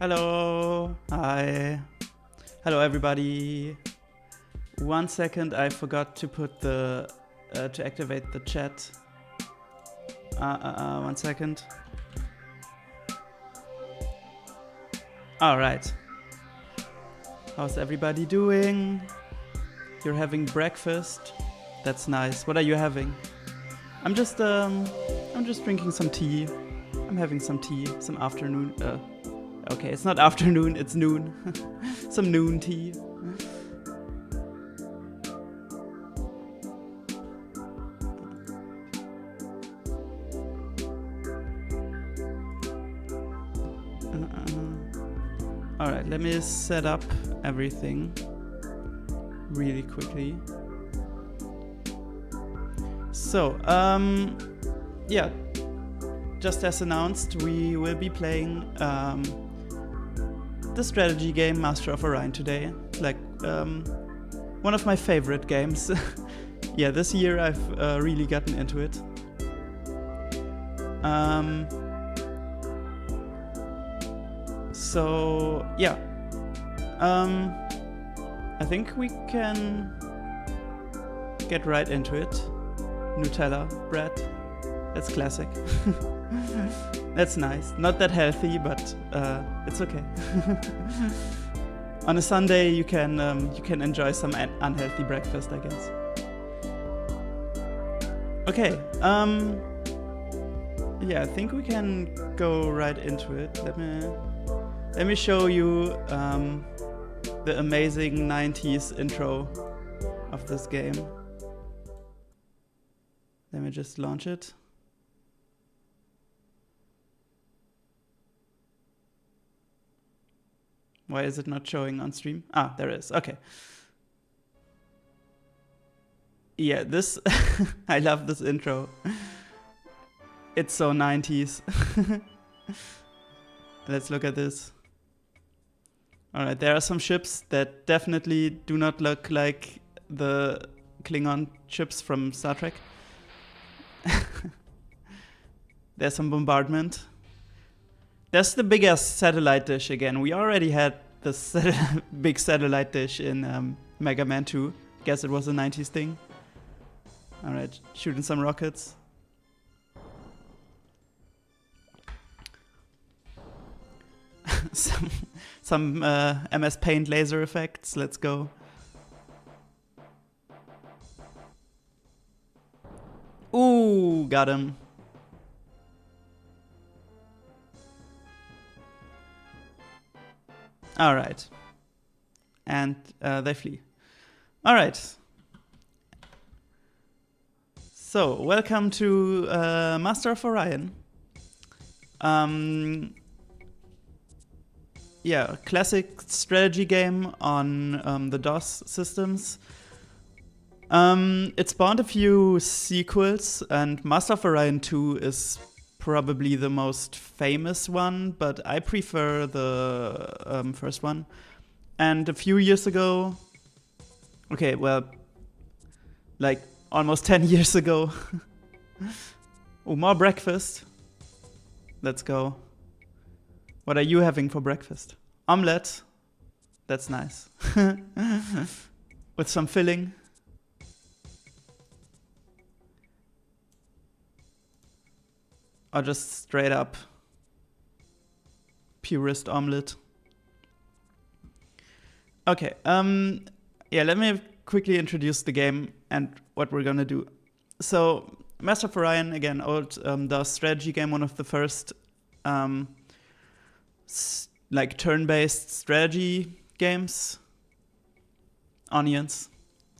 Hello. Hi. Hello, everybody. 1 second, I forgot to put the to activate the chat. 1 second. All right. How's everybody doing? You're having breakfast. That's nice. What are you having? I'm just drinking some tea. I'm having some tea, some afternoon. Okay, it's not afternoon, it's noon. Some noon tea. Alright, let me set up everything really quickly. So, yeah, just as announced, we will be playing the strategy game Master of Orion today. It's like one of my favorite games. Yeah, this year I've really gotten into it. So yeah, I think we can get right into it. Nutella bread, that's classic. That's nice. Not that healthy, but it's okay. On a Sunday, you can enjoy some unhealthy breakfast, I guess. Okay. Yeah, I think we can go right into it. Let me show you the amazing 90s intro of this game. Let me just launch it. Why is it not showing on stream? Ah, there it is. Okay. Yeah, this I love this intro. It's so 90s. Let's look at this. Alright, there are some ships that definitely do not look like the Klingon ships from Star Trek. There's some bombardment. There's the biggest satellite dish again. We already had this big satellite dish in Mega Man 2. Guess it was a 90s thing. Alright, shooting some rockets. some MS Paint laser effects. Let's go. Ooh, got him. All right. And they flee. All right. So, welcome to Master of Orion. Yeah, classic strategy game on the DOS systems. It spawned a few sequels, and Master of Orion 2 is probably the most famous one, but I prefer the first one. And a few years ago, okay, well, like almost 10 years ago. Oh, more breakfast. Let's go. What are you having for breakfast? Omelette. That's nice. With some filling. Or just straight up purist omelet. Okay, yeah, let me quickly introduce the game and what we're gonna do. So, Master of Orion, again, old DOS strategy game, one of the first like turn-based strategy games. Onions.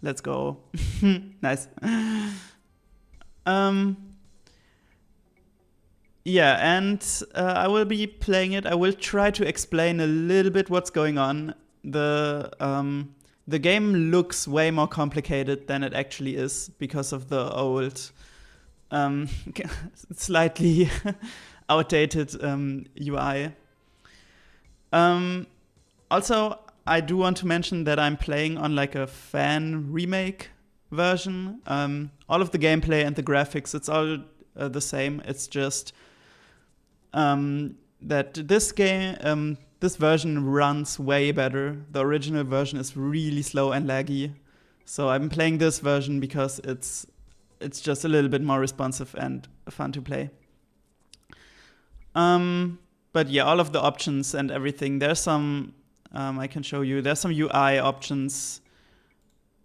Let's go. Nice. Yeah, and I will be playing it. I will try to explain a little bit what's going on. The game looks way more complicated than it actually is because of the old, slightly outdated UI. Also, I do want to mention that I'm playing on like a fan remake version. All of the gameplay and the graphics, it's all the same. It's just that this game, this version runs way better. The original version is really slow and laggy. So I'm playing this version because it's just a little bit more responsive and fun to play. But yeah, all of the options and everything. There's some, I can show you, there's some UI options.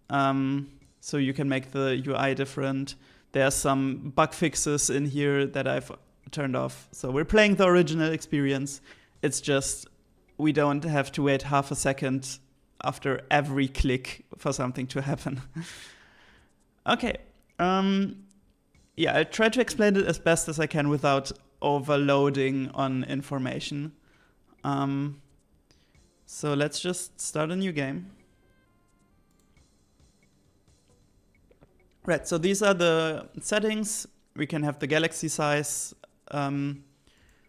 So you can make the UI different. There's some bug fixes in here that I've turned off. So we're playing the original experience. It's just, we don't have to wait half a second after every click for something to happen. Okay. Yeah, I'll try to explain it as best as I can without overloading on information. So let's just start a new game. Right, so these are the settings. We can have the galaxy size,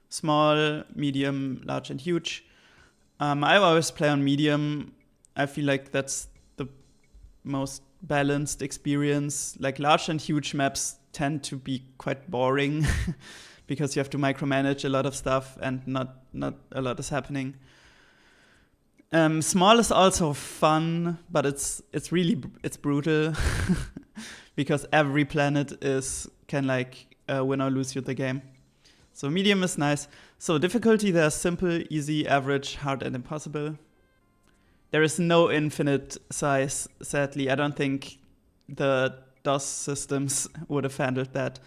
small, medium, large, and huge. I always play on medium. I feel like that's the most balanced experience. Like large and huge maps tend to be quite boring because you have to micromanage a lot of stuff and not a lot is happening. Small is also fun, but it's brutal because every planet can win or lose you the game. So medium is nice. So difficulty, there's simple, easy, average, hard, and impossible. There is no infinite size, sadly. I don't think the DOS systems would have handled that.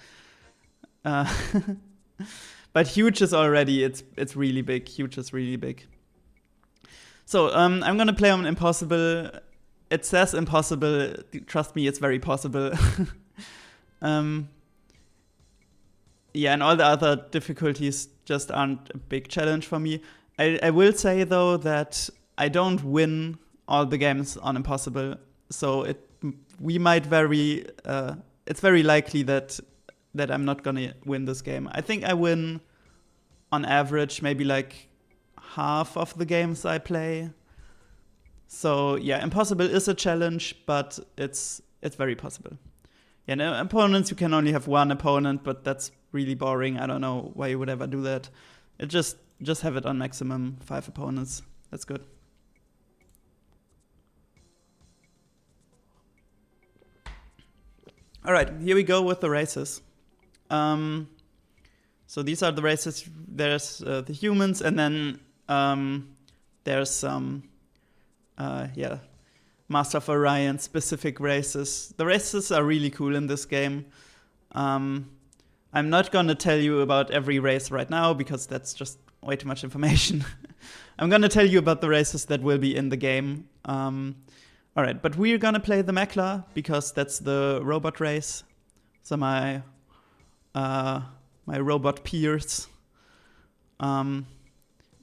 But huge is already, it's really big. Huge is really big. So I'm gonna play on impossible. It says impossible. Trust me, it's very possible. Yeah, and all the other difficulties just aren't a big challenge for me. I will say though that I don't win all the games on impossible, so it's very likely that I'm not gonna win this game. I think I win on average maybe like half of the games I play. So yeah, impossible is a challenge, but it's very possible. Yeah, no, opponents, you can only have one opponent, but that's really boring. I don't know why you would ever do that. It just have it on maximum 5 opponents. That's good. All right, here we go with the races. So these are the races. There's the humans, and then there's some, Master of Orion specific races. The races are really cool in this game. I'm not gonna tell you about every race right now because that's just way too much information. I'm gonna tell you about the races that will be in the game. All right, but we're gonna play the Meklar because that's the robot race. So my robot peers. And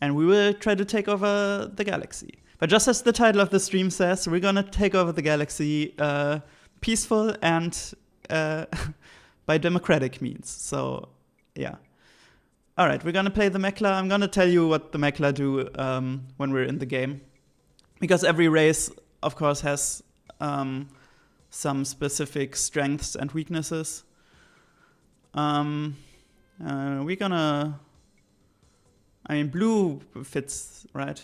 we will try to take over the galaxy. But just as the title of the stream says, we're gonna take over the galaxy peaceful and by democratic means. So, yeah. All right, we're gonna play the Meklar. I'm gonna tell you what the Meklar do when we're in the game. Because every race, of course, has some specific strengths and weaknesses. We're gonna... I mean, blue fits, right?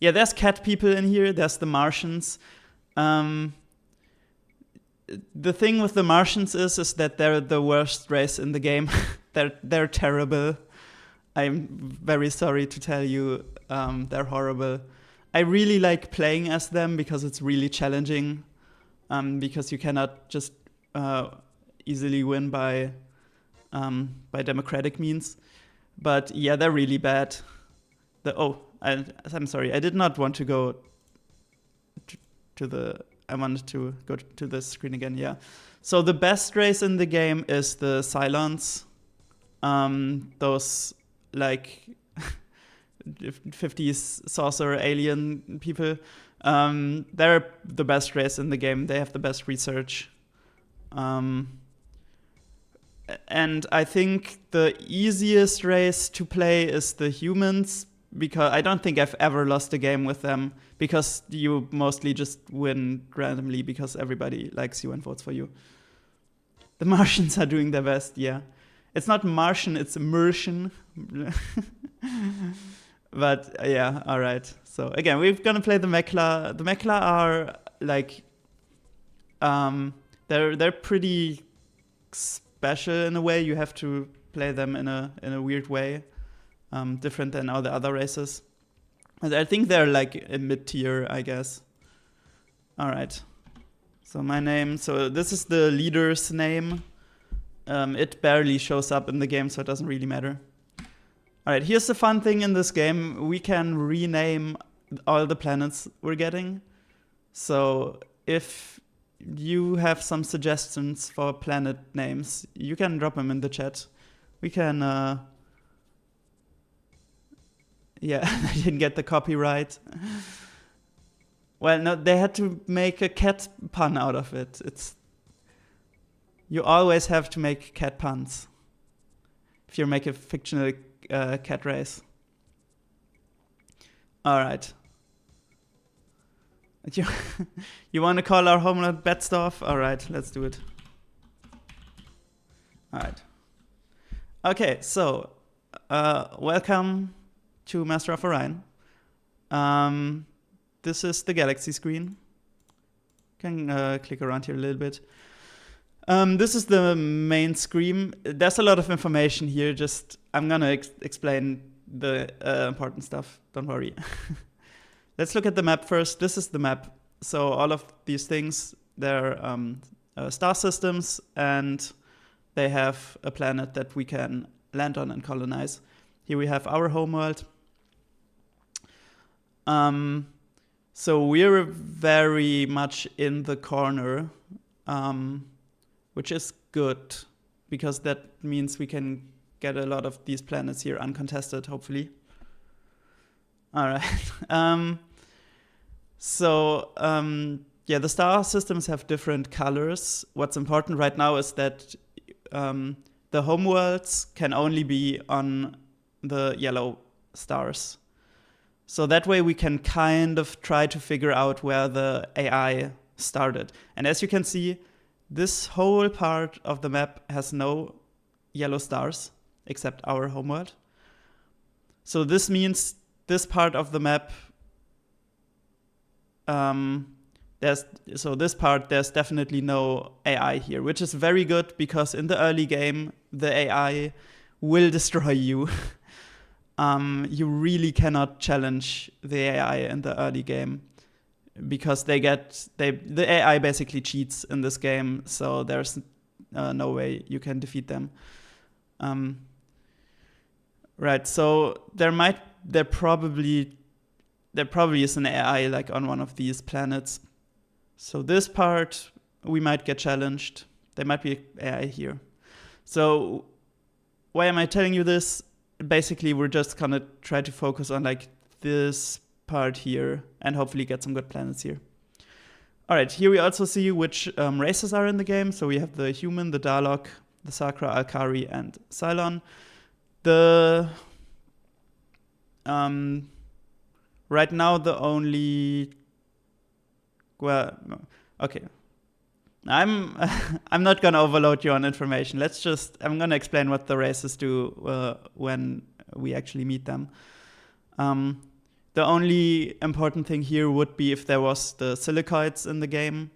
Yeah, there's cat people in here. There's the Martians. The thing with the Martians is that they're the worst race in the game. They're terrible. I'm very sorry to tell you, they're horrible. I really like playing as them because it's really challenging. Because you cannot just easily win by democratic means. But yeah, they're really bad. I'm sorry. I did not want to go to the... I wanted to go to the screen again, yeah. So the best race in the game is the Cylons. Those, like, 50s saucer alien people. They're the best race in the game. They have the best research. And I think the easiest race to play is the humans, because I don't think I've ever lost a game with them, because you mostly just win randomly because everybody likes you and votes for you. The Martians are doing their best, yeah. It's not Martian, it's Martian. But yeah, all right. So again, we're gonna play the Meklar. The Meklar are like, they're pretty special in a way. You have to play them in a weird way, different than all the other races. And I think they're like a mid-tier, I guess. All right. So my name. So this is the leader's name. It barely shows up in the game, so it doesn't really matter. All right, here's the fun thing in this game. We can rename all the planets we're getting. So if you have some suggestions for planet names, you can drop them in the chat. We can, yeah, I didn't get the copyright. Well, no, they had to make a cat pun out of it. You always have to make cat puns if you make a fictional cat race. All right. You want to call our homeland Bedstorf? All right, let's do it. All right. Okay, so welcome to Master of Orion. This is the galaxy screen. Can click around here a little bit. This is the main screen. There's a lot of information here. I'm gonna explain the important stuff. Don't worry. Let's look at the map first. This is the map. So all of these things, they're star systems, and they have a planet that we can land on and colonize. Here we have our homeworld. So we're very much in the corner, which is good, because that means we can get a lot of these planets here uncontested, hopefully. All right. Yeah, the star systems have different colors. What's important right now is that the homeworlds can only be on the yellow stars. So that way we can kind of try to figure out where the AI started. And as you can see, this whole part of the map has no yellow stars except our homeworld. So this means this part of the map, there's definitely no AI here, which is very good, because in the early game, the AI will destroy you. You really cannot challenge the AI in the early game, because the AI basically cheats in this game, so there's no way you can defeat them. Right, so there probably is an AI like on one of these planets. So this part, we might get challenged. There might be AI here. So why am I telling you this? Basically, we're just gonna try to focus on like this part here and hopefully get some good planets here. All right, here we also see which races are in the game. So we have the human, the Dalok, the Sakra, Alkari, and Cylon. Right now the only, well, okay. I'm not gonna overload you on information. I'm gonna explain what the races do when we actually meet them. The only important thing here would be if there was the silicoids in the game.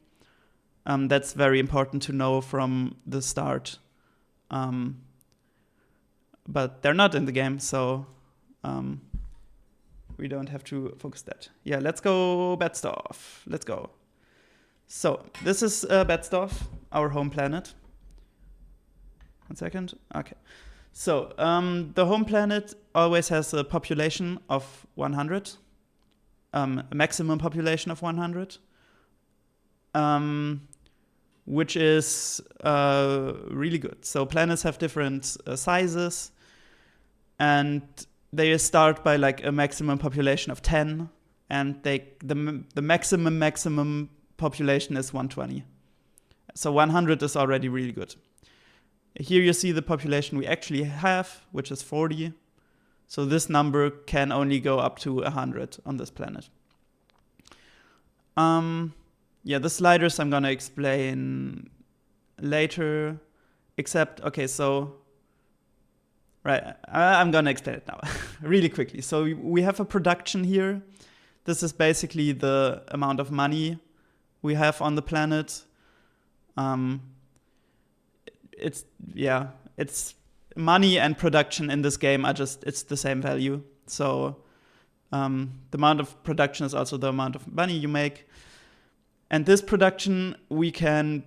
That's very important to know from the start. But they're not in the game, so we don't have to focus that. Yeah, let's go Bedstorf. Let's go. So this is Bedstorf, our home planet. 1 second. Okay. So the home planet always has a population of 100, a maximum population of 100, which is really good. So planets have different sizes, and they start by like a maximum population of 10, and the maximum population is 120. So 100 is already really good. Here you see the population we actually have, which is 40. So this number can only go up to 100 on this planet. Yeah, the sliders I'm gonna explain later. Except, okay, so Right, I'm gonna explain it now really quickly. So we have a production here. This is basically the amount of money we have on the planet. It's money and production in this game it's the same value. So the amount of production is also the amount of money you make. And this production we can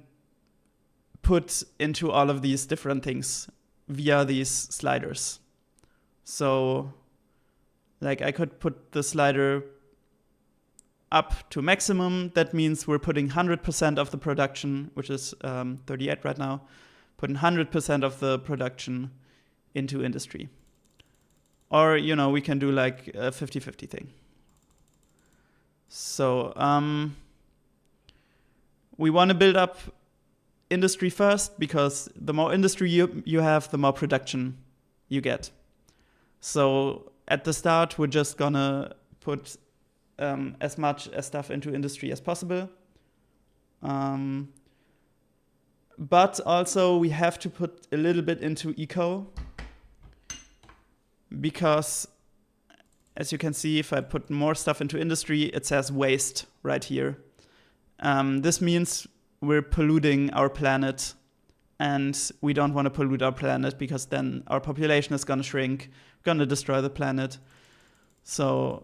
put into all of these different things via these sliders. So like I could put the slider up to maximum. That means we're putting 100% of the production, which is 38 right now, putting 100% of the production into industry. Or, we can do like a 50-50 thing. So we want to build up industry first, because the more industry you have, the more production you get. So at the start, we're just gonna put as much stuff into industry as possible. But also we have to put a little bit into eco, because as you can see, if I put more stuff into industry, it says waste right here. This means we're polluting our planet, and we don't want to pollute our planet, because then our population is going to shrink, going to destroy the planet. So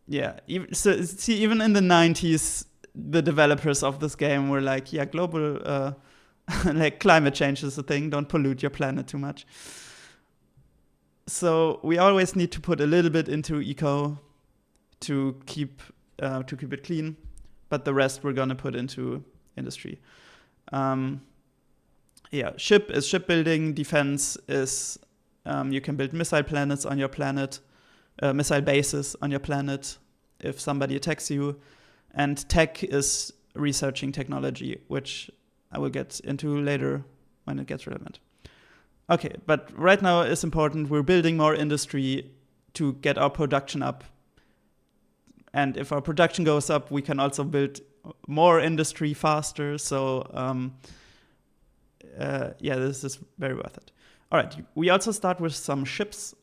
yeah, even in the 90s, the developers of this game were like, yeah, global like climate change is a thing, don't pollute your planet too much. So we always need to put a little bit into eco to keep it clean, but the rest we're gonna put into industry. Ship is shipbuilding. Defense is you can build missile planets on your planet, missile bases on your planet if somebody attacks you. And tech is researching technology, which I will get into later when it gets relevant. Okay, but right now it's important. We're building more industry to get our production up. And if our production goes up, we can also build more industry faster. So this is very worth it. All right, we also start with some ships.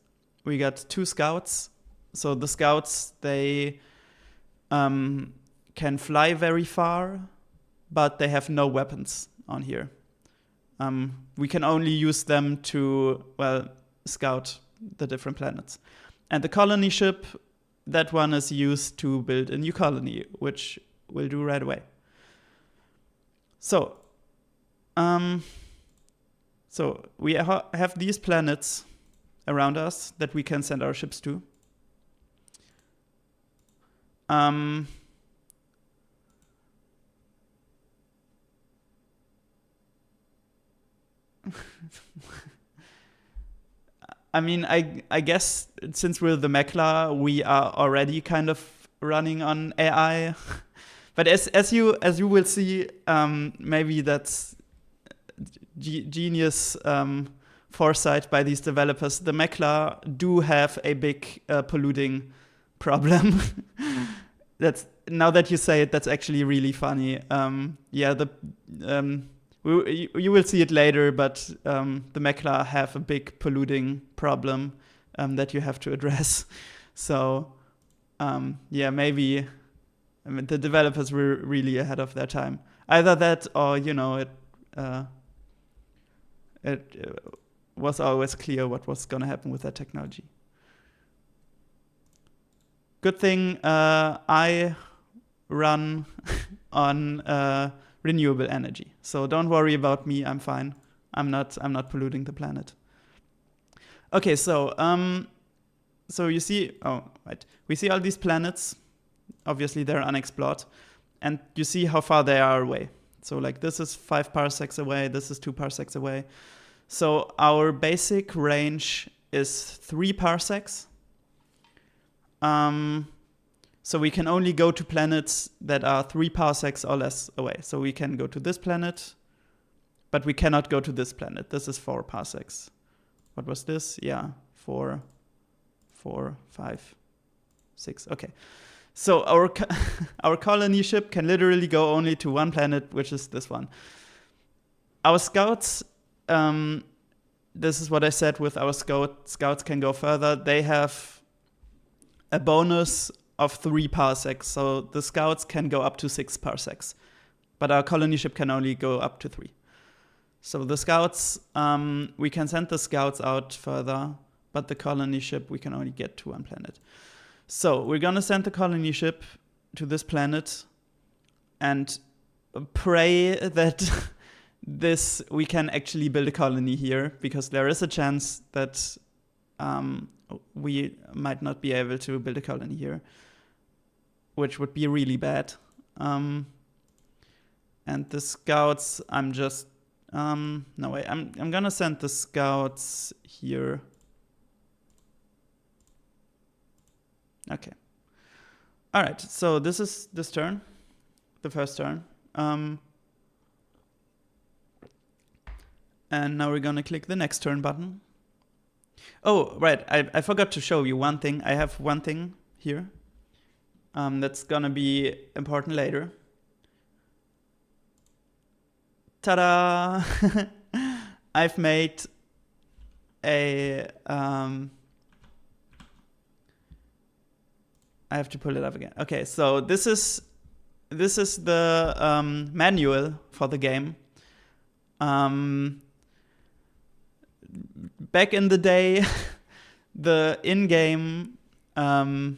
We got 2 scouts. So the scouts, they can fly very far, but they have no weapons on here. We can only use them to, scout the different planets. And the colony ship, that one is used to build a new colony, which we'll do right away. So we have these planets around us that we can send our ships to. I mean, I guess since we're the Meklar, we are already kind of running on AI. But as you will see, maybe that's genius foresight by these developers. The Meklar do have a big polluting problem. That's, now that you say it, that's actually really funny. You will see it later, but the Meklar have a big polluting problem that you have to address. So maybe the developers were really ahead of their time. Either that, or it was always clear what was going to happen with that technology. Good thing I run on renewable energy, so don't worry about me. I'm fine. I'm not polluting the planet. Okay, so you see, we see all these planets. Obviously, they're unexplored, and you see how far they are away. So like this is 5 parsecs away. This is 2 parsecs away. So our basic range is 3 parsecs. So we can only go to planets that are 3 parsecs or less away. So we can go to this planet, but we cannot go to this planet. This is 4 parsecs. What was this? Yeah, 4, 5, 6. Okay. So our colony ship can literally go only to 1 planet, which is this one. Our scouts this is what I said with our scouts can go further. They have a bonus of 3 parsecs, so the scouts can go up to 6 parsecs, but our colony ship can only go up to 3. So the scouts, we can send the scouts out further, but the colony ship we can only get to 1 planet. So we're gonna send the colony ship to this planet and pray that we can actually build a colony here, because there is a chance that we might not be able to build a colony here, which would be really bad. And the scouts, I'm gonna send the scouts here. Okay. All right, so this is this turn, the first turn. And now we're gonna click the next turn button. Oh, right, I forgot to show you one thing. I have one thing here that's gonna be important later. Ta-da! I've made a, I have to pull it up again. Okay, so this is the manual for the game. Back in the day, the in-game, there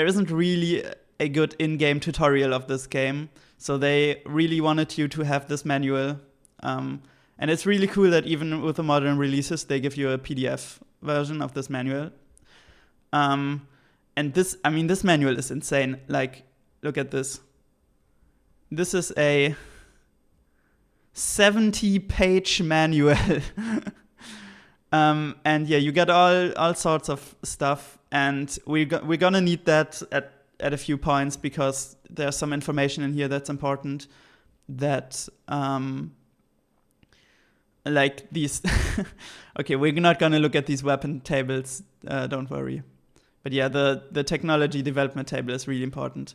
isn't really a good in-game tutorial of this game. So they really wanted you to have this manual. And it's really cool that even with the modern releases, they give you a PDF version of this manual. And this manual is insane. Like, look at this. This is a 70-page manual. And yeah, you get all sorts of stuff, and we're gonna need that at a few points, because there's some information in here that's important, that like these okay, we're not gonna look at these weapon tables, don't worry. But yeah, the technology development table is really important.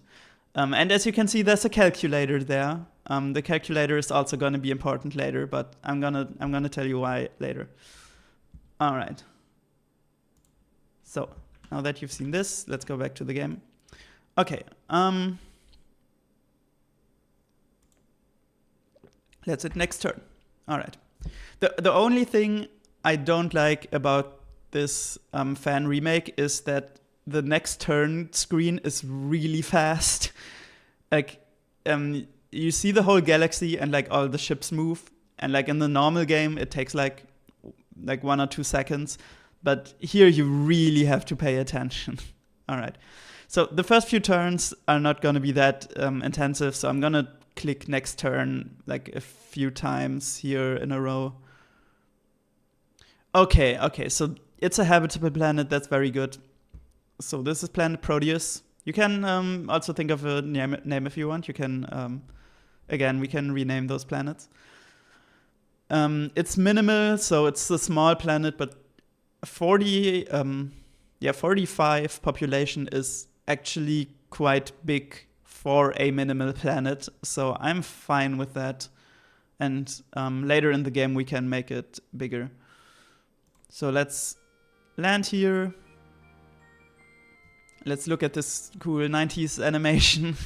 And as you can see, there's a calculator there. The calculator is also gonna be important later, but I'm gonna tell you why later. All right. So now that you've seen this, let's go back to the game. Okay. Let's hit next turn. All right. The only thing I don't like about this fan remake is that the next turn screen is really fast. Like, you see the whole galaxy and like all the ships move, and like in the normal game it takes like 1 or 2 seconds, but here you really have to pay attention. All right. So the first few turns are not going to be that intensive, so I'm going to click next turn like a few times here in a row. Okay, so it's a habitable planet. That's very good. So this is planet Proteus. You can also think of a name if you want. You can, again, we can rename those planets. It's minimal, so it's a small planet, but 45 population is actually quite big for a minimal planet, so I'm fine with that. And later in the game we can make it bigger. So let's land here. Let's look at this cool 90s animation.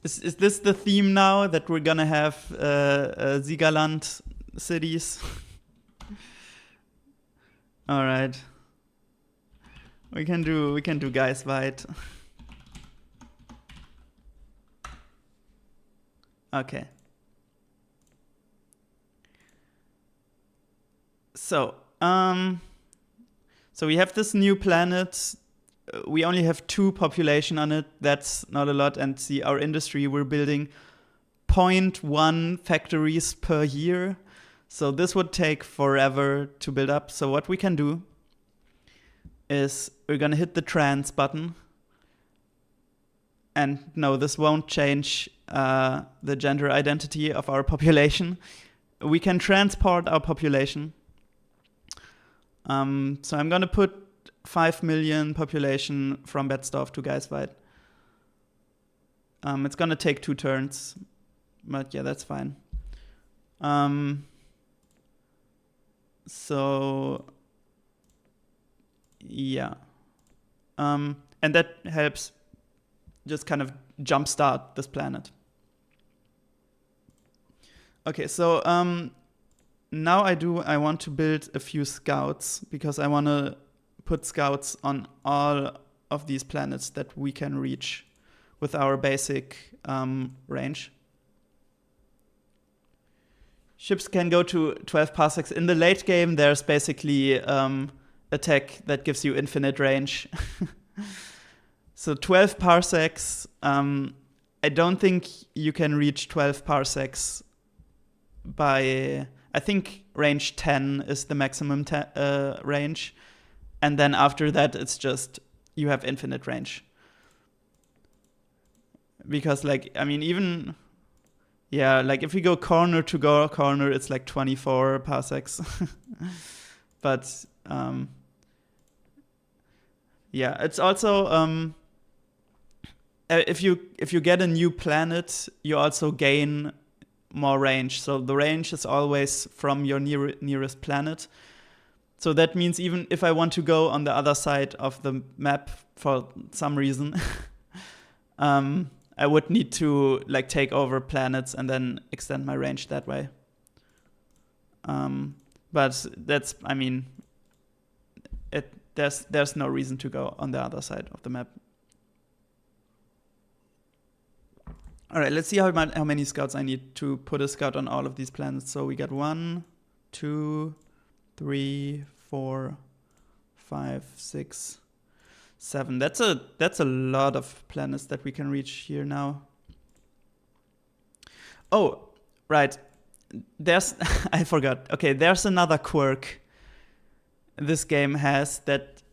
Is this the theme now, that we're gonna have Siegerland cities? All right. We can do Geisweit. Okay. So we have this new planet. We only have 2 population on it. That's not a lot. And see, our industry, we're building 0.1 factories per year. So this would take forever to build up. So what we can do is we're gonna hit the trans button. And no, this won't change the gender identity of our population. We can transport our population. So I'm gonna put 5 million population from Betzdorf to Geisweit. It's gonna take 2 turns, but yeah, that's fine. So yeah, and that helps just kind of jumpstart this planet. Okay, so now I want to build a few scouts because I want to put scouts on all of these planets that we can reach with our basic range. Ships can go to 12 parsecs. In the late game, there's basically a tech that gives you infinite range. So 12 parsecs, I don't think you can reach 12 parsecs by, I think range 10 is the maximum range. And then after that, it's just, you have infinite range. Because like, I mean, even, yeah, like if we go corner to corner, it's like 24 parsecs. But yeah, it's also, if you get a new planet, you also gain more range. So the range is always from your nearest planet. So that means even if I want to go on the other side of the map for some reason, I would need to like take over planets and then extend my range that way. But that's, I mean, there's no reason to go on the other side of the map. All right, let's see how many scouts I need to put a scout on all of these planets. So we got 1, 2, 3, 4, 5, 6, 7. That's a lot of planets that we can reach here now. Oh, right. There's I forgot. Okay, there's another quirk this game has that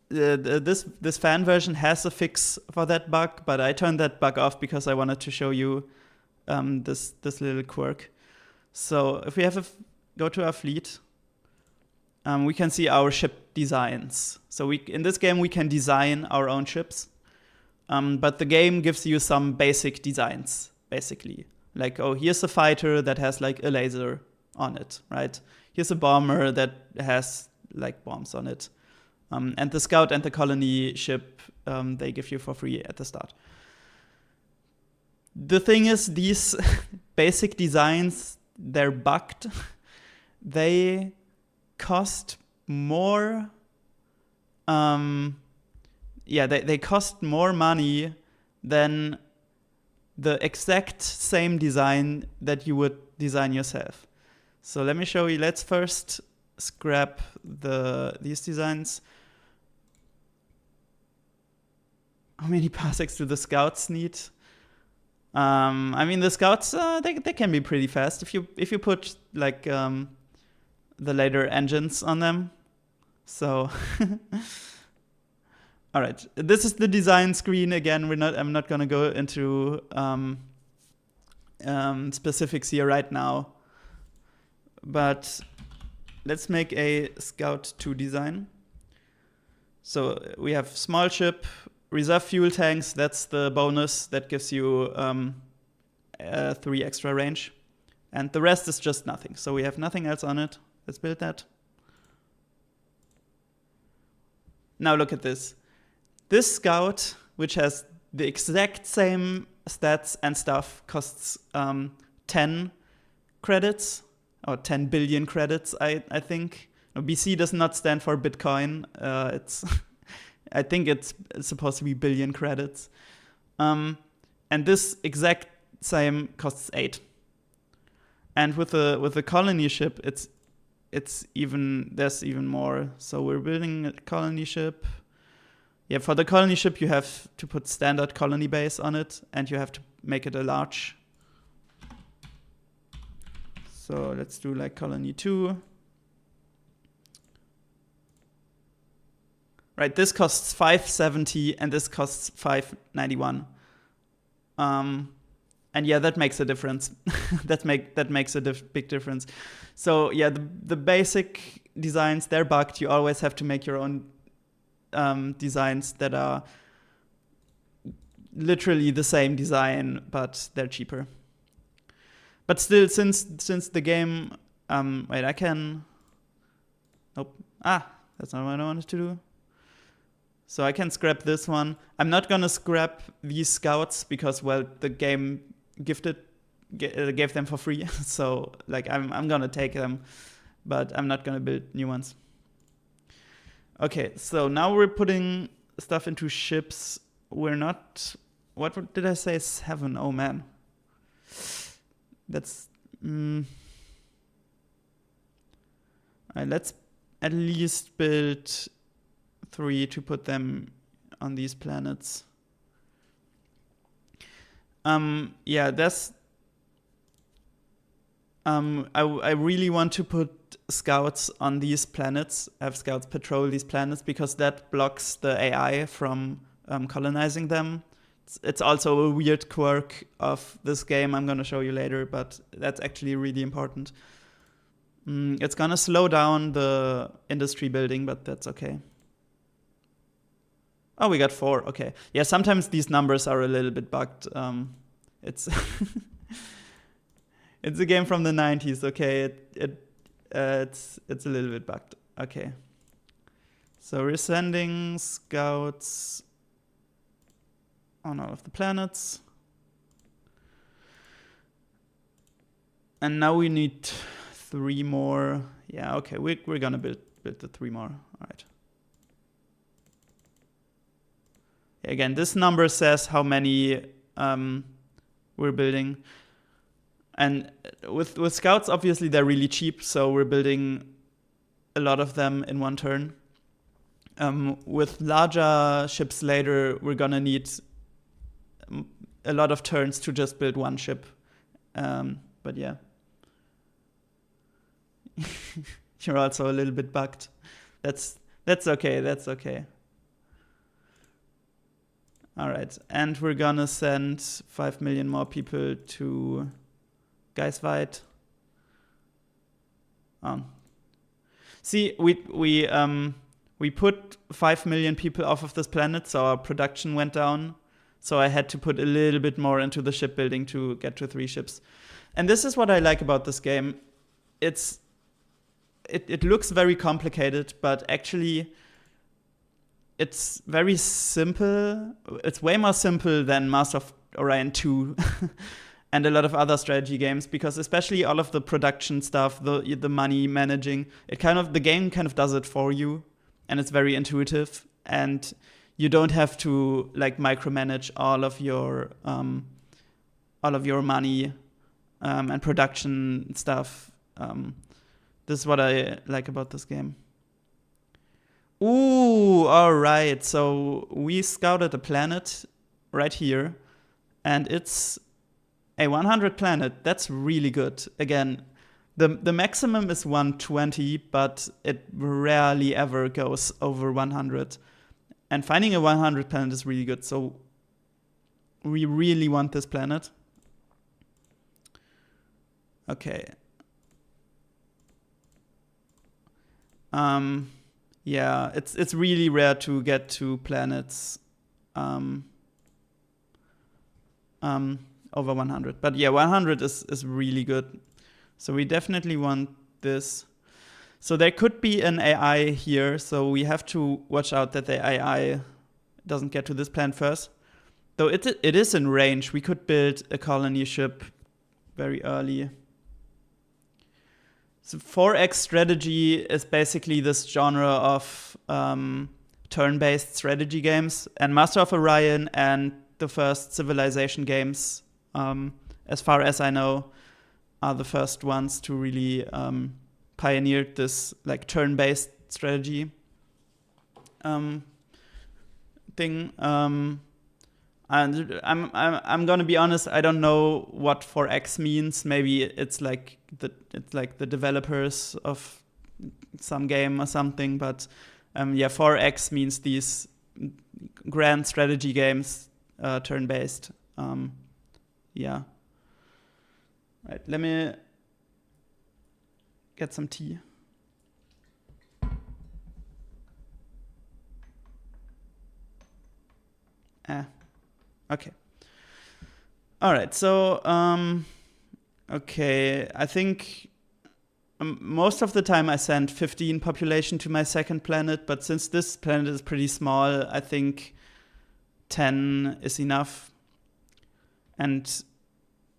this fan version has a fix for that bug, but I turned that bug off because I wanted to show you this little quirk. So if we go to our fleet, we can see our ship designs. So in this game we can design our own ships, but the game gives you some basic designs, basically. Like, oh, here's a fighter that has like a laser on it, right? Here's a bomber that has like bombs on it. And the scout and the colony ship, they give you for free at the start. The thing is, these basic designs, they're bugged. They cost more. They cost more money than the exact same design that you would design yourself. So let me show you. Let's first scrap these designs. How many parsecs do the scouts need? I mean, the scouts they can be pretty fast if you put like the later engines on them. So, all right, this is the design screen again. I'm not gonna go into specifics here right now, but let's make a Scout 2 design. So we have small ship. Reserve fuel tanks, that's the bonus that gives you 3 extra range. And the rest is just nothing. So we have nothing else on it. Let's build that. Now look at this. This scout, which has the exact same stats and stuff, costs 10 credits, or 10 billion credits, I think. No, BC does not stand for Bitcoin. It's I think it's supposed to be billion credits. And this exact same costs 8. And with the colony ship, there's even more. So we're building a colony ship. Yeah, for the colony ship you have to put standard colony base on it, and you have to make it a large. So let's do like colony 2. Right, this costs 570 and this costs 591. And yeah, that makes a difference. that makes a big difference. So yeah, the basic designs, they're bugged. You always have to make your own designs that are literally the same design, but they're cheaper. But still, since the game, wait, I can. Nope. That's not what I wanted to do. So I can scrap this one. I'm not gonna scrap these scouts because, well, the game gave them for free. So like I'm gonna take them, but I'm not gonna build new ones. Okay, so now we're putting stuff into ships. We're not. What did I say? 7. Oh man. That's. Alright, let's at least build 3 to put them on these planets. Yeah, that's. I really want to put scouts on these planets, have scouts patrol these planets, because that blocks the AI from colonizing them. It's also a weird quirk of this game I'm gonna show you later, but that's actually really important. It's gonna slow down the industry building, but that's okay. Oh, we got 4. Okay. Yeah, sometimes these numbers are a little bit bugged. It's it's a game from the 90s. Okay, it's a little bit bugged. Okay. So we're sending scouts on all of the planets. And now we need 3 more. Yeah, okay, we're gonna build the 3 more. All right. Again, this number says how many we're building. And with scouts, obviously, they're really cheap, so we're building a lot of them in one turn. With larger ships later, we're gonna need a lot of turns to just build one ship. But yeah. You're also a little bit bugged. That's okay, that's okay. Alright, and we're gonna send 5 million more people to Geisweit. See, we put 5 million people off of this planet, so our production went down. So I had to put a little bit more into the shipbuilding to get to 3 ships. And this is what I like about this game. It looks very complicated, but actually it's very simple. It's way more simple than Master of Orion 2 and a lot of other strategy games, because especially all of the production stuff, the money managing, the game kind of does it for you, and it's very intuitive, and you don't have to like micromanage all of your money and production stuff. This is what I like about this game. Ooh, all right. So we scouted a planet right here, and it's a 100 planet. That's really good. Again, the maximum is 120, but it rarely ever goes over 100. And finding a 100 planet is really good. So we really want this planet. Okay. Yeah, it's really rare to get to planets over 100. But yeah, 100 is really good. So we definitely want this. So there could be an AI here, so we have to watch out that the AI doesn't get to this planet first. Though it is in range. We could build a colony ship very early. So 4X strategy is basically this genre of turn-based strategy games, and Master of Orion and the first Civilization games, as far as I know, are the first ones to really pioneer this like turn-based strategy thing. And I'm gonna be honest, I don't know what 4X means. Maybe it's like the developers of some game or something. But yeah, 4X means these grand strategy games, turn-based. Yeah. Right. Let me get some tea. Okay. All right. So, okay. I think most of the time I send 15 population to my second planet, but since this planet is pretty small, I think 10 is enough. And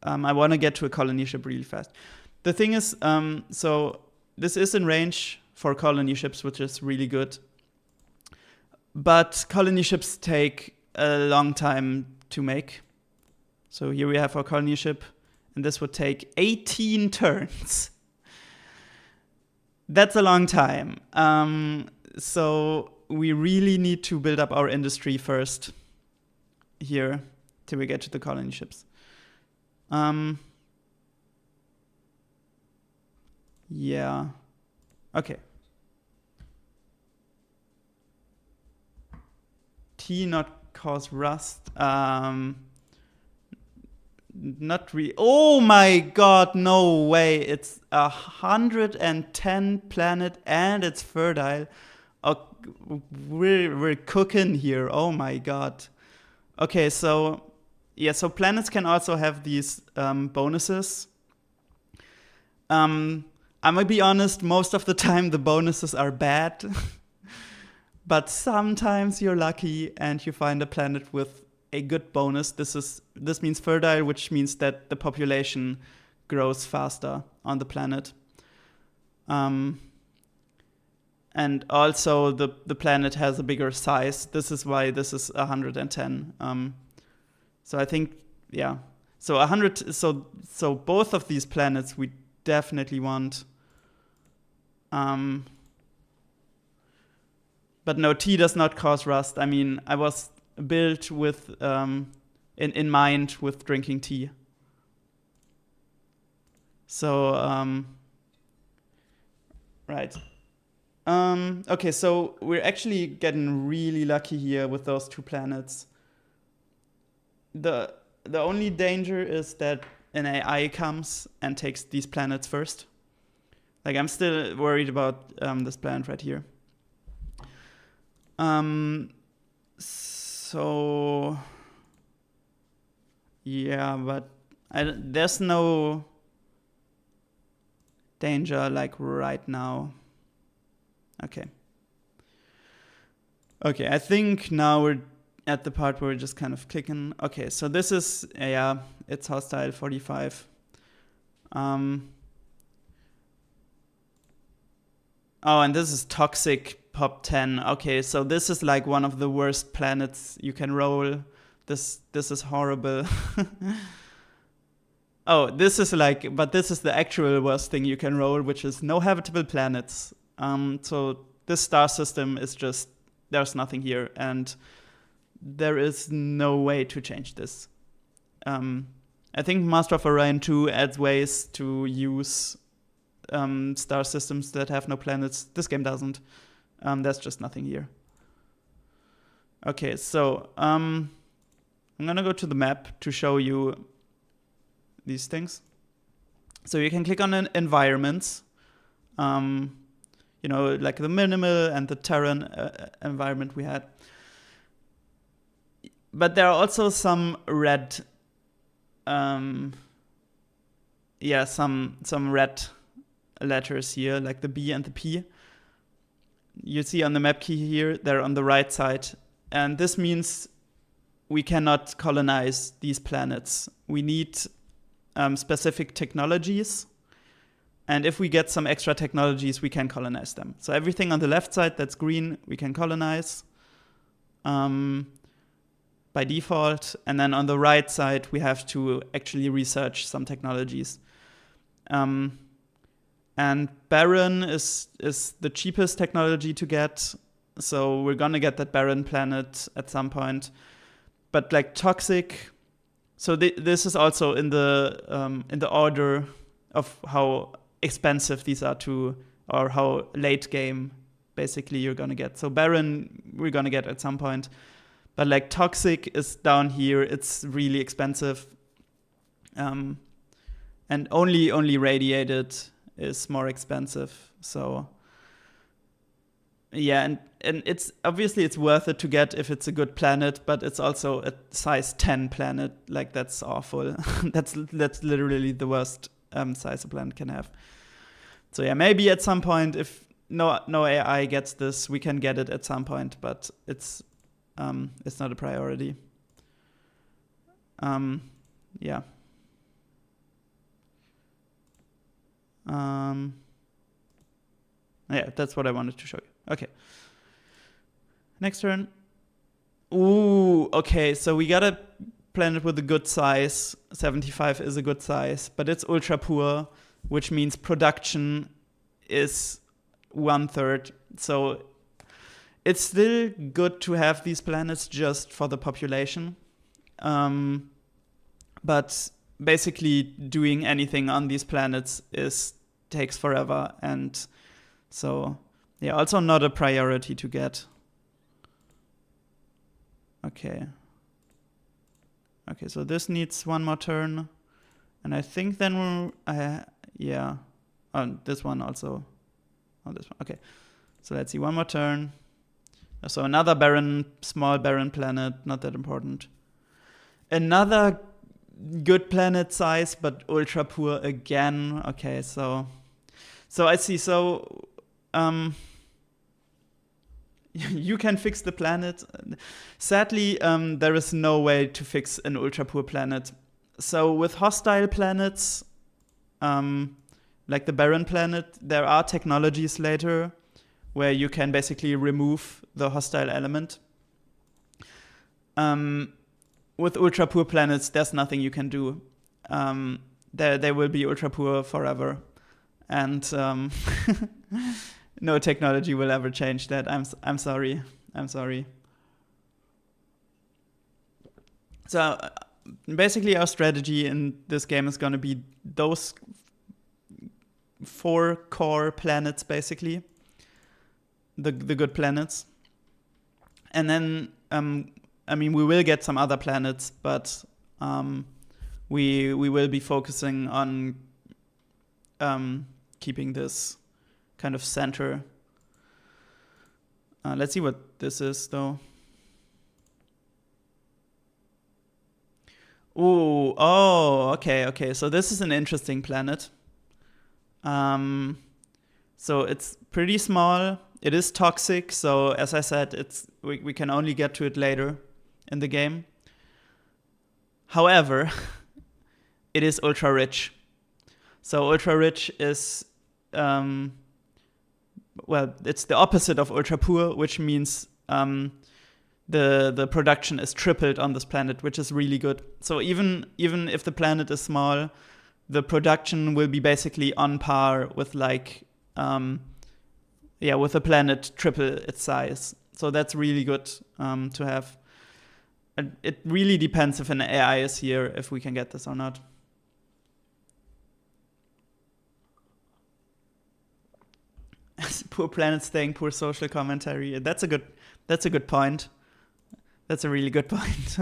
I want to get to a colony ship really fast. The thing is, so this is in range for colony ships, which is really good. But colony ships take a long time to make. So here we have our colony ship, and this would take 18 turns. That's a long time. So we really need to build up our industry first here till we get to the colony ships. Yeah. Okay. T not cause rust. Not really. Oh my god, no way. It's 110 planet and it's fertile. Oh, we're cooking here. Oh my god. Okay, so yeah, so planets can also have these bonuses. I'm gonna be honest, most of the time the bonuses are bad. But sometimes you're lucky and you find a planet with a good bonus. This means fertile, which means that the population grows faster on the planet. And also the planet has a bigger size. This is why this is 110. So I think, yeah. So 100. So both of these planets we definitely want. But no, tea does not cause rust. I mean, I was built with in mind with drinking tea. So right. Okay, so we're actually getting really lucky here with those two planets. The only danger is that an AI comes and takes these planets first. Like, I'm still worried about this planet right here. So yeah, but there's no danger like right now. Okay, I think now we're at the part where we're just kind of clicking. Okay, so this is, yeah, it's hostile 45. Oh, and this is toxic pop 10. Okay, so this is like one of the worst planets you can roll. This is horrible. Oh, this is like, but this is the actual worst thing you can roll, which is no habitable planets. So this star system is just, there's nothing here, and there is no way to change this. I think Master of Orion 2 adds ways to use star systems that have no planets. This game doesn't. There's just nothing here. Okay, so I'm gonna go to the map to show you these things. So you can click on environments, like the minimal and the Terran environment we had. But there are also some red, some red letters here, like the B and the P. You see on the map key here, they're on the right side. And this means we cannot colonize these planets. We need specific technologies. And if we get some extra technologies, we can colonize them. So everything on the left side that's green, we can colonize by default. And then on the right side, we have to actually research some technologies. And barren is the cheapest technology to get. So we're gonna get that barren planet at some point. But like toxic, so this is also in the order of how expensive these are to, or how late game basically you're gonna get. So barren we're gonna get at some point. But like toxic is down here. It's really expensive. And only radiated is more expensive. So Yeah, and it's obviously it's worth it to get if it's a good planet, but it's also a size 10 planet. Like that's awful. that's literally the worst size a planet can have. So yeah, maybe at some point, if no AI gets this, we can get it at some point, but it's not a priority. Yeah. Yeah, that's what I wanted to show you. Okay. Next turn. Ooh, okay, so we got a planet with a good size. 75 is a good size, but it's ultra poor, which means production is 1/3. So it's still good to have these planets just for the population. But basically doing anything on these planets takes forever, and so yeah, also not a priority to get. Okay, so this needs one more turn, and I think then yeah, this one also. This one. Okay, so let's see, one more turn. So another small barren planet, not that important. Another good planet size, but ultra poor again. Okay, so I see. So you can fix the planet. Sadly, there is no way to fix an ultra poor planet. So with hostile planets, like the barren planet, there are technologies later where you can basically remove the hostile element. With ultra poor planets, there's nothing you can do. They will be ultra poor forever, and no technology will ever change that. I'm sorry. So basically, our strategy in this game is going to be those 4 core planets, basically the good planets, and then I mean, we will get some other planets, but we will be focusing on keeping this kind of center. Let's see what this is, though. Ooh, okay. So this is an interesting planet. So it's pretty small. It is toxic, so as I said, we can only get to it later in the game. However, it is ultra rich. So ultra rich is it's the opposite of ultra poor, which means the production is tripled on this planet, which is really good. So even if the planet is small, the production will be basically on par with with a planet triple its size. So that's really good to have. It really depends if an AI is here, if we can get this or not. Poor planet staying, poor social commentary. That's a good point. That's a really good point.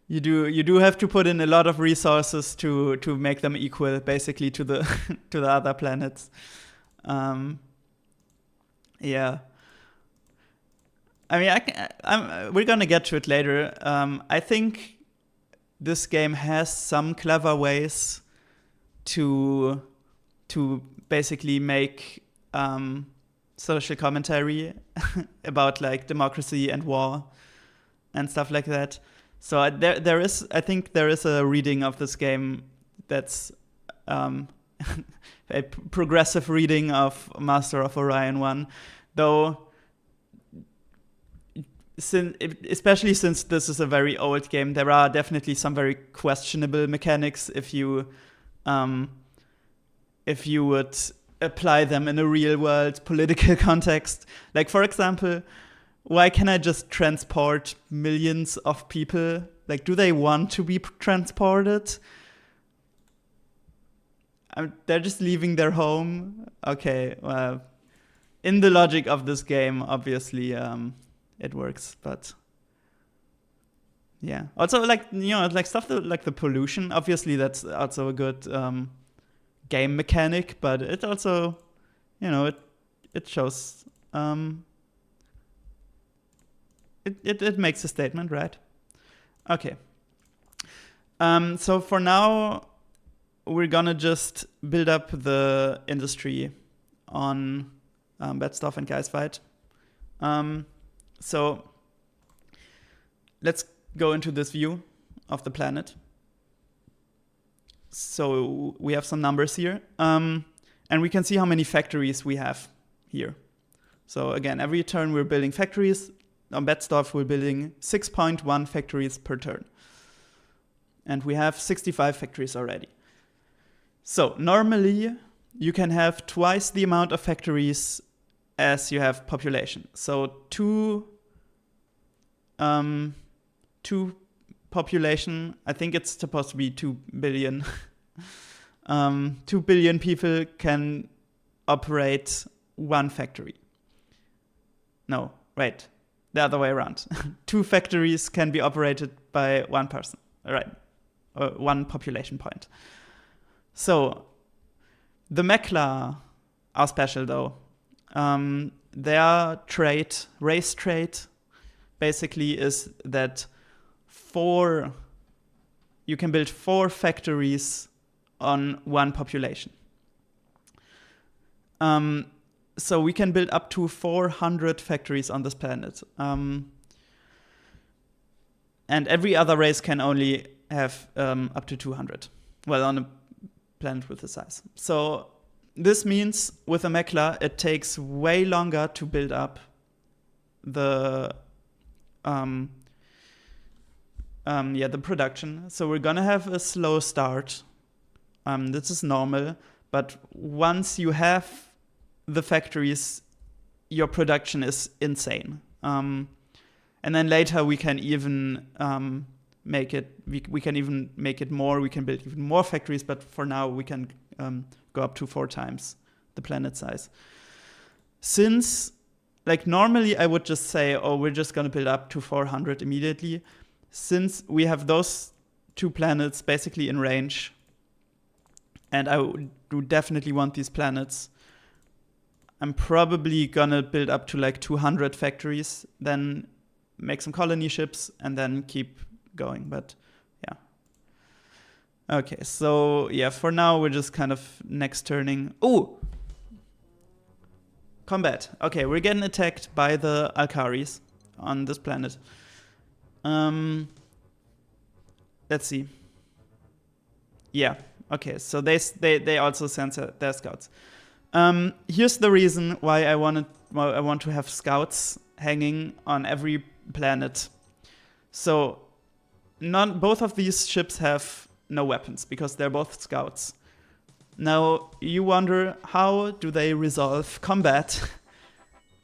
You do have to put in a lot of resources to make them equal, basically, to the to the other planets. Yeah. I mean, we're gonna get to it later. I think this game has some clever ways to basically make social commentary about like democracy and war and stuff like that. So I think there is a reading of this game that's a progressive reading of Master of Orion 1, though. Especially since this is a very old game, there are definitely some very questionable mechanics if you would apply them in a real world political context. Like, for example, why can I just transport millions of people? Like, do they want to be transported? They're just leaving their home. Okay, well, in the logic of this game, obviously, it works, but yeah. Also, like, like stuff like the pollution. Obviously, that's also a good game mechanic, but it also, it shows It makes a statement, right? Okay. So for now, we're gonna just build up the industry on Bad Stuff and Guys Fight. So let's go into this view of the planet. So we have some numbers here, and we can see how many factories we have here. So again, every turn we're building factories. On Bad Stuff, we're building 6.1 factories per turn. And we have 65 factories already. So normally, you can have twice the amount of factories as you have population. So two population, I think it's supposed to be 2 billion. 2 billion people can operate one factory. No, wait, the other way around. 2 factories can be operated by one person, right? Or one population point. So the Meklar are special though. Their trait, race trait, basically is that you can build 4 factories on one population. So we can build up to 400 factories on this planet. And every other race can only have up to 200. Well, on a planet with this size. So this means with a Meklar, it takes way longer to build up the production. So we're gonna have a slow start. This is normal, but once you have the factories, your production is insane. And then later we can even make it. We can even make it more. We can build even more factories, but for now we can go up to 4 times the planet size. Since, like normally I would just say, oh, we're just gonna build up to 400 immediately. Since we have those 2 planets basically in range, and I do definitely want these planets, I'm probably gonna build up to like 200 factories, then make some colony ships, and then keep going. But yeah. Okay, so yeah, for now we're just kind of next turning. Oh! Combat. Okay, we're getting attacked by the Alkaris on this planet. Let's see. Yeah, okay, so they also send their scouts. Here's the reason why I want to have scouts hanging on every planet. So both of these ships have no weapons because they're both scouts. Now you wonder, how do they resolve combat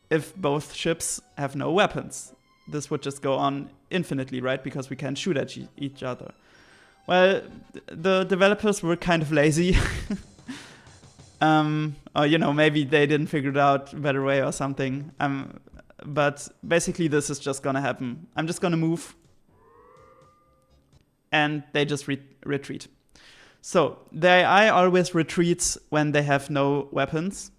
if both ships have no weapons? This would just go on infinitely, right? Because we can't shoot at each other. Well, the developers were kind of lazy. Or, maybe they didn't figure out a better way or something. But basically this is just gonna happen. I'm just gonna move. And they just retreat. So the AI always retreats when they have no weapons.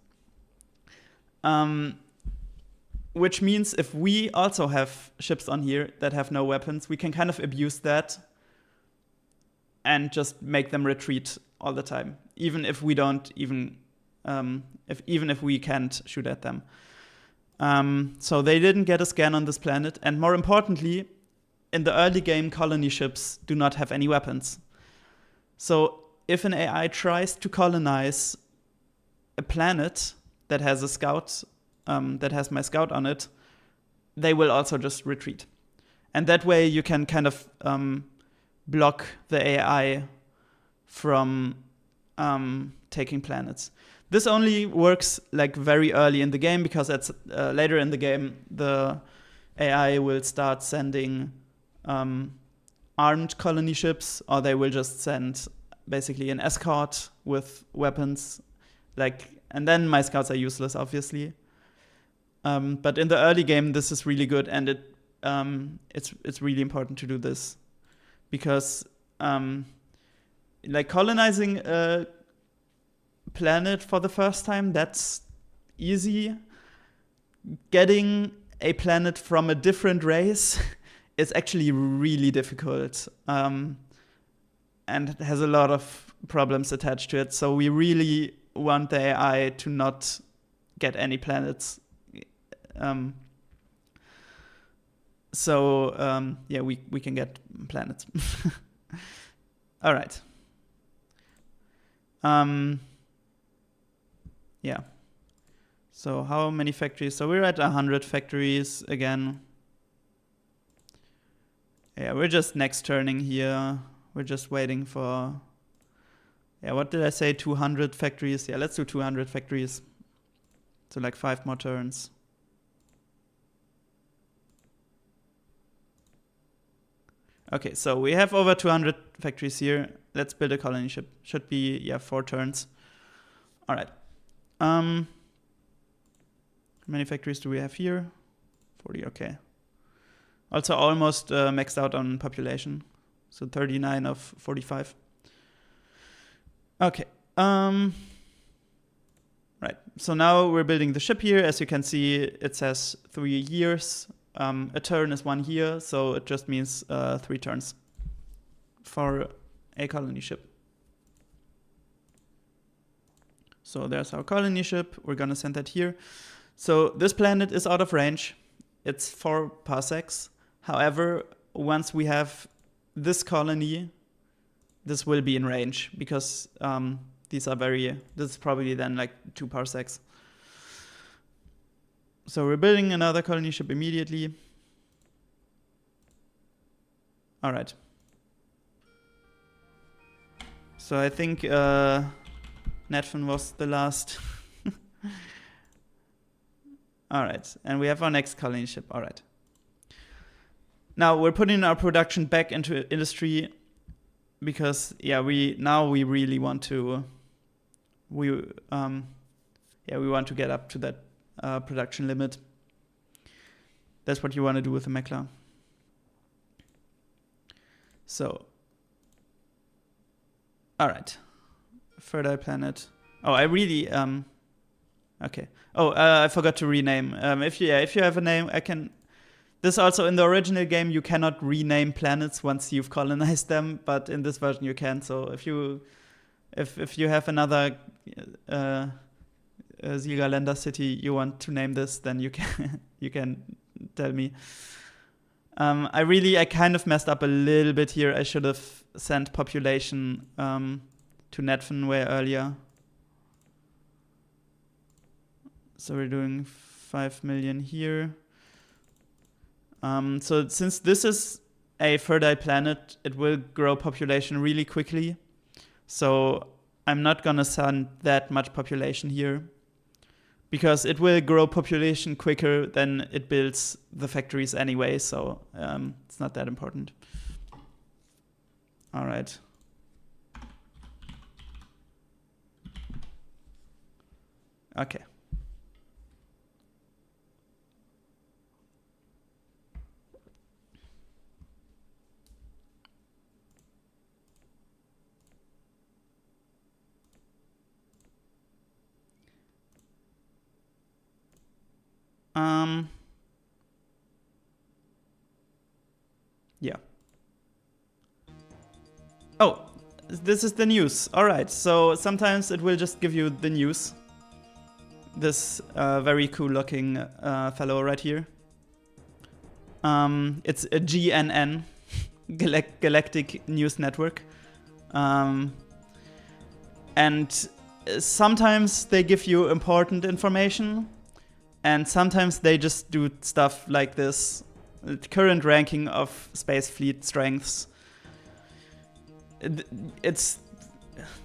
Which means if we also have ships on here that have no weapons, we can kind of abuse that and just make them retreat all the time, even if we don't even if we can't shoot at them. So they didn't get a scan on this planet, and more importantly, in the early game, colony ships do not have any weapons. So if an AI tries to colonize a planet that has a scout, that has my scout on it, they will also just retreat. And that way you can kind of block the AI from taking planets. This only works like very early in the game, because it's later in the game the AI will start sending armed colony ships, or they will just send basically an escort with weapons. And then my scouts are useless, obviously. But in the early game, this is really good, and it's really important to do this, because colonizing a planet for the first time, that's easy. getting a planet from a different race is actually really difficult, and it has a lot of problems attached to it. So we really want the AI to not get any planets. Yeah, we can get planets. All right. Yeah. So how many factories? So we're at 100 factories again. Yeah, we're just next turning here. We're just waiting for, yeah, what did I say? 200 factories. Yeah, let's do 200 factories. So like 5 more turns. Okay, so we have over 200 factories here. Let's build a colony ship. Should be, yeah, 4 turns. All right. How many factories do we have here? 40, okay. Also almost maxed out on population. So 39 of 45. Okay. Right. So now we're building the ship here. As you can see, it says 3 years. A turn is 1 year, so it just means 3 turns for a colony ship. So there's our colony ship. We're gonna send that here. So this planet is out of range. It's 4 parsecs. However, once we have this colony, this will be in range because these are this is probably then like 2 parsecs. So we're building another colony ship immediately. All right. So I think Netfin was the last. All right, and we have our next colony ship. All right. Now we're putting our production back into industry because yeah, we really want to. We want to get up to that production limit. That's what you want to do with the Meklar. So, all right, fertile planet. Oh, I really okay. Oh, I forgot to rename. If you have a name, I can. This also in the original game you cannot rename planets once you've colonized them, but in this version you can. So if you have another Siegerländer city you want to name this, then you can tell me. I kind of messed up a little bit here. I should have sent population to Netfin way earlier. So we're doing 5 million here. So since this is a fertile planet, it will grow population really quickly. So I'm not gonna send that much population here because it will grow population quicker than it builds the factories anyway. So it's not that important. All right. Okay. Yeah. Oh, this is the news. All right. So sometimes it will just give you the news. This very cool looking fellow right here. It's a GNN, Galactic News Network. And sometimes they give you important information. And sometimes they just do stuff like this. Current ranking of space fleet strengths.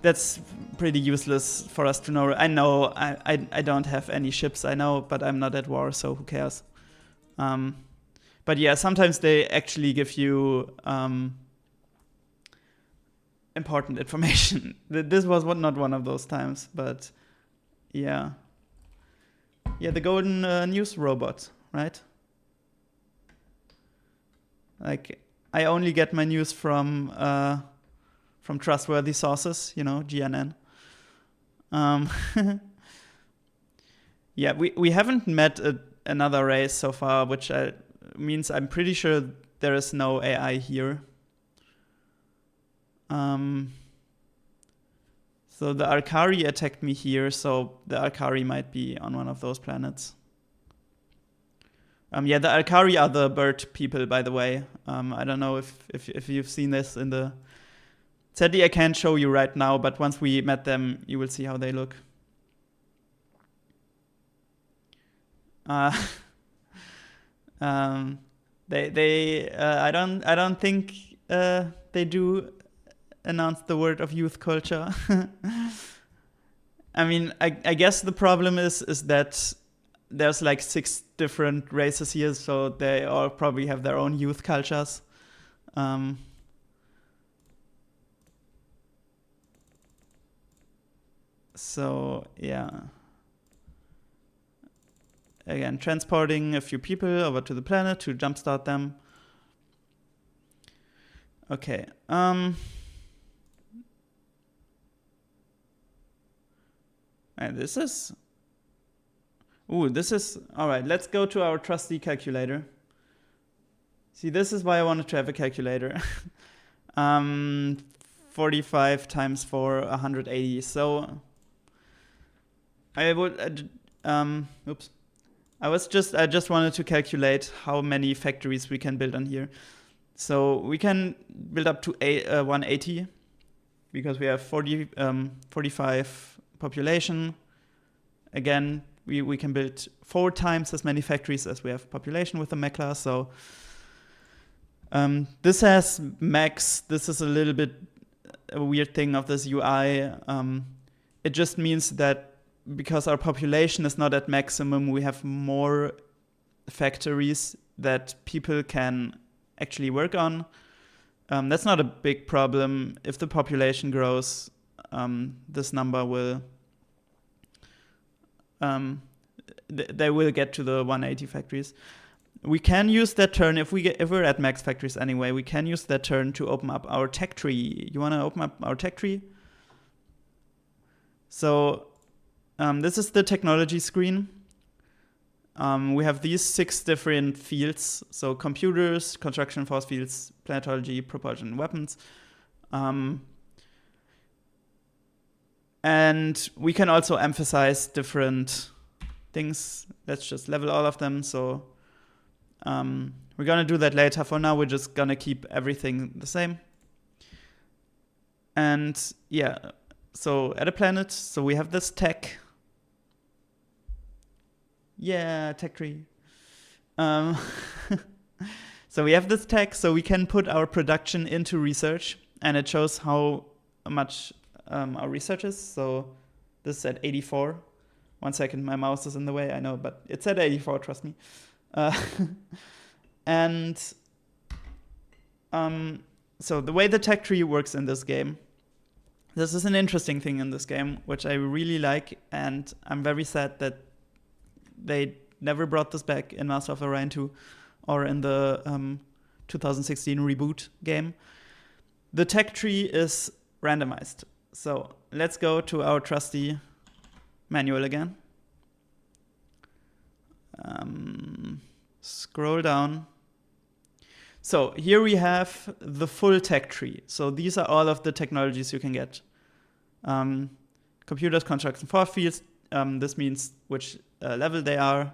That's pretty useless for us to know. I know I don't have any ships, I know, but I'm not at war, so who cares? But yeah, sometimes they actually give you important information. This was not one of those times, but yeah. Yeah, the golden news robot, right? Like, I only get my news from trustworthy sources, you know, GNN. Yeah, we haven't met another race so far, which means I'm pretty sure there is no AI here. So the Arcari attacked me here, so the Arcari might be on one of those planets. Yeah, the Arcari are the bird people, by the way. I don't know if you've seen this in the... Sadly, I can't show you right now, but once we met them, you will see how they look. I don't think they do announce the word of youth culture. I mean, I guess the problem is that there's like 6 different races here, so they all probably have their own youth cultures. So yeah. Again, transporting a few people over to the planet to jumpstart them. Okay. And this is... Ooh, this is... All right, let's go to our trusty calculator. See, this is why I wanted to have a calculator. 45 times 4, 180. So I would... oops. I just wanted to calculate how many factories we can build on here. So we can build up to 180 because we have 45 population. Again, we can build 4 times as many factories as we have population with the Meklar. So this has max. This is a little bit a weird thing of this UI. It just means that because our population is not at maximum, we have more factories that people can actually work on. That's not a big problem. If the population grows, this number will... they will get to the 180 factories. We can use that turn, if we're at max factories anyway, we can use that turn to open up our tech tree. You want to open up our tech tree? So this is the technology screen. We have these 6 different fields. So computers, construction force fields, planetology, propulsion, weapons. And we can also emphasize different things. Let's just level all of them. So we're going to do that later. For now, we're just going to keep everything the same. And yeah, so at a planet, so we have this tech. Yeah, tech tree. So we have this tech, so we can put our production into research, and it shows how much our research is. So this is at 84. 1 second, my mouse is in the way, I know, but it's at 84, trust me. And so the way the tech tree works in this game, this is an interesting thing in this game, which I really like, and I'm very sad that they never brought this back in Master of Orion 2 or in the 2016 reboot game. The tech tree is randomized. So let's go to our trusty manual again. Scroll down. So here we have the full tech tree. So these are all of the technologies you can get. Computers, construction force fields. This means which level they are.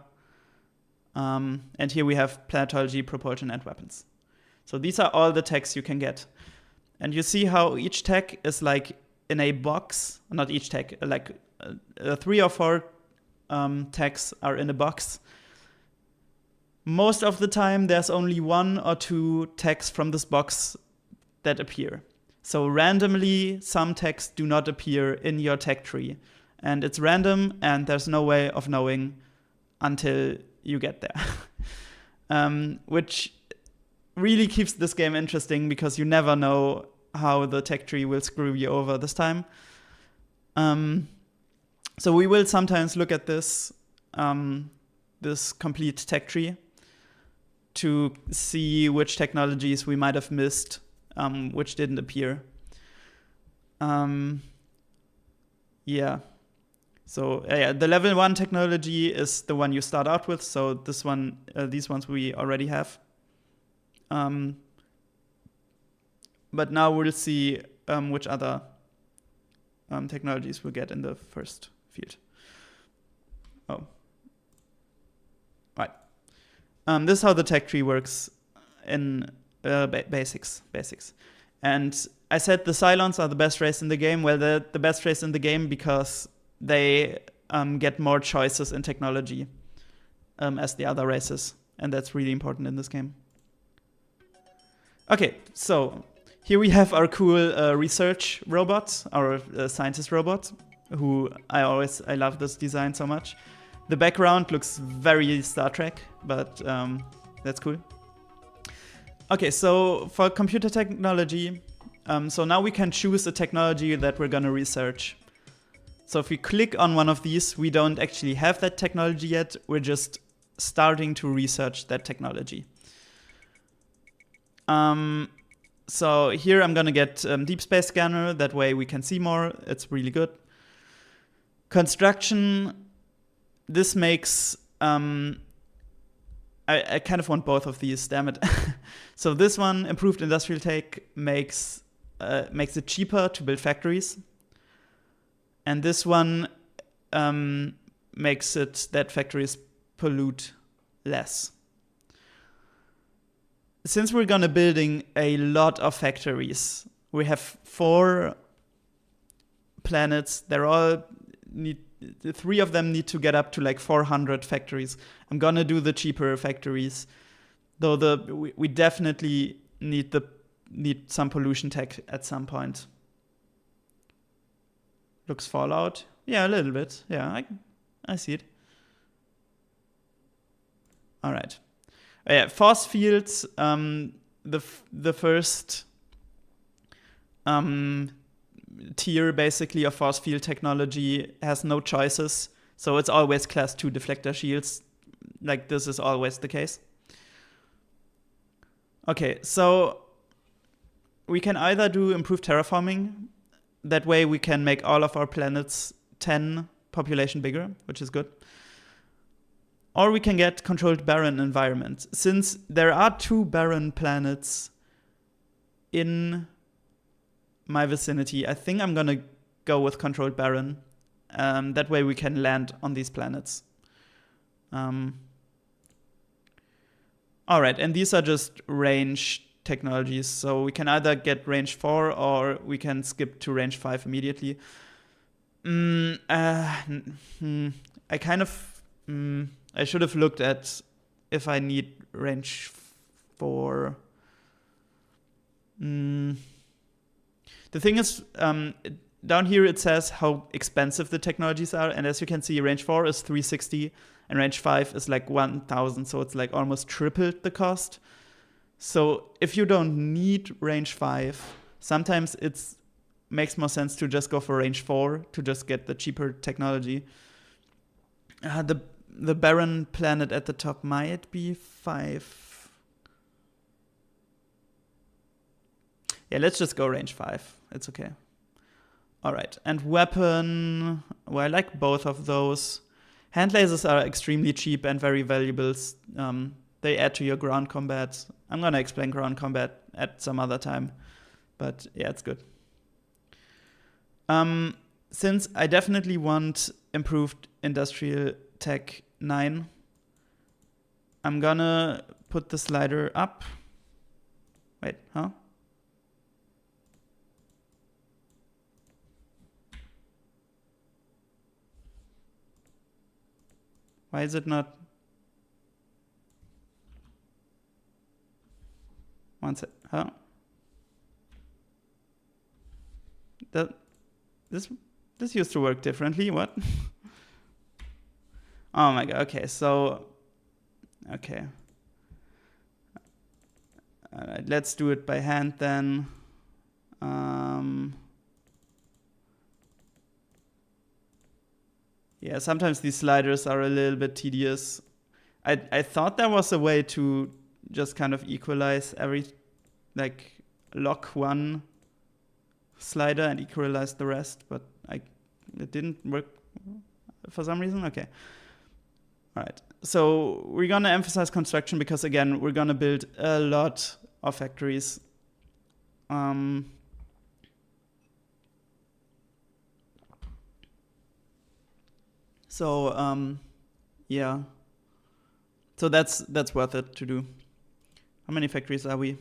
And here we have planetology, propulsion, and weapons. So these are all the techs you can get. And you see how each tech is like in a box. Not each tech, like 3 or 4 techs are in a box. Most of the time, there's only 1 or 2 techs from this box that appear. So randomly, some techs do not appear in your tech tree. And it's random, and there's no way of knowing until you get there. Which really keeps this game interesting, because you never know how the tech tree will screw you over this time. So we will sometimes look at this complete tech tree to see which technologies we might have missed, which didn't appear. Yeah. So yeah, the level 1 technology is the one you start out with. So this one, these ones we already have. But now we'll see which other technologies we'll get in the first field. Oh, right. This is how the tech tree works in basics. And I said the Cylons are the best race in the game. Well, they're the best race in the game because they get more choices in technology as the other races. And that's really important in this game. Okay, so here we have our cool research robot, our scientist robot, who I love this design so much. The background looks very Star Trek, but that's cool. Okay, so for computer technology, so now we can choose a technology that we're gonna research. So if we click on one of these, we don't actually have that technology yet. We're just starting to research that technology. So here I'm gonna get Deep Space Scanner. That way we can see more. It's really good. Construction. This makes I kind of want both of these, damn it. So this one, improved industrial tech, makes it cheaper to build factories. And this one makes it that factories pollute less. Since we're gonna building a lot of factories, we have 4 planets. The 3 of them need to get up to like 400 factories. I'm gonna do the cheaper factories, though we definitely need some pollution tech at some point. Looks Fallout, yeah, a little bit. Yeah, I see it. All right. Yeah, force fields. The first tier basically of force field technology has no choices, so it's always class 2 deflector shields. Like, this is always the case. Okay, so we can either do improved terraforming. That way we can make all of our planets 10 population bigger, which is good. Or we can get controlled barren environments. Since there are 2 barren planets in my vicinity, I think I'm gonna go with controlled barren. That way we can land on these planets. All right, and these are just range technologies. So we can either get range 4 or we can skip to range 5 immediately. I should have looked at if I need range 4. The thing is, down here it says how expensive the technologies are, and as you can see, range 4 is 360 and range 5 is like 1,000, so it's like almost tripled the cost. So if you don't need range 5, sometimes it makes more sense to just go for range 4 to just get the cheaper technology. The barren planet at the top might be 5. Yeah, let's just go range 5. It's okay. All right, and weapon. Well, I like both of those. Hand lasers are extremely cheap and very valuable. They add to your ground combat. I'm gonna explain ground combat at some other time, but yeah, it's good. Since I definitely want improved industrial tech 9, I'm gonna put the slider up. Wait, huh? Why is it not? One sec. Huh? This used to work differently. What? Oh my god. Okay, so okay. All right, let's do it by hand then. Yeah, sometimes these sliders are a little bit tedious. I thought there was a way to just kind of equalize like lock one slider and equalize the rest, but it didn't work for some reason? Okay. All right. So we're going to emphasize construction because, again, we're going to build a lot of factories. Yeah. So that's worth it to do. How many factories are we?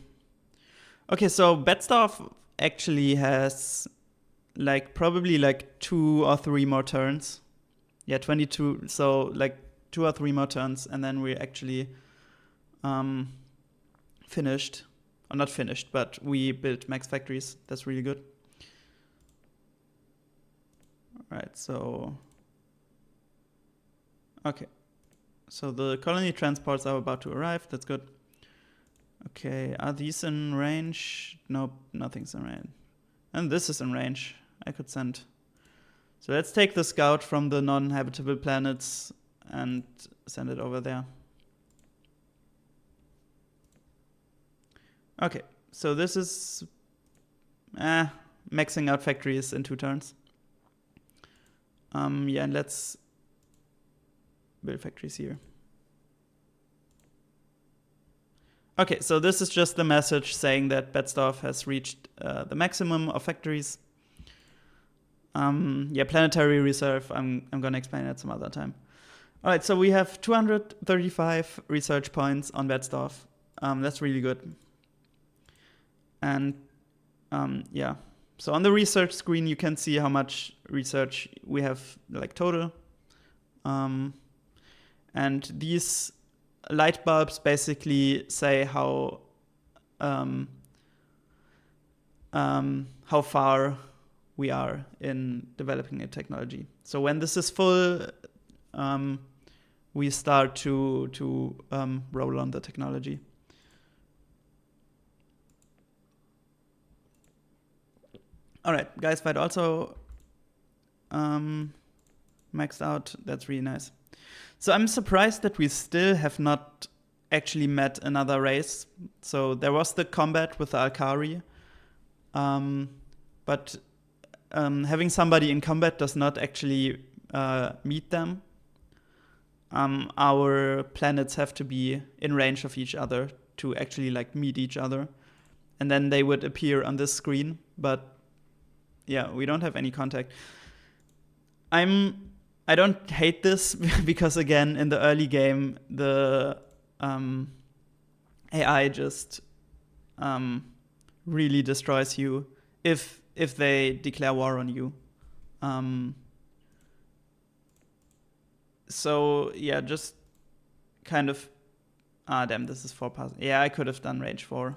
Okay, so Betzdorf actually has probably 2 or 3 more turns. Yeah, 22. So 2 or 3 more turns, and then we're actually finished. Or not finished, but we built max factories. That's really good. All right, so okay. So the colony transports are about to arrive. That's good. Okay, are these in range? Nope, nothing's in range. And this is in range. I could send. So let's take the scout from the non-habitable planets and send it over there. Okay, so this is maxing out factories in 2 turns. Yeah, and let's build factories here. Okay, so this is just the message saying that Betzdorf has reached the maximum of factories. Yeah, planetary reserve, I'm gonna explain that some other time. All right, so we have 235 research points on Betzdorf. That's really good. And yeah, so on the research screen, you can see how much research we have total. And these light bulbs basically say how far we are in developing a technology. So when this is full, we start to roll on the technology. All right, guys, fight also maxed out. That's really nice. So I'm surprised that we still have not actually met another race. So there was the combat with the Alkari, but having somebody in combat does not actually meet them. Our planets have to be in range of each other to actually meet each other, and then they would appear on this screen. But yeah, we don't have any contact. I don't hate this because, again, in the early game, the AI just really destroys you if they declare war on you. So yeah, just kind of damn, this is 4 passes. Yeah, I could have done range 4.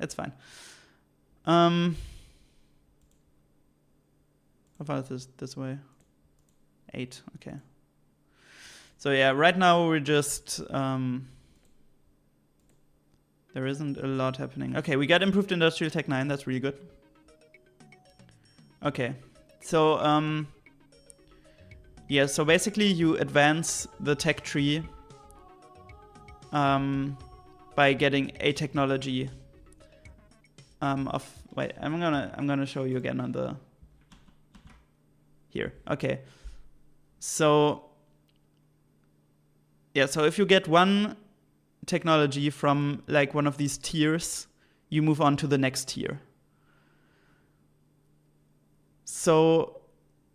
It's fine. How far is this way? 8, okay. So yeah, right now we're just there isn't a lot happening. Okay, we got improved industrial tech 9. That's really good. Okay, so yeah, so basically you advance the tech tree by getting a technology of. Wait, I'm gonna show you again on the here. Okay, so yeah, so if you get one technology from one of these tiers, you move on to the next tier. So,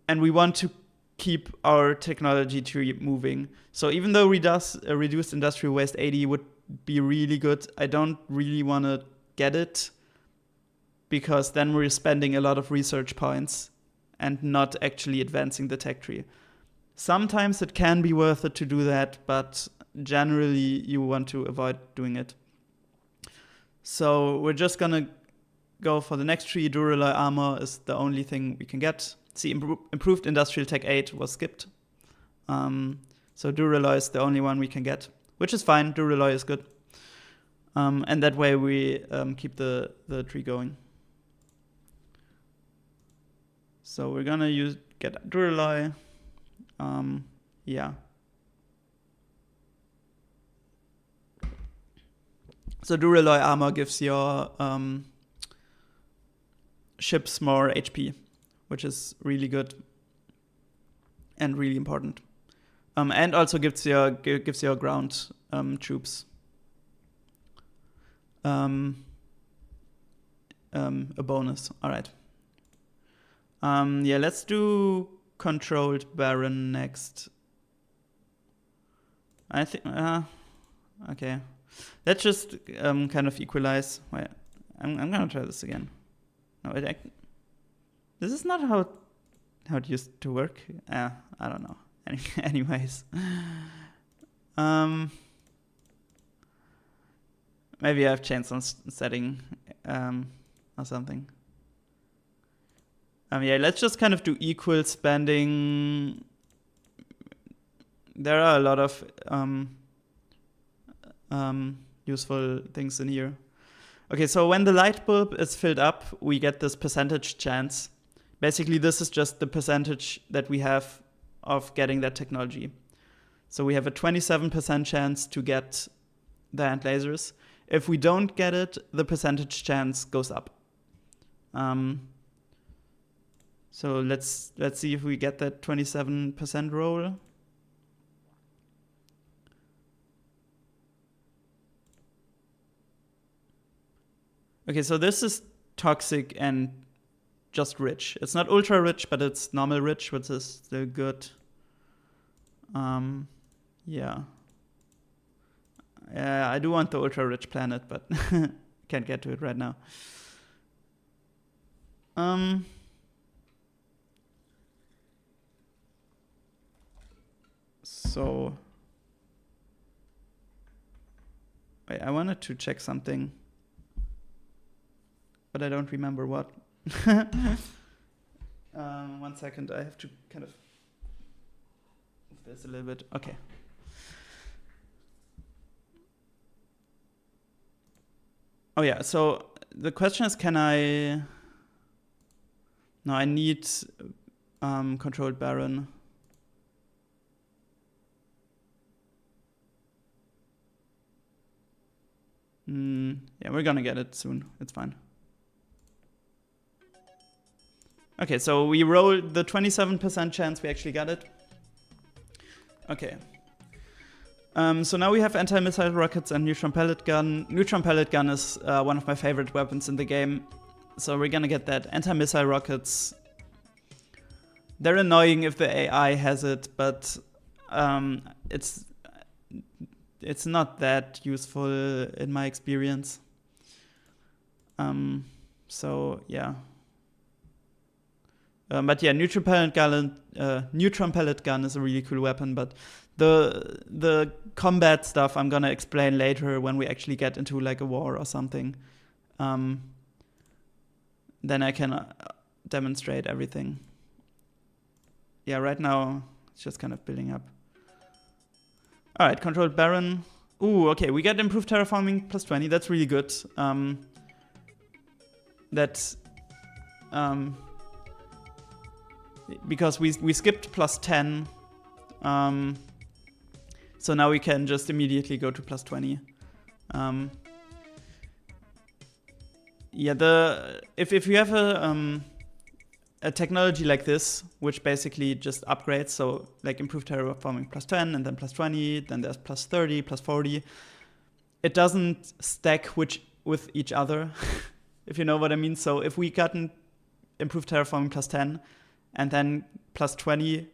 and we want to keep our technology tree moving. So even though reduced industrial waste 80 would be really good, I don't really want to get it because then we're spending a lot of research points and not actually advancing the tech tree. Sometimes it can be worth it to do that, but generally you want to avoid doing it. So we're just gonna go for the next tree. Duralloy armor is the only thing we can get. See, improved industrial tech 8 was skipped. So Duralloy is the only one we can get, which is fine. Duralloy is good. And that way we keep the tree going. So we're gonna get Duralloy. Yeah. So Duralloy armor gives your ships more HP, which is really good. and really important. And also gives your ground troops a bonus. All right. Yeah, let's do controlled Baron next. I think. Okay. Let's just kind of equalize. Wait, I'm gonna try this again. No, this is not how it used to work. I don't know. Anyways, maybe I've changed some setting or something. Yeah, let's just kind of do equal spending. There are a lot of useful things in here. Okay, so when the light bulb is filled up, we get this percentage chance. Basically, this is just the percentage that we have of getting that technology. So we have a 27% chance to get the hand lasers. If we don't get it, the percentage chance goes up. So let's see if we get that 27% roll. Okay, so this is toxic and just rich. It's not ultra rich, but it's normal rich, which is still good. Yeah. I do want the ultra rich planet, but can't get to it right now. So wait, I wanted to check something, but I don't remember what. 1 second, I have to kind of move this a little bit. Okay. Oh yeah, so the question is, can I... No, I need controlled Baron. Yeah, we're gonna get it soon. It's fine. Okay, so we rolled the 27% chance we actually got it. Okay. So now we have anti-missile rockets and neutron pellet gun. Neutron pellet gun is one of my favorite weapons in the game. So we're gonna get that. Anti-missile rockets. They're annoying if the AI has it, but it's not that useful in my experience. So yeah. But yeah, neutron pellet gun is a really cool weapon. But the combat stuff I'm gonna explain later when we actually get into like a war or something. Then I can demonstrate everything. Yeah, right now it's just kind of building up. All right, controlled Baron. Ooh, okay, we get improved terraforming plus 20. That's really good. Because we skipped plus 10. So now we can just immediately go to plus 20. Yeah, if you have a technology like this, which basically just upgrades, so like improved terraforming plus 10 and then plus 20, then there's plus 30, plus 40. It doesn't stack with each other, if you know what I mean. So if we got an improved terraforming plus 10 and then plus 20,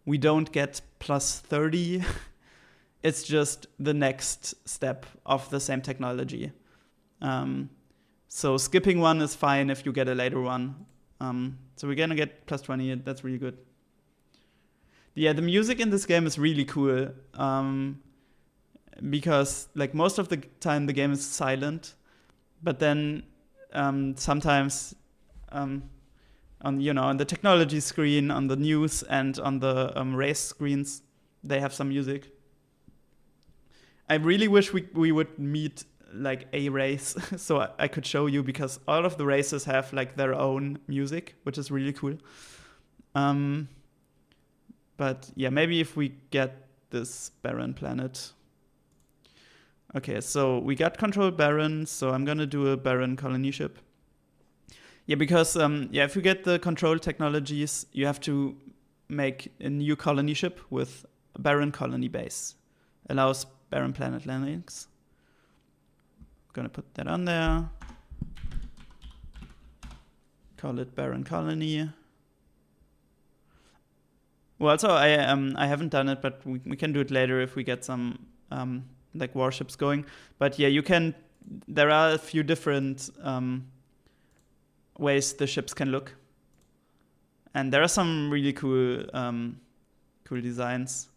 we don't get plus 30. It's just the next step of the same technology. So skipping one is fine if you get a later one. So we're gonna get plus 20, that's really good. Yeah, the music in this game is really cool. Because like most of the time the game is silent, but then sometimes on the technology screen, on the news, and on the race screens, they have some music. I really wish we would meet like a race so I could show you, because all of the races have like their own music, which is really cool. But yeah, maybe if we get this Baron planet. Okay, so we got controlled Baron, so I'm gonna do a Baron colony ship. Yeah, because if you get the control technologies, you have to make a new colony ship with a barren colony base. Allows barren planet landings. Gonna put that on there. Call it barren colony. Well, also I haven't done it, but we can do it later if we get some like warships going. But yeah, you can. There are a few different ways the ships can look, and there are some really cool cool designs.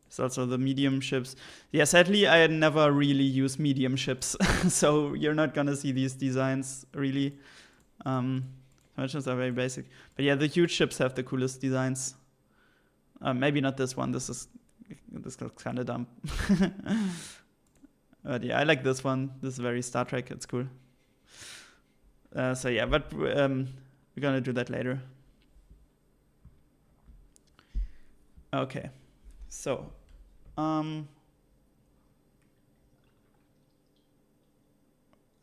It's also the medium ships. Yeah, sadly, I never really use medium ships, so you're not gonna see these designs really. Merchants are very basic, but yeah, the huge ships have the coolest designs. Maybe not this one. This looks kind of dumb. But yeah, I like this one. This is very Star Trek. It's cool. So yeah, but we're gonna do that later. Okay, so I'm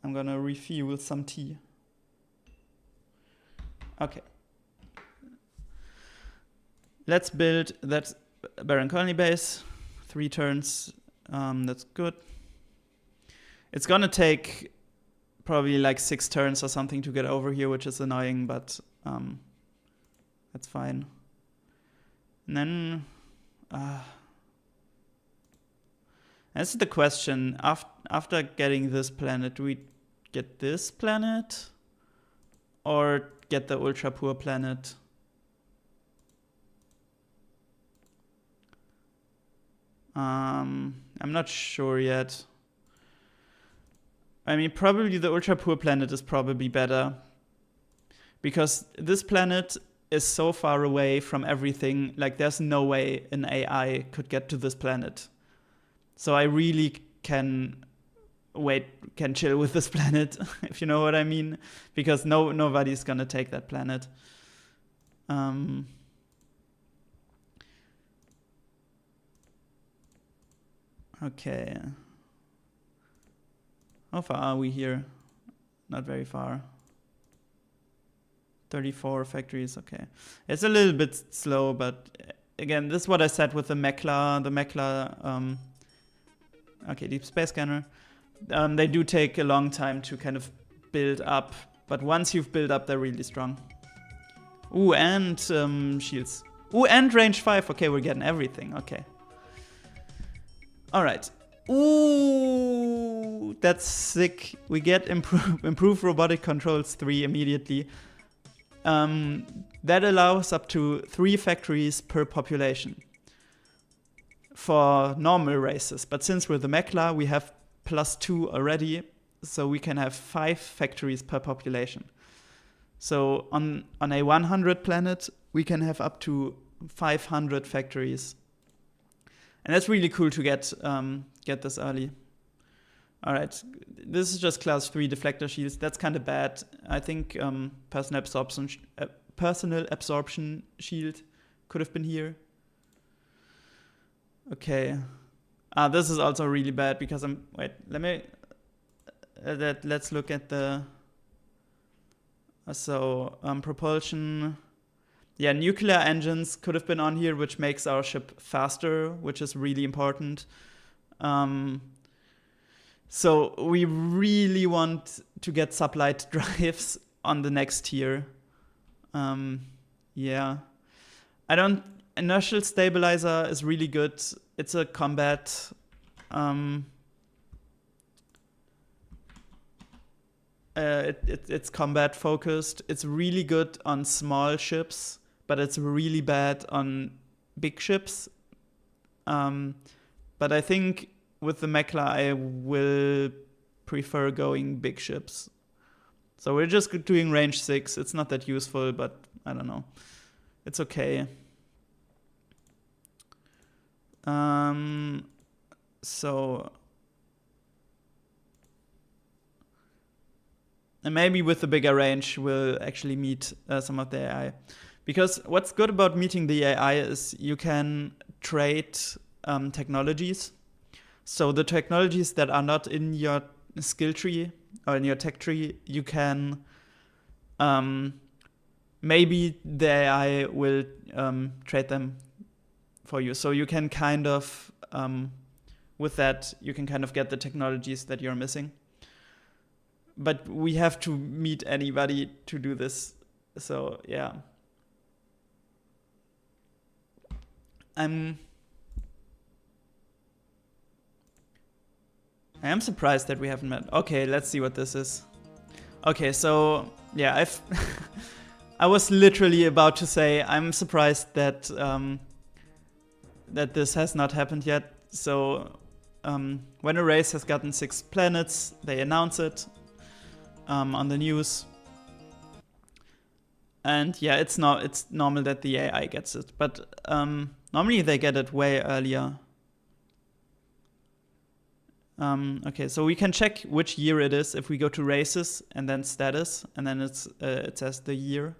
gonna refuel some tea. Okay. Let's build that barren colony base. 3 turns. That's good. It's gonna take probably like 6 turns or something to get over here, which is annoying, but that's fine. And then that's the question. After getting this planet, do we get this planet or get the ultra poor planet? I'm not sure yet. I mean, probably the ultra poor planet is probably better, because this planet is so far away from everything. Like, there's no way an AI could get to this planet. So I really can chill with this planet, if you know what I mean, because nobody's gonna take that planet. Okay. How far are we here? Not very far. 34 factories, okay. It's a little bit slow, but again, this is what I said with the Meklar. The Meklar, okay, deep space scanner. They do take a long time to kind of build up, but once you've built up, they're really strong. Ooh, and shields. Ooh, and range 5. Okay, we're getting everything. Okay. All right. Ooh, that's sick. We get improved robotic controls 3 immediately. That allows up to 3 factories per population for normal races. But since we're the Meklar, we have +2 already, so we can have 5 factories per population. So on a 100 planet, we can have up to 500 factories. And that's really cool to get this early. All right, this is just class 3 deflector shields. That's kind of bad. I think personal absorption shield could have been here. Okay. This is also really bad because let's look at the propulsion. Yeah, nuclear engines could have been on here, which makes our ship faster, which is really important. So we really want to get sublight drives on the next tier. Yeah. Inertial stabilizer is really good. It's a combat. It's combat focused. It's really good on small ships, but it's really bad on big ships. But I think with the Meklar, I will prefer going big ships. So we're just doing range 6. It's not that useful, but I don't know. It's okay. So, and maybe with the bigger range, we'll actually meet some of the AI. Because what's good about meeting the AI is you can trade technologies. So the technologies that are not in your skill tree or in your tech tree, you can maybe the AI will trade them for you. So you can kind of, with that, you can kind of get the technologies that you're missing. But we have to meet anybody to do this. So yeah. I am surprised that we haven't met. Okay, let's see what this is. Okay, so yeah, I was literally about to say I'm surprised that that this has not happened yet. So when a race has gotten 6 planets, they announce it on the news. And yeah, it's normal that the AI gets it, but normally they get it way earlier. Okay, so we can check which year it is if we go to races and then status, and then it says the year.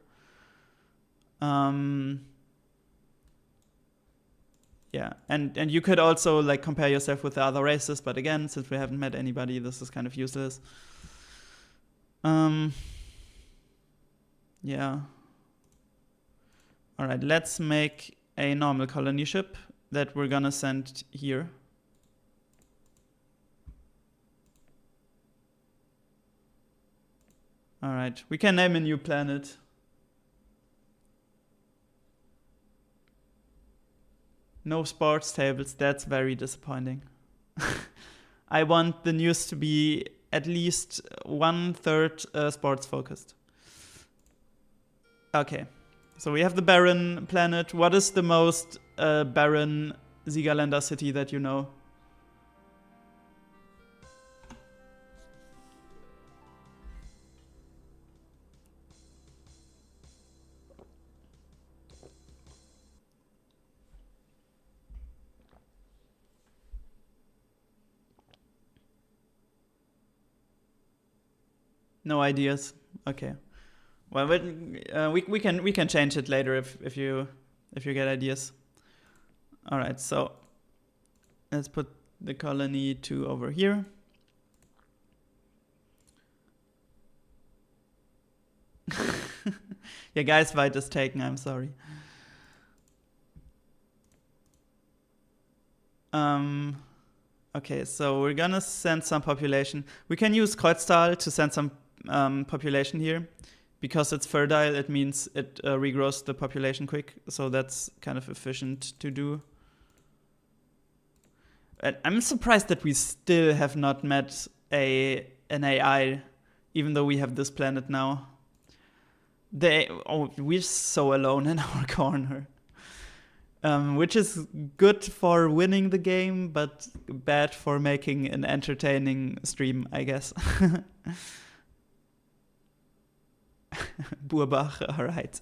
Yeah, and you could also like compare yourself with the other races, but again, since we haven't met anybody, this is kind of useless. Yeah. All right, let's make a normal colony ship that we're gonna send here. All right, we can name a new planet. No sports tables, that's very disappointing. I want the news to be at least 1/3 sports focused. Okay, so we have the barren planet. What is the most barren Siegerländer city that you know? No ideas. Okay. Well, we can change it later if you get ideas. All right. So let's put the colony 2 over here. Yeah, guys, White is taken. I'm sorry. Okay, so we're gonna send some population. We can use Kreuztal to send some population here. Because it's fertile, it means it regrows the population quick. So that's kind of efficient to do. And I'm surprised that we still have not met an AI, even though we have this planet now. We're so alone in our corner. Which is good for winning the game, but bad for making an entertaining stream, I guess. Burbach, alright.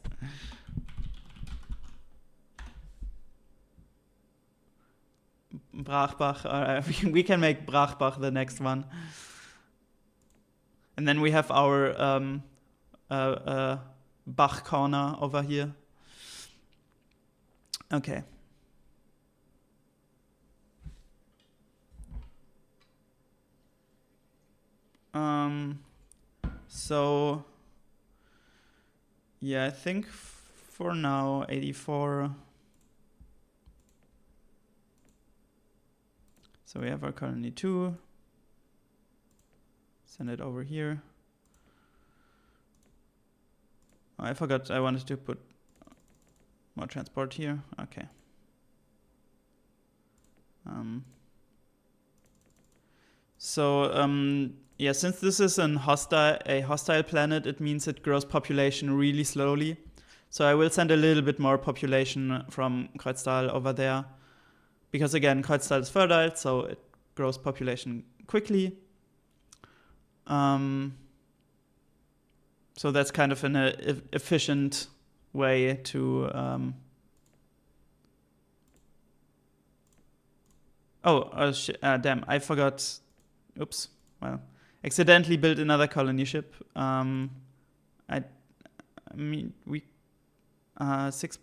Brachbach, we can make Brachbach the next one. And then we have our Bach corner over here. Okay. So yeah, I think for now 84. So we have our colony 2. Send it over here. Oh, I forgot I wanted to put more transport here. Okay. Yeah, since this is a hostile planet, it means it grows population really slowly. So I will send a little bit more population from Kreuztal over there. Because again, Kreuztal is fertile, so it grows population quickly. So that's kind of an efficient way to... damn, I forgot... Oops, well... accidentally built another colony ship. I mean, we 6.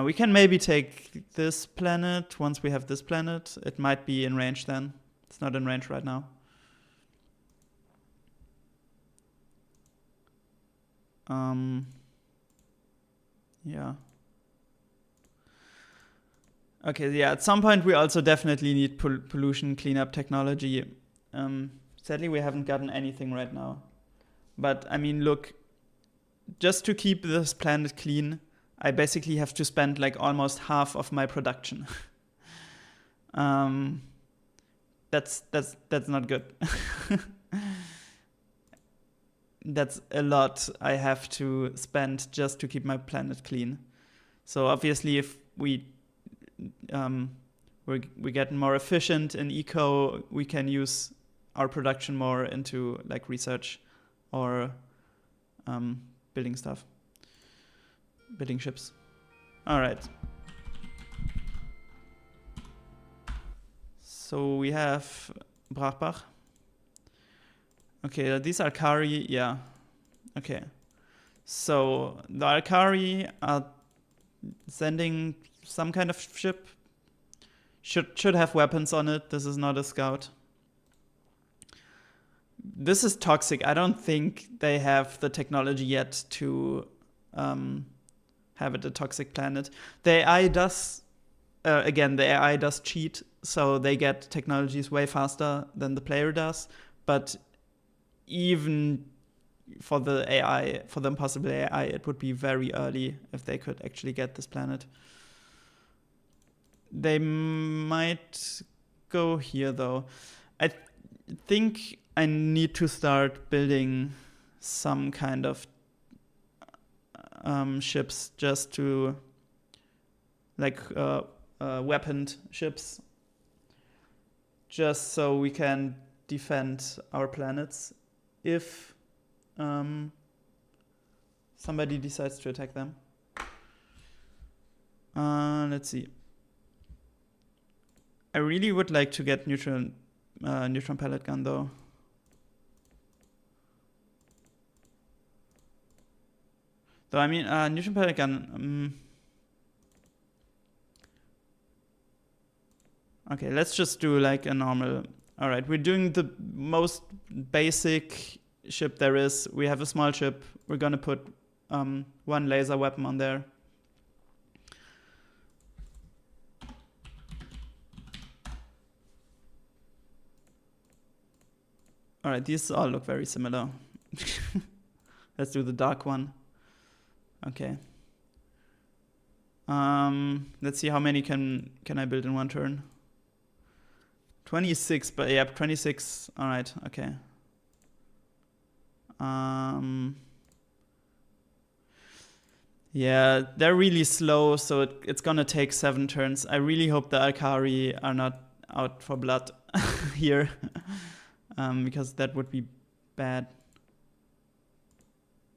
We can maybe take this planet once we have this planet. It might be in range then. It's not in range right now. Yeah. Okay, yeah, at some point we also definitely need pollution cleanup technology. Sadly, we haven't gotten anything right now. But I mean, look, just to keep this planet clean, I basically have to spend like almost half of my production. That's not good. That's a lot I have to spend just to keep my planet clean. So obviously, if we get more efficient in eco, we can use our production more into like research or building stuff, building ships. All right. So we have Brachbach. Okay, these Alkari, yeah. Okay. So the Alkari are sending some kind of ship. Should have weapons on it. This is not a scout. This is toxic. I don't think they have the technology yet to have it a toxic planet. The AI does, the AI does cheat, so they get technologies way faster than the player does. But even for the AI, for the impossible AI, it would be very early if they could actually get this planet. They might go here, though. I think I need to start building some kind of ships just to, like, weaponed ships, just so we can defend our planets if somebody decides to attack them. Let's see. I really would like to get neutron pellet gun, though. Though I mean, neutron pellet gun. Okay, let's just do like a normal. All right, we're doing the most basic ship there is. We have a small ship. We're gonna put one laser weapon on there. All right, these all look very similar. Let's do the dark one. Okay. Let's see how many can I build in one turn. 26, but yeah, 26. All right, okay. Yeah, they're really slow, so it's gonna take 7 turns. I really hope the Alkari are not out for blood here, because that would be bad.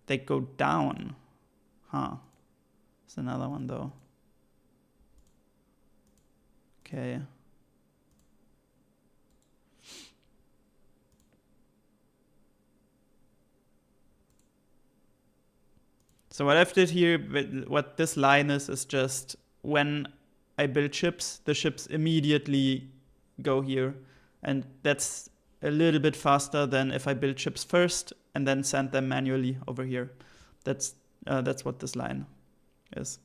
They go down. Huh. There's another one, though. Okay. So what I've did here, what this line is just when I build ships, the ships immediately go here. And that's a little bit faster than if I build ships first and then send them manually over here. That's what this line is.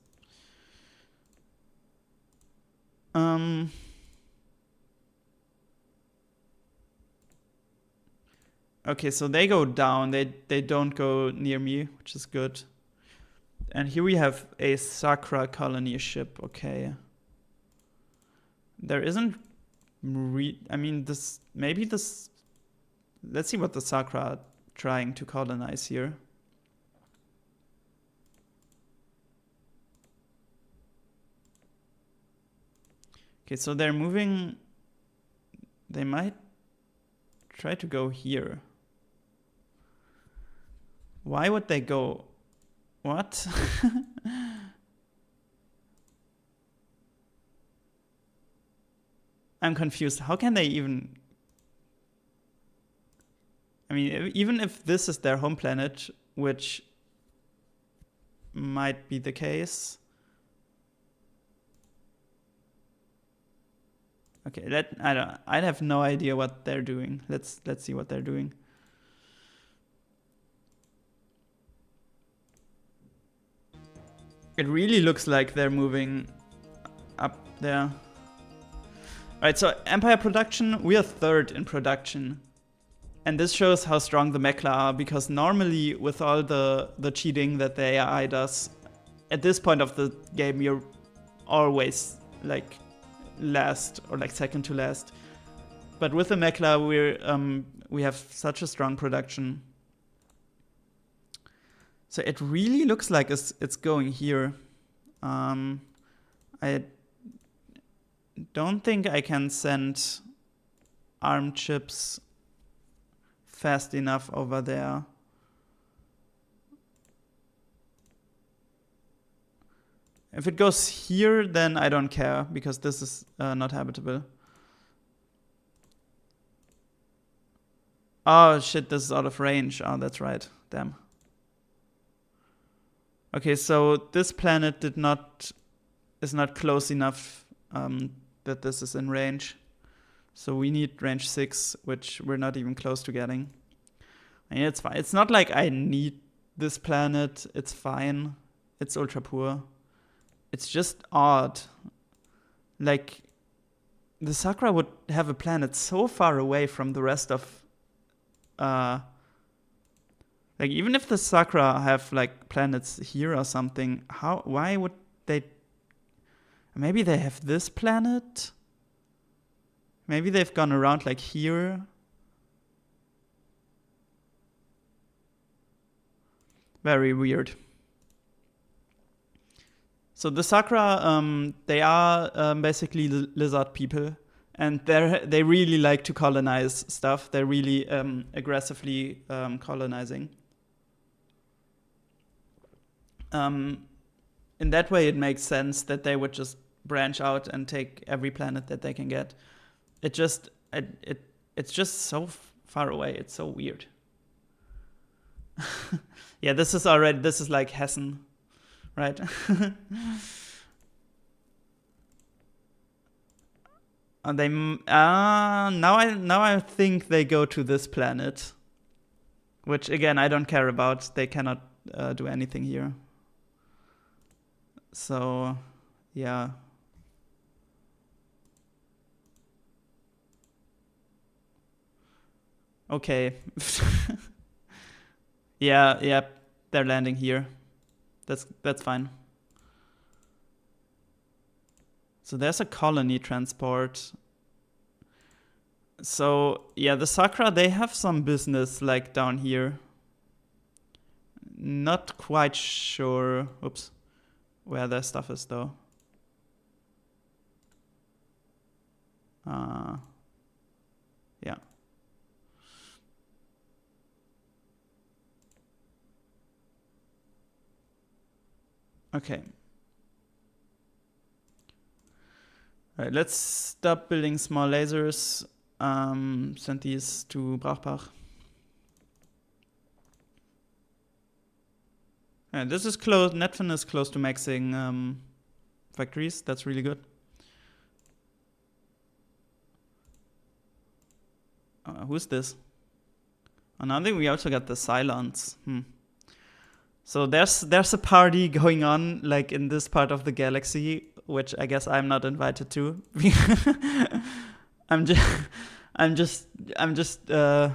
Okay, so they go down. They don't go near me, which is good. And here we have a Sakra colony ship. Okay. There isn't. I mean, this. Maybe this. Let's see what the Sakra are trying to colonize here. Okay, so they're moving. They might try to go here. Why would they go? What? I'm confused. How can they even... I mean, even if this is their home planet, which might be the case. Okay, I have no idea what they're doing. Let's see what they're doing. It really looks like they're moving up there. Alright, so Empire production, we are 3rd in production. And this shows how strong the Meklar are, because normally with all the cheating that the AI does, at this point of the game you're always like last or like 2nd to last. But with the Meklar we have such a strong production. So it really looks like it's going here. I don't think I can send ARM chips fast enough over there. If it goes here, then I don't care, because this is not habitable. Oh shit, this is out of range. Oh, that's right. Damn. Okay, so this planet is not close enough that this is in range. So we need range 6, which we're not even close to getting. I mean, it's fine. It's not like I need this planet. It's fine. It's ultra poor. It's just odd. Like, the Sakura would have a planet so far away from the rest of... like, even if the Sakura have, like, planets here or something, why would they... Maybe they have this planet? Maybe they've gone around, like, here? Very weird. So the Sakura, they are basically lizard people. And they really like to colonize stuff. They're really aggressively colonizing. In that way, it makes sense that they would just branch out and take every planet that they can get. It's just so far away. It's so weird. Yeah, this is like Hessen, right? And they now I think they go to this planet, which again I don't care about. They cannot do anything here. So, yeah. Okay. Yeah, they're landing here. That's fine. So there's a colony transport. So, yeah, the Sakura, they have some business, like, down here. Not quite sure, oops, where their stuff is, though. Yeah. Okay. All right, let's stop building small lasers. Send these to Brachbach. And this is close. Netfin is close to maxing factories. That's really good. Who's this? And I think we also got the Cylons. So there's a party going on, like, in this part of the galaxy, which I guess I'm not invited to. I'm just the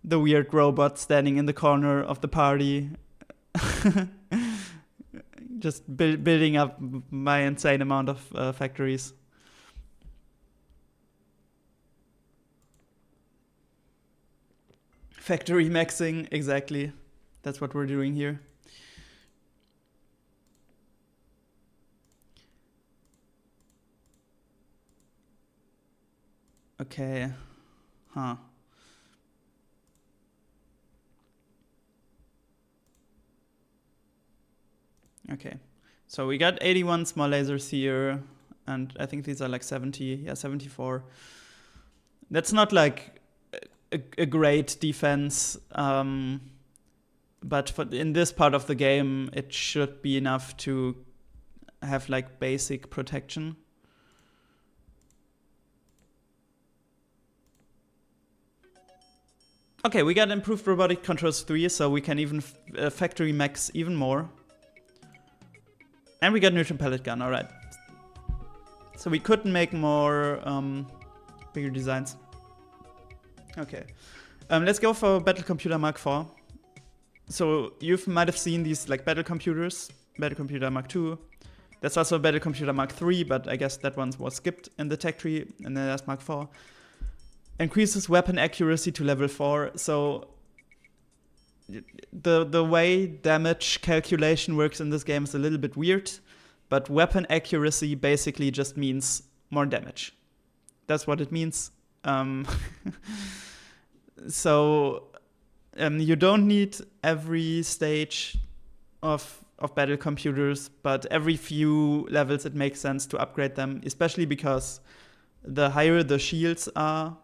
weird robot standing in the corner of the party, just building up my insane amount of factories. Factory maxing, exactly. That's what we're doing here. Okay. Huh. Okay. So we got 81 small lasers here, and I think these are like 70. Yeah, 74. That's not like a great defense, but in this part of the game, it should be enough to have like basic protection. Okay, we got improved robotic controls 3, so we can even factory max even more. And we got neutron pellet gun, alright. So we couldn't make more bigger designs. Okay. Let's go for Battle Computer Mark IV. So you might have seen these like battle computers. Battle Computer Mark II. That's also Battle Computer Mark III, but I guess that one was skipped in the tech tree. And then there's Mark IV. Increases weapon accuracy to level 4. So the way damage calculation works in this game is a little bit weird. But weapon accuracy basically just means more damage. That's what it means. So you don't need every stage of battle computers, but every few levels it makes sense to upgrade them, especially because the higher the shields are,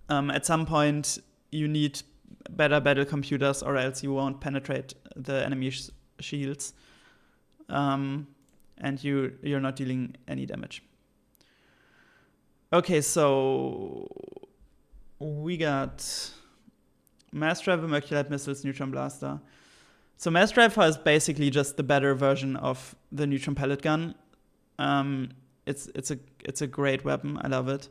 at some point you need better battle computers or else you won't penetrate the enemy shields. And you're not dealing any damage. Okay, so we got Mass Driver, Meklar missiles, neutron blaster. So Mass Driver is basically just the better version of the neutron pellet gun. It's a great weapon. I love it.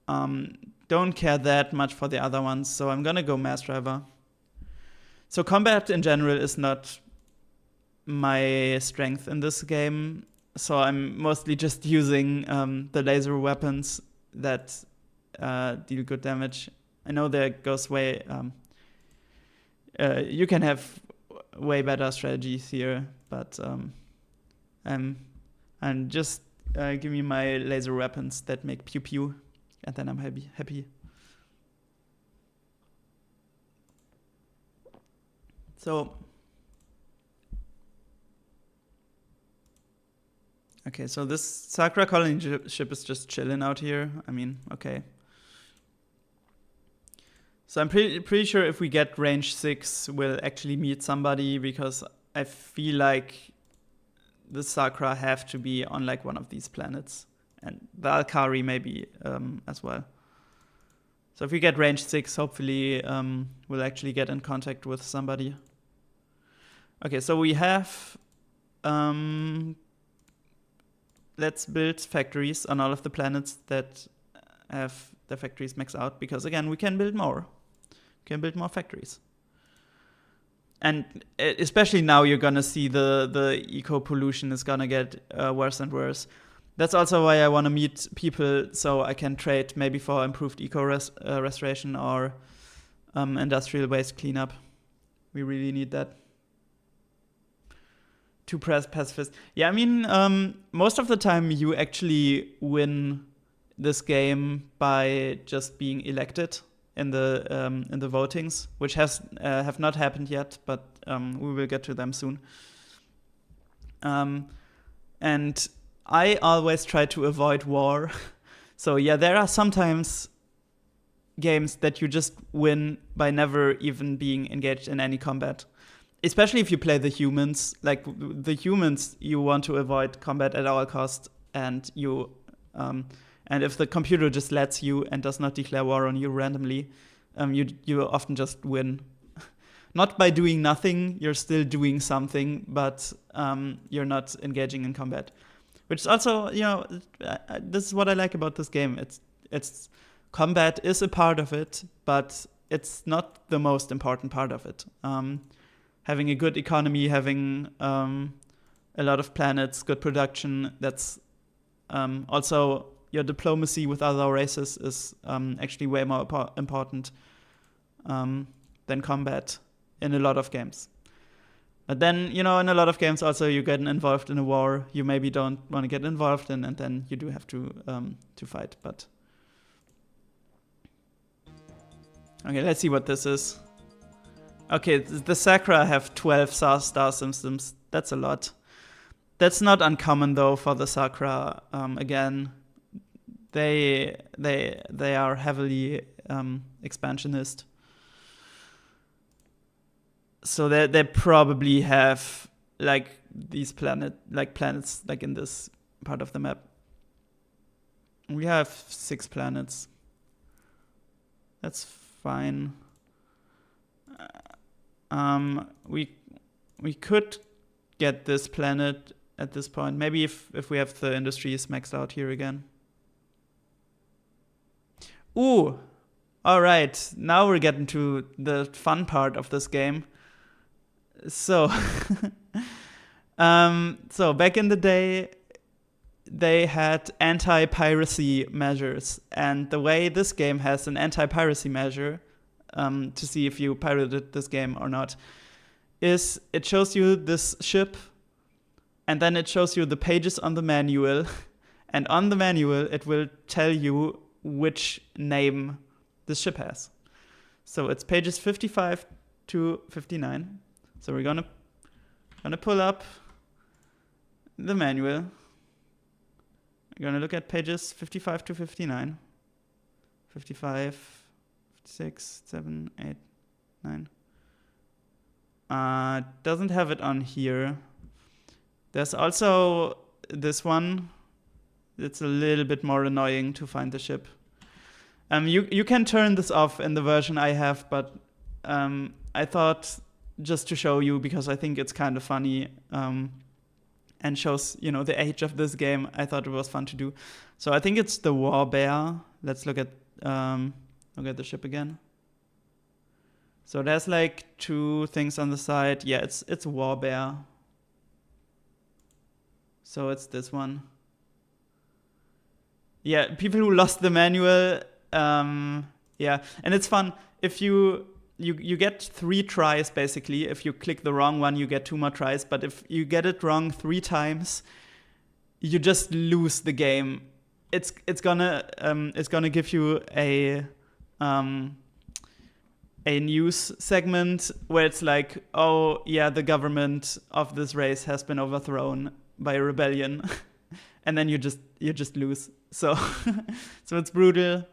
Don't care that much for the other ones, so I'm gonna go Mass Driver. So combat in general is not my strength in this game, so I'm mostly just using the laser weapons that deal good damage. I know that goes way. You can have way better strategies here, but and just give me my laser weapons that make pew pew, and then I'm happy. So. Okay, so this Sakura colony ship is just chilling out here. I mean, okay. So I'm pretty sure if we get range 6, we'll actually meet somebody, because I feel like the Sakura have to be on like one of these planets. And the Alkari maybe as well. So if we get range 6, hopefully we'll actually get in contact with somebody. Okay, so we have... let's build factories on all of the planets that have the factories max out, because again, we can build more. We can build more factories. And especially now you're gonna see the eco pollution is gonna get worse and worse. That's also why I wanna meet people so I can trade maybe for improved eco restoration or industrial waste cleanup. We really need that. To press pacifist. Yeah, I mean, most of the time you actually win this game by just being elected in the votings, which have not happened yet, but we will get to them soon. And I always try to avoid war. So yeah, there are sometimes games that you just win by never even being engaged in any combat. Especially if you play the humans, like the humans, you want to avoid combat at all costs, and and if the computer just lets you and does not declare war on you randomly, you often just win. Not by doing nothing, you're still doing something, but you're not engaging in combat. Which is also, this is what I like about this game. It's combat is a part of it, but it's not the most important part of it. Having a good economy, having a lot of planets, good production, that's also your diplomacy with other races is actually way more important than combat in a lot of games. But then, in a lot of games also you get involved in a war you maybe don't want to get involved in, and then you do have to fight. But okay, let's see what this is. Okay, the Sakura have 12 star systems. That's a lot. That's not uncommon though for the Sakura. Again, they are heavily expansionist. So they probably have like these planets like in this part of the map. We have 6 planets. That's fine. We could get this planet at this point. Maybe if we have the industries maxed out here again. Ooh, all right. Now we're getting to the fun part of this game. So, so back in the day, they had anti-piracy measures, and the way this game has an anti-piracy measure, to see if you pirated this game or not, is it shows you this ship, and then it shows you the pages on the manual, and on the manual it will tell you which name the ship has. So it's pages 55 to 59. So we're gonna pull up the manual. We're gonna look at pages 55 to 59. 55, 56, 7, 8, 9. Doesn't have it on here. There's also this one. It's a little bit more annoying to find the ship. You can turn this off in the version I have, but I thought just to show you, because I think it's kind of funny and shows, you know, the age of this game, I thought it was fun to do. So I think it's the War Bear. Let's look at the ship again. So there's like two things on the side. Yeah, it's War Bear. So it's this one. Yeah, people who lost the manual, yeah, and it's fun. If you get 3 tries, basically. If you click the wrong one, you get 2 more tries. But if you get it wrong 3 times, you just lose the game. It's gonna give you a news segment where it's like, oh yeah, the government of this race has been overthrown by a rebellion, and then you just lose. So so it's brutal.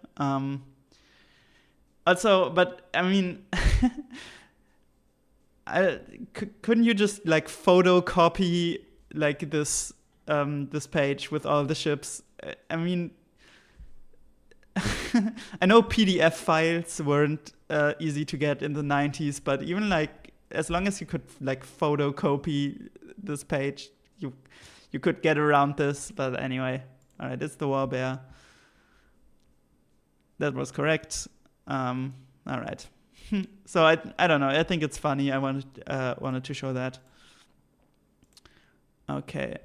Also, but I mean, couldn't you just like photocopy like this page with all the ships? I mean, I know PDF files weren't easy to get in the 90s, but even like as long as you could like photocopy this page, you could get around this. But anyway, all right, it's the War Bear. That was correct. All right. So I don't know. I think it's funny. I wanted to show that. Okay.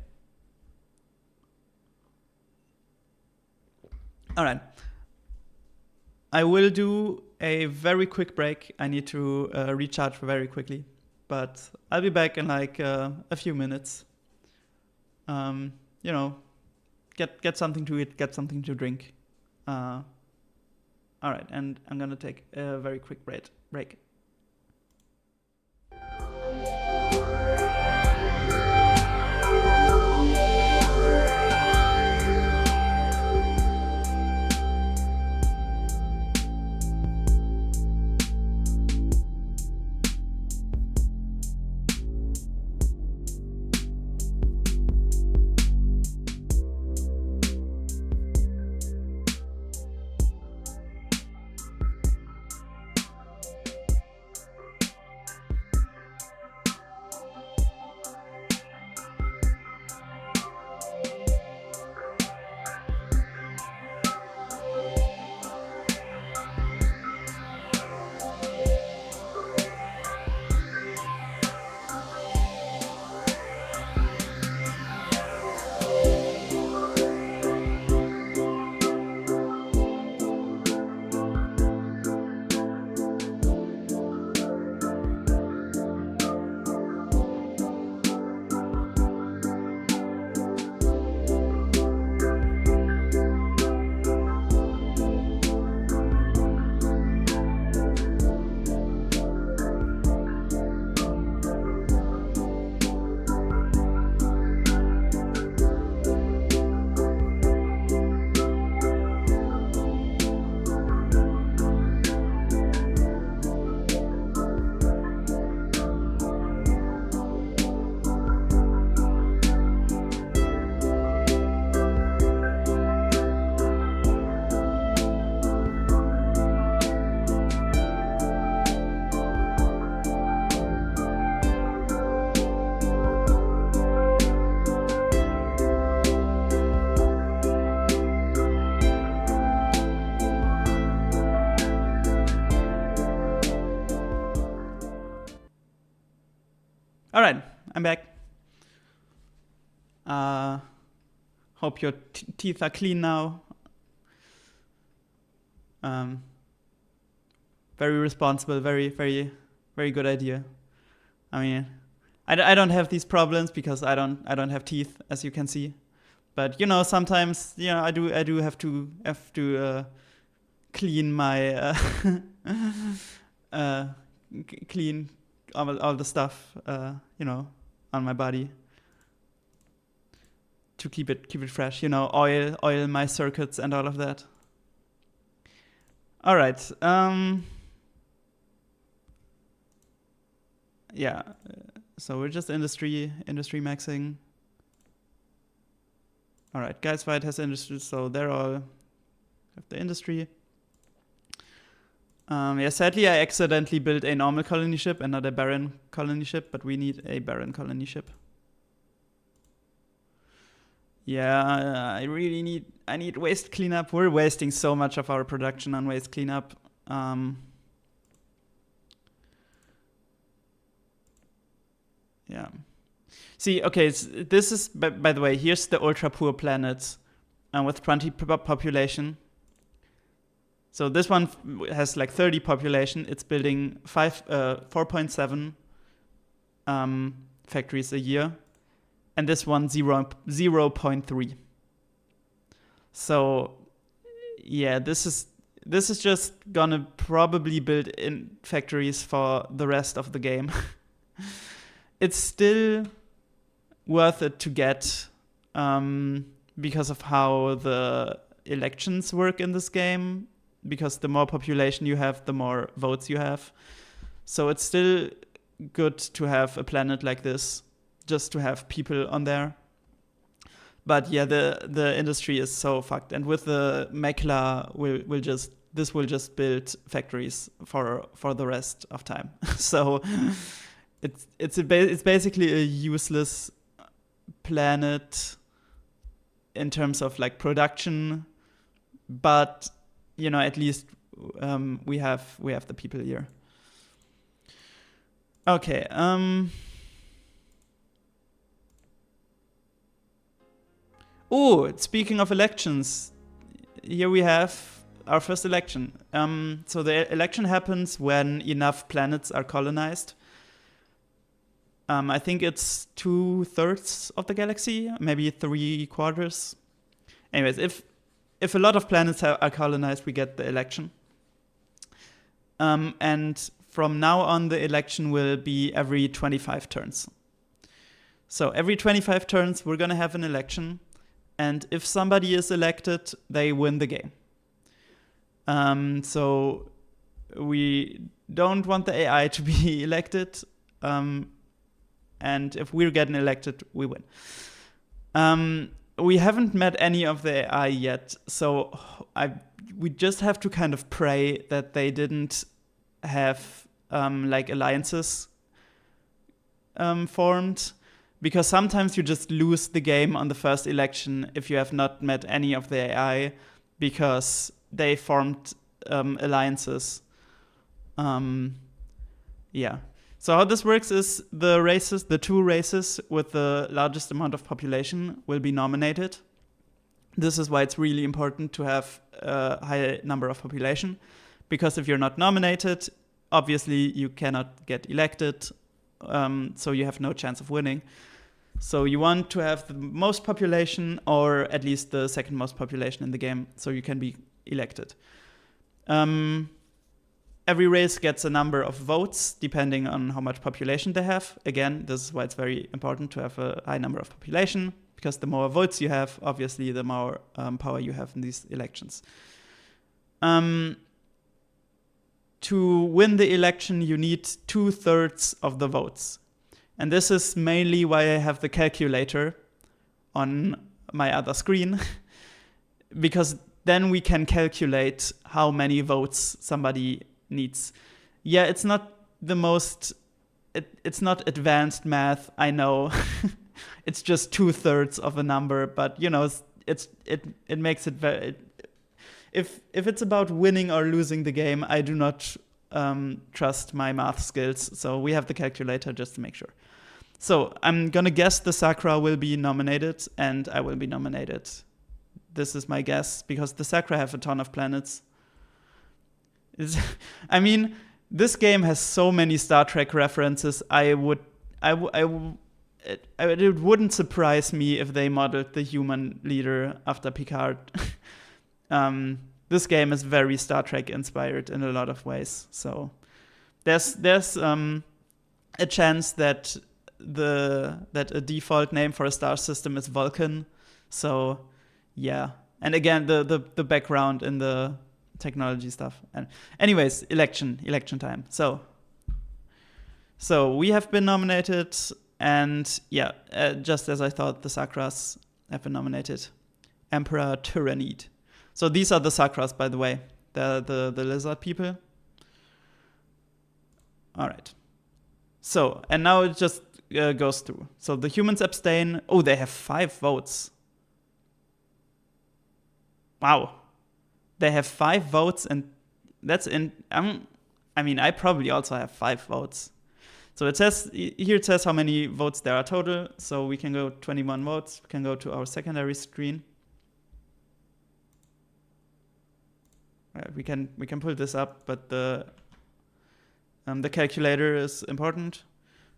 All right. I will do a very quick break. I need to recharge very quickly, but I'll be back in like a few minutes. You know, get something to eat, get something to drink. All right, and I'm gonna take a very quick break. I'm back. Hope your teeth are clean now. Very responsible, very, very, very good idea. I mean, I don't have these problems because I don't have teeth, as you can see. But sometimes I do have to clean my clean all the stuff on my body to keep it fresh. Oil my circuits and all of that. All right. Yeah. So we're just industry maxing. All right, Guys Fight has industry, so they're all have the industry. Sadly, I accidentally built a normal colony ship and not a barren colony ship, but we need a barren colony ship. Yeah, I need waste cleanup. We're wasting so much of our production on waste cleanup. Yeah. See, okay, this is, by the way, here's the ultra poor planet with 20 population. So this one has like 30 population. It's building 4.7 factories a year. And this one 0.3. So yeah, this is just gonna probably build in factories for the rest of the game. It's still worth it to get because of how the elections work in this game. Because the more population you have, the more votes you have. So it's still good to have a planet like this, just to have people on there. But yeah, the industry is so fucked. And with the Meklar, this will just build factories for the rest of time. So it's basically a useless planet in terms of like production, but at least we have the people here. Okay. Speaking of elections, here we have our first election. So the election happens when enough planets are colonized. I think it's 2/3 of the galaxy, maybe 3/4. Anyways, if a lot of planets are colonized, we get the election. And from now on, the election will be every 25 turns. So every 25 turns, we're going to have an election. And if somebody is elected, they win the game. So we don't want the AI to be elected. And if we're getting elected, we win. We haven't met any of the AI yet, so we just have to kind of pray that they didn't have like alliances formed, because sometimes you just lose the game on the first election if you have not met any of the AI because they formed alliances. Yeah. So how this works is the two races with the largest amount of population will be nominated. This is why it's really important to have a high number of population, because if you're not nominated, obviously you cannot get elected, so you have no chance of winning. So you want to have the most population, or at least the second most population in the game, so you can be elected. Every race gets a number of votes depending on how much population they have. Again, this is why it's very important to have a high number of population, because the more votes you have, obviously, the more power you have in these elections. To win the election, you need 2/3 of the votes. And this is mainly why I have the calculator on my other screen, because then we can calculate how many votes somebody needs. Yeah, it's not the most, it's not advanced math, I know. It's just 2/3 of a number, but it makes it very. If it's about winning or losing the game, I do not trust my math skills, so we have the calculator just to make sure. So I'm gonna guess the Sakura will be nominated, and I will be nominated. This is my guess, because the Sakura have a ton of planets. I mean, this game has so many Star Trek references. It wouldn't surprise me if they modeled the human leader after Picard. This game is very Star Trek inspired in a lot of ways. So there's a chance that a default name for a star system is Vulcan. So yeah, and again the background in the technology stuff. And anyways, election time. So we have been nominated, and yeah, just as I thought, the Sakuras have been nominated. Emperor Tyrannid. So these are the Sakuras, by the way, the lizard people. All right. So, and now it just goes through. So the humans abstain. Oh, they have 5 votes. Wow. They have 5 votes, and that's in. I mean, I probably also have 5 votes. So it says how many votes there are total. So we can go 21 votes. We can go to our secondary screen. We can pull this up, but the calculator is important.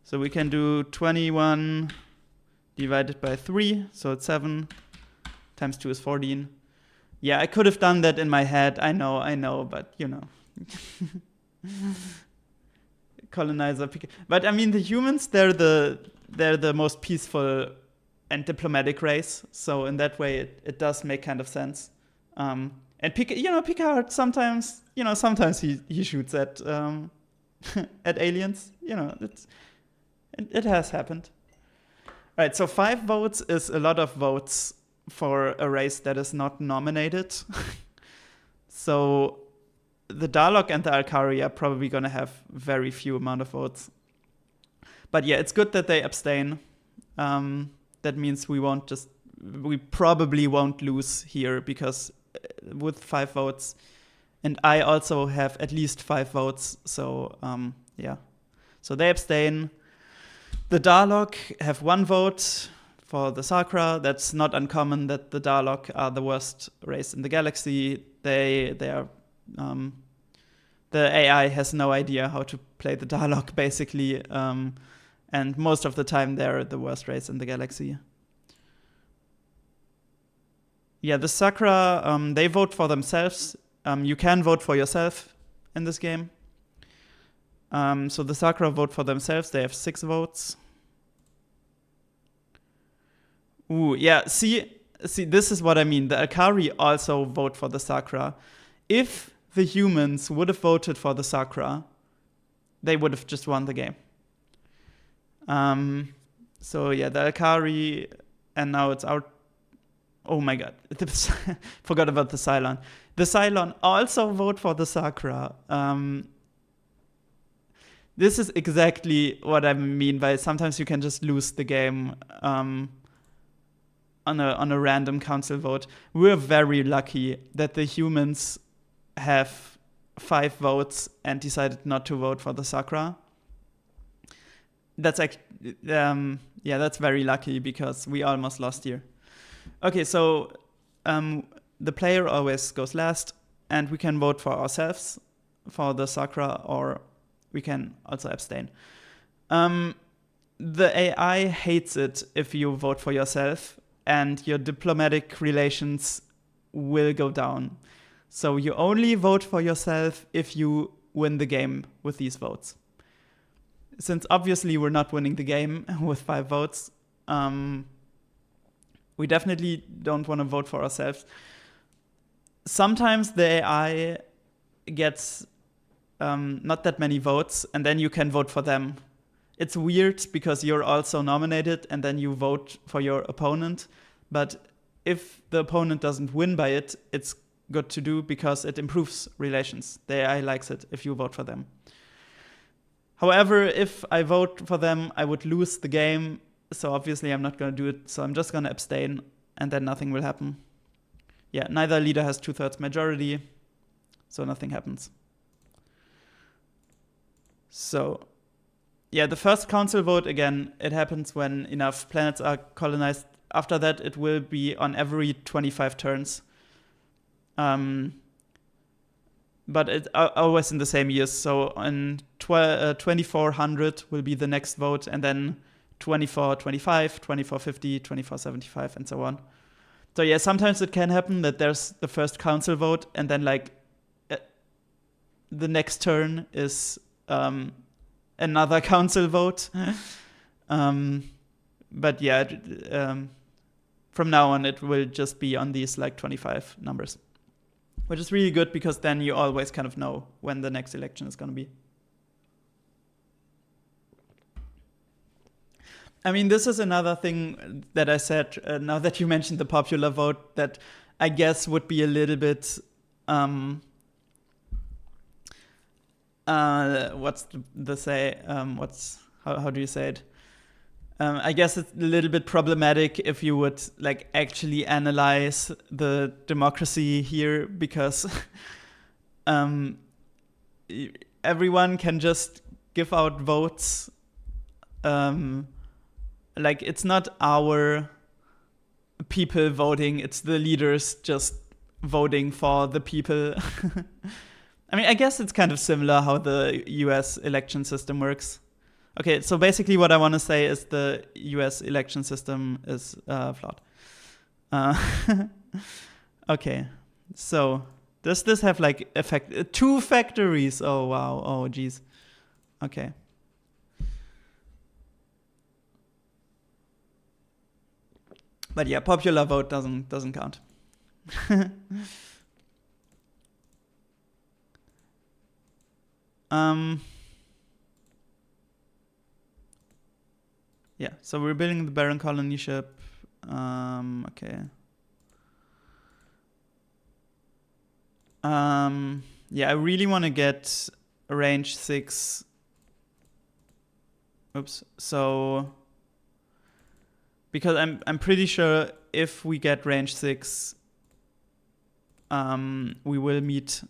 So we can do 21 divided by 3, so it's 7, times 2 is 14. Yeah, I could have done that in my head. I know, but you know. Colonizer. But I mean, the humans, they're the most peaceful and diplomatic race. So in that way, it does make kind of sense. And Picard sometimes he shoots at at aliens. You know, it has happened. All right, so 5 votes is a lot of votes for a race that is not nominated. So the Dalek and the Alkari are probably going to have very few amount of votes. But yeah, it's good that they abstain. That means we probably won't lose here, because with 5 votes, and I also have at least 5 votes. So yeah, so they abstain. The Dalek have 1 vote for the Sakura. That's not uncommon that the Dalek are the worst race in the galaxy. They are the AI has no idea how to play the Dalek, basically, and most of the time they're the worst race in the galaxy. Yeah, the Sakura, they vote for themselves. You can vote for yourself in this game. So the Sakura vote for themselves. They have 6 votes. Ooh, yeah, see, this is what I mean. The Alkari also vote for the Sakura. If the humans would have voted for the Sakura, they would have just won the game. So yeah, the Alkari, and now it's out. Oh my god, forgot about the Cylon. The Cylon also vote for the Sakura. This is exactly what I mean by sometimes you can just lose the game on a random council vote. We're very lucky that the humans have 5 votes and decided not to vote for the Sakura. That's that's very lucky, because we almost lost here. Okay, so the player always goes last, and we can vote for ourselves for the Sakura, or we can also abstain. The AI hates it if you vote for yourself, and your diplomatic relations will go down. So you only vote for yourself if you win the game with these votes. Since obviously we're not winning the game with 5 votes, we definitely don't want to vote for ourselves. Sometimes the AI gets not that many votes, and then you can vote for them. It's weird because you're also nominated, and then you vote for your opponent. But if the opponent doesn't win by it, it's good to do because it improves relations. The AI likes it if you vote for them. However, if I vote for them, I would lose the game. So obviously I'm not going to do it. So I'm just going to abstain, and then nothing will happen. Yeah, neither leader has 2/3 majority, so nothing happens. So yeah, the first council vote, again, it happens when enough planets are colonized. After that, it will be on every 25 turns. But it's always in the same years. So in 2400 will be the next vote, and then 2425, 2450, 2475, and so on. So yeah, sometimes it can happen that there's the first council vote, and then like the next turn is another council vote. But yeah, from now on it will just be on these like 25 numbers, which is really good because then you always kind of know when the next election is going to be. I mean, this is another thing that I said, now that you mentioned the popular vote, that I guess would be a little bit, what's the say, how do you say it? I guess it's a little bit problematic if you would like actually analyze the democracy here, because everyone can just give out votes. Like, it's not our people voting, it's the leaders just voting for the people. I mean, I guess it's kind of similar how the US election system works. Okay, so basically what I want to say is the US election system is flawed. Okay, so does this have like effect? 2 factories? Oh wow! Oh geez. Okay. But yeah, popular vote doesn't count. Yeah, so we're building the Baron colony ship. Okay. Yeah, I really want to get range 6. Oops. So because I'm pretty sure if we get range 6, we will meet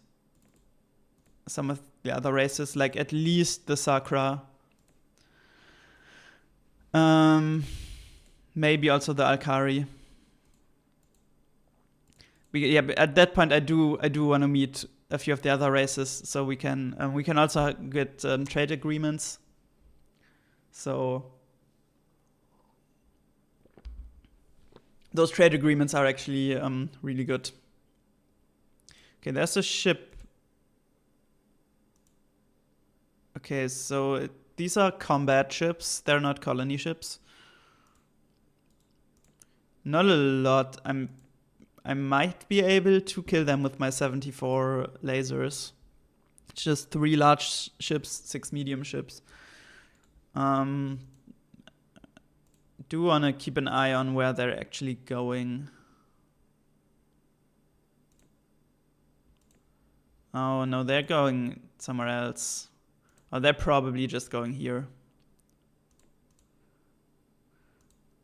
some of the other races, like at least the Sakra. Maybe also the Alkari. Yeah, but at that point I do want to meet a few of the other races, so we can also get trade agreements. So those trade agreements are actually really good. Okay, there's a ship. Okay, so these are combat ships. They're not colony ships. Not a lot. I might be able to kill them with my 74 lasers. It's just 3 large ships, 6 medium ships. Do want to keep an eye on where they're actually going. Oh no, they're going somewhere else. Oh, they're probably just going here.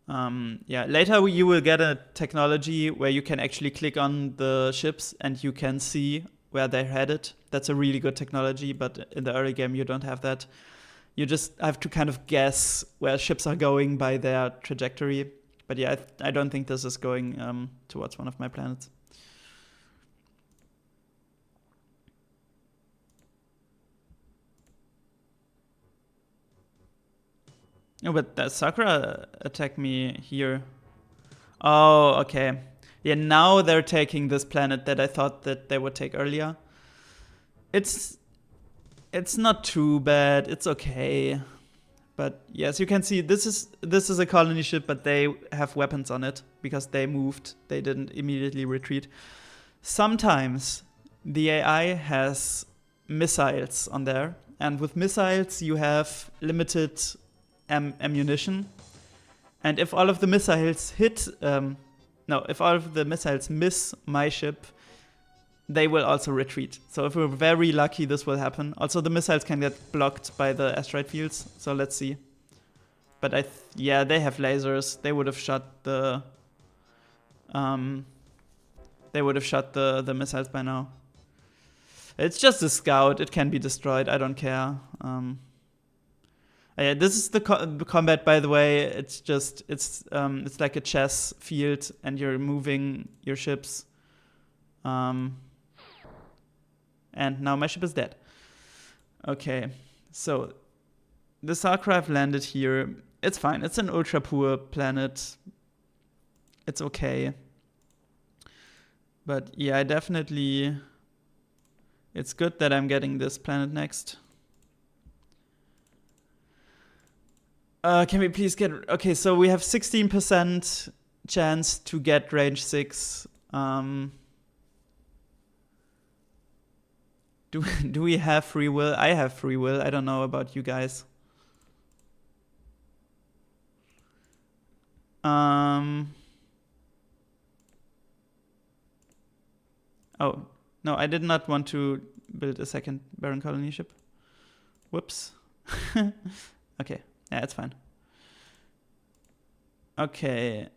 Yeah, later you will get a technology where you can actually click on the ships and you can see where they're headed. That's a really good technology, but in the early game you don't have that. You just have to kind of guess where ships are going by their trajectory. But yeah, I don't think this is going towards one of my planets. Oh, but the Sakura attacked me here. Oh, okay. Yeah, now they're taking this planet that I thought that they would take earlier. It's not too bad. It's okay. But yes, you can see this is a colony ship, but they have weapons on it because they moved. They didn't immediately retreat. Sometimes the AI has missiles on there, and with missiles you have limited ammunition, and if all of the missiles if all of the missiles miss my ship, they will also retreat. So if we're very lucky, this will happen. Also, the missiles can get blocked by the asteroid fields, so let's see. But yeah, they have lasers. They would have shot the missiles by now. It's just a scout. It can be destroyed. I don't care. Yeah, this is the combat, by the way. It's just it's like a chess field, and you're moving your ships. And now my ship is dead. Okay, so the Starcraft landed here. It's fine. It's an ultra poor planet. It's okay. But yeah, it's good that I'm getting this planet next. Can we please get... Okay, so we have 16% chance to get range 6. Do we have free will? I have free will. I don't know about you guys. Oh, no, I did not want to build a second Baron colony ship. Whoops. Okay, yeah, it's fine. Okay.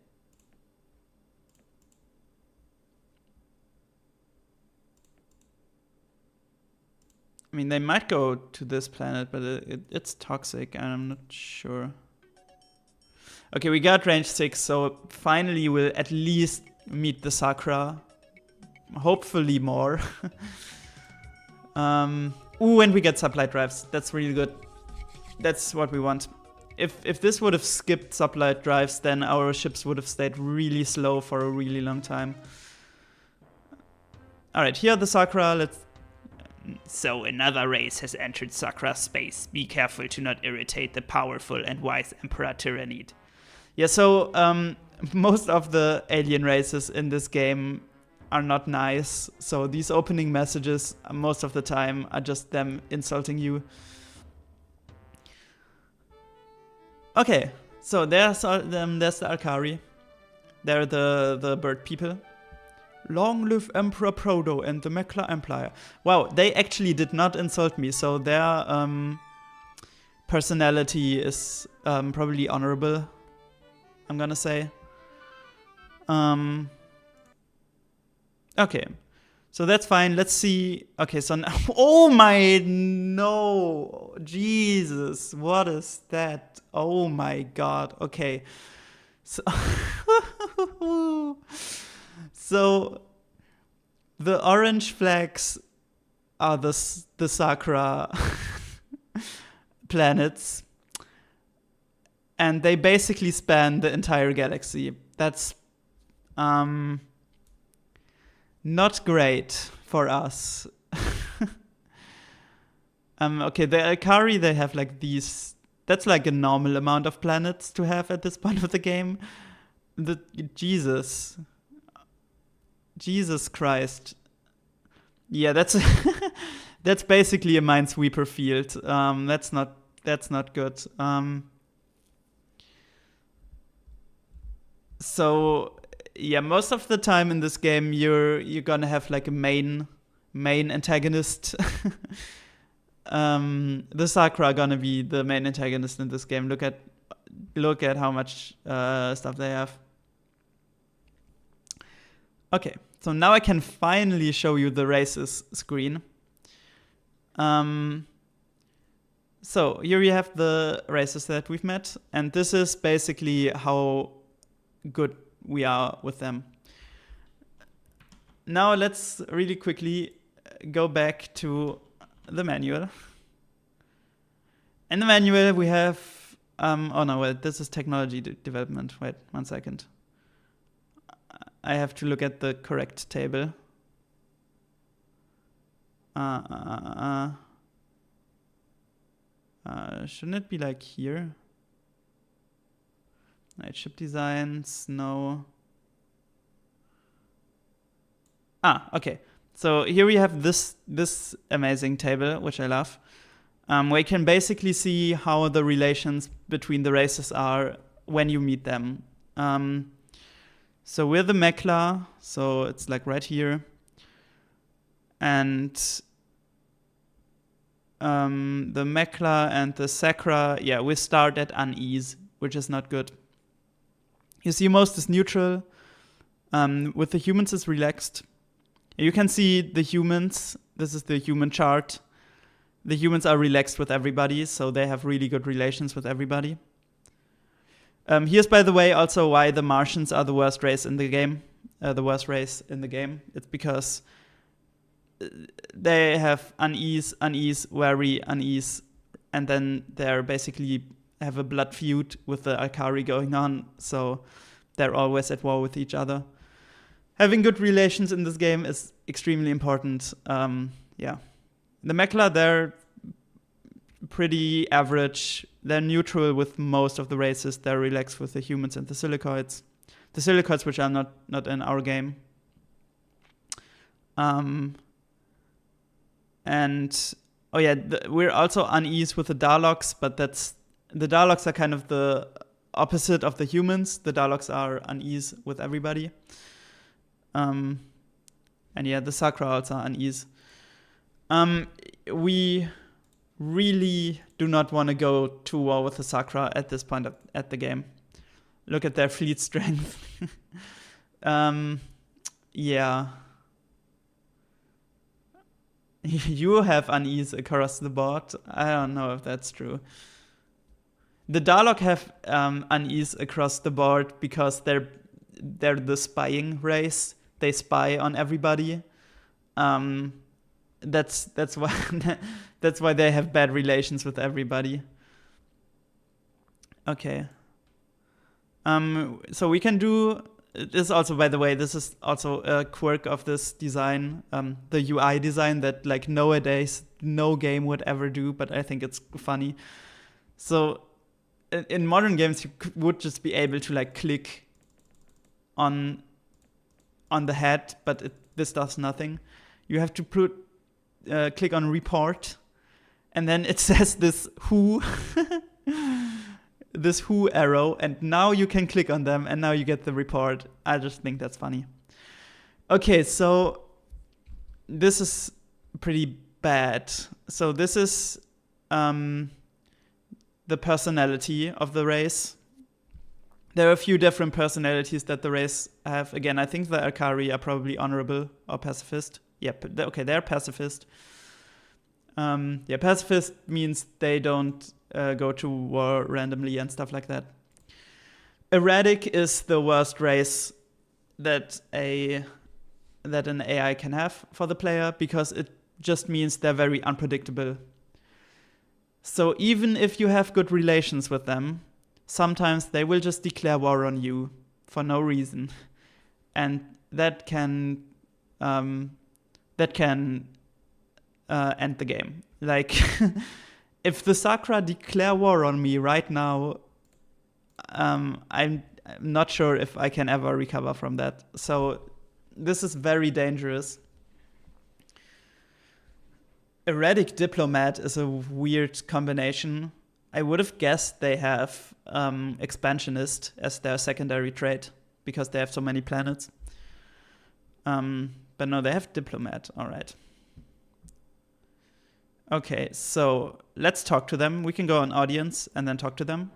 I mean, they might go to this planet, but it's toxic. I'm not sure. Okay, we got range 6, so finally we'll at least meet the Sakra. Hopefully more. Ooh, and we get supply drives. That's really good. That's what we want. If this would have skipped supply drives, then our ships would have stayed really slow for a really long time. Alright, here are the Sakra. So another race has entered Sakra space. Be careful to not irritate the powerful and wise Emperor Tyrannid. Yeah, so most of the alien races in this game are not nice. So these opening messages, most of the time, are just them insulting you. Okay, so there's the Alkari. They're the bird people. Long live Emperor Proto and the Meklar Empire. Wow, they actually did not insult me, so their personality is probably honorable, I'm gonna say. Okay, so that's fine. Let's see. Okay, so now, oh my, no, Jesus, what is that? Oh my God. Okay, so so the orange flags are the Sakra planets, and they basically span the entire galaxy. That's not great for us. Okay, the Alkari, they have like these. That's like a normal amount of planets to have at this point of the game. Jesus Christ. Yeah, that's that's basically a Minesweeper field. That's not good. So yeah, most of the time in this game you're gonna have like a main antagonist. The Sakra are gonna be the main antagonist in this game. Look at how much stuff they have. Okay, so now I can finally show you the races screen. So here you have the races that we've met, and this is basically how good we are with them. Now let's really quickly go back to the manual. In the manual we have, oh no, wait, this is technology development. Wait, 1 second. I have to look at the correct table. Shouldn't it be like here? Right, ship designs, no. Okay. So here we have this amazing table, which I love. Where you can basically see how the relations between the races are when you meet them. So we're the Meklar, so it's like right here. And the Meklar and the Sakra, yeah, we start at unease, which is not good. You see most is neutral. With the humans is relaxed. You can see the humans. This is the human chart. The humans are relaxed with everybody, so they have really good relations with everybody. Here's, by the way, also why the Martians are the worst race in the game. It's because they have unease, very unease, and then they're basically have a blood feud with the Alkari going on, so they're always at war with each other. Having good relations in this game is extremely important. The Meklar, they're pretty average. They're neutral with most of the races. They're relaxed with the humans and the silicoids. The silicoids, which are not in our game. We're also unease with the Daleks, but the Daleks are kind of the opposite of the humans. The Daleks are unease with everybody. The Sakra also are unease. We really do not want to go to war with the Sakra at this point at the game. Look at their fleet strength. You have unease across the board. I don't know if that's true. The Dalek have unease across the board because they're the spying race. They spy on everybody. That's why that's why they have bad relations with everybody. Okay. So we can do this also, by the way, this is also a quirk of this design, the UI design that like nowadays no game would ever do, but I think it's funny. So in modern games you would just be able to like click on the head, but this does nothing. You have to click on report, and then it says this who this who arrow, and now you can click on them, and now you get the report. I just think that's funny. Okay, so this is pretty bad. So this is the personality of the race. There are a few different personalities that the race have. Again, I think the Alkari are probably honorable or pacifist. Yep, okay, they're pacifist. Pacifist means they don't go to war randomly and stuff like that. Erratic is the worst race that an AI can have for the player, because it just means they're very unpredictable. So even if you have good relations with them, sometimes they will just declare war on you for no reason, and that can end the game. Like, if the Sakra declare war on me right now, I'm not sure if I can ever recover from that. So this is very dangerous. Erratic Diplomat is a weird combination. I would have guessed they have Expansionist as their secondary trait, because they have so many planets. But no, they have Diplomat. All right. Okay, so let's talk to them. We can go on audience and then talk to them.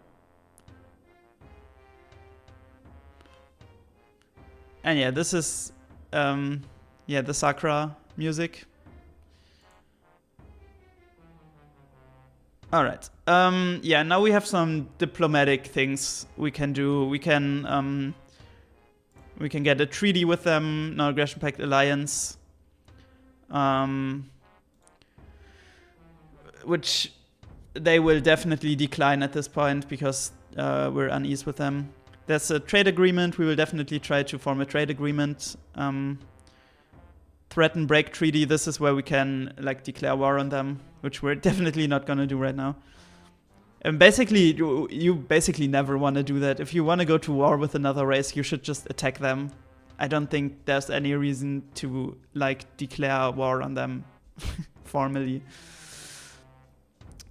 And yeah, this is the Sakra music. All right. Now we have some diplomatic things we can do. We can get a treaty with them, non-aggression pact alliance, which they will definitely decline at this point because we're unease with them. There's a trade agreement. We will definitely try to form a trade agreement. Threaten break treaty. This is where we can like declare war on them, which we're definitely not gonna do right now. And basically, you basically never want to do that. If you want to go to war with another race, you should just attack them. I don't think there's any reason to like declare war on them formally.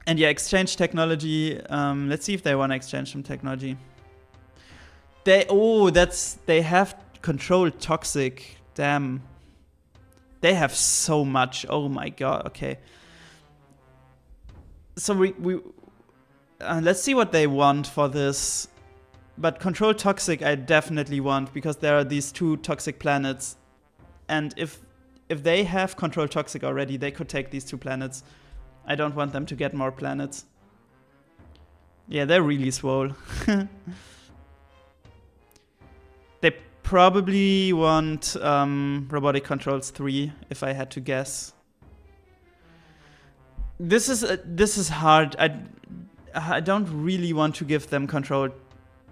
And yeah, exchange technology. Let's see if they want to exchange some technology. They have control toxic. Damn. They have so much. Oh my god. Okay. So we let's see what they want for this. But control toxic I definitely want, because there are these two toxic planets. And if they have control toxic already, they could take these two planets. I don't want them to get more planets. Yeah, they're really swole. They probably want Robotic Controls 3, if I had to guess. This is hard. I don't really want to give them Control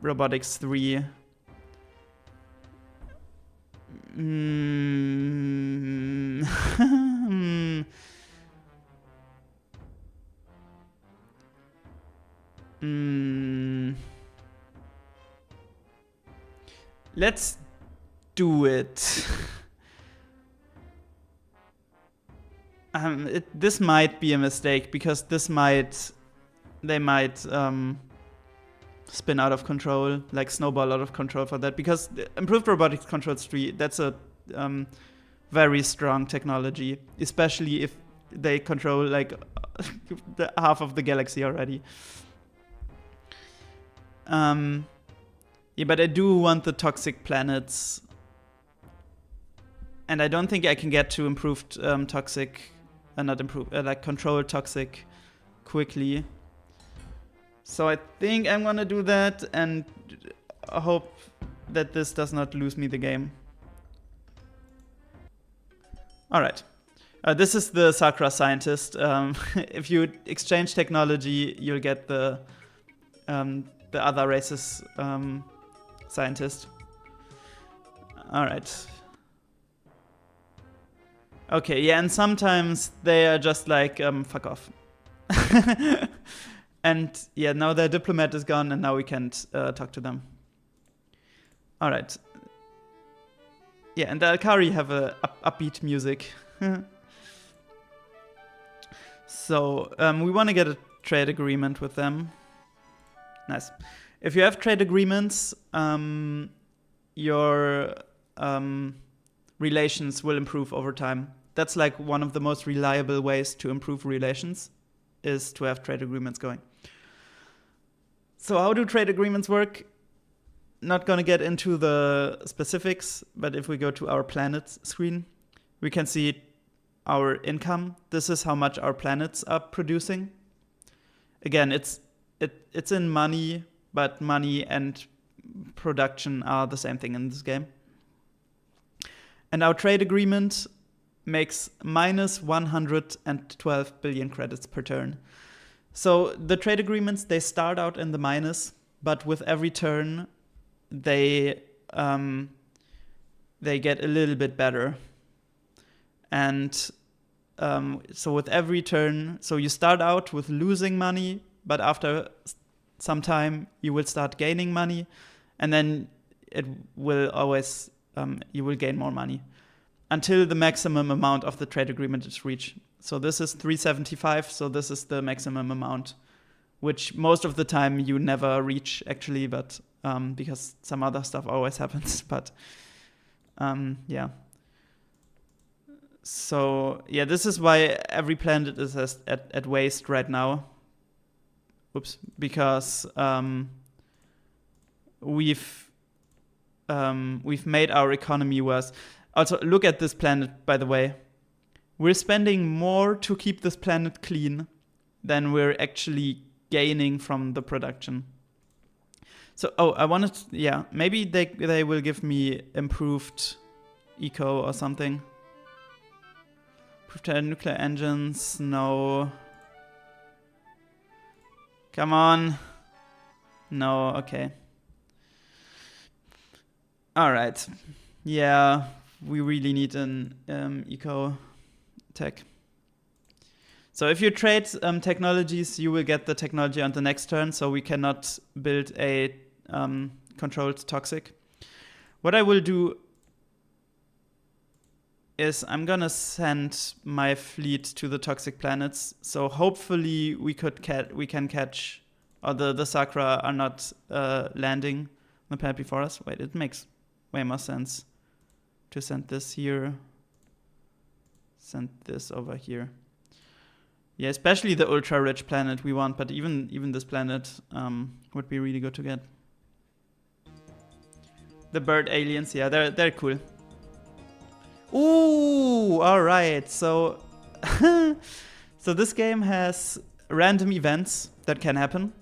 Robotics 3. Let's do it. This might be a mistake because they might spin out of control, like snowball out of control for that. Because improved robotics controls 3, that's a very strong technology, especially if they control like half of the galaxy already. Yeah, but I do want the toxic planets. And I don't think I can get to improved toxic, not improved, like control toxic quickly. So I think I'm gonna do that and hope that this does not lose me the game. Alright. This is the Sakura scientist. If you exchange technology, you'll get the other race's scientist. Alright. Okay, yeah, and sometimes they are just like, fuck off. And yeah, now their diplomat is gone and now we can't talk to them. Alright. Yeah, and the Alkari have a upbeat music. So, we want to get a trade agreement with them. Nice. If you have trade agreements, your relations will improve over time. That's like one of the most reliable ways to improve relations, is to have trade agreements going. So how do trade agreements work? Not gonna get into the specifics, but if we go to our planets screen, we can see our income. This is how much our planets are producing. Again, it's in money, but money and production are the same thing in this game. And our trade agreement makes minus 112 billion credits per turn. So the trade agreements, they start out in the minus, but with every turn, they get a little bit better. And so with every turn, so you start out with losing money, but after some time, you will start gaining money, and then it will always, you will gain more money until the maximum amount of the trade agreement is reached. So this is 375, so this is the maximum amount, which most of the time you never reach actually, but because some other stuff always happens, but yeah. So yeah, this is why every planet is at waste right now. Oops, because we've made our economy worse. Also, look at this planet, by the way. We're spending more to keep this planet clean than we're actually gaining from the production. So, I wanted to, yeah, maybe they will give me improved eco or something. Improved nuclear engines, no. Come on. No, okay. Alright. Yeah, we really need an eco tech. So if you trade technologies, you will get the technology on the next turn, so we cannot build a controlled toxic. What I will do is I'm gonna send my fleet to the toxic planets, so hopefully we can catch, or the Sakura are not landing on the planet before us. Wait, it makes way more sense to send this here, send this over here. Yeah, especially the ultra-rich planet we want, but even this planet would be really good to get. The bird aliens, yeah, they're cool. Ooh, all right. So So this game has random events that can happen.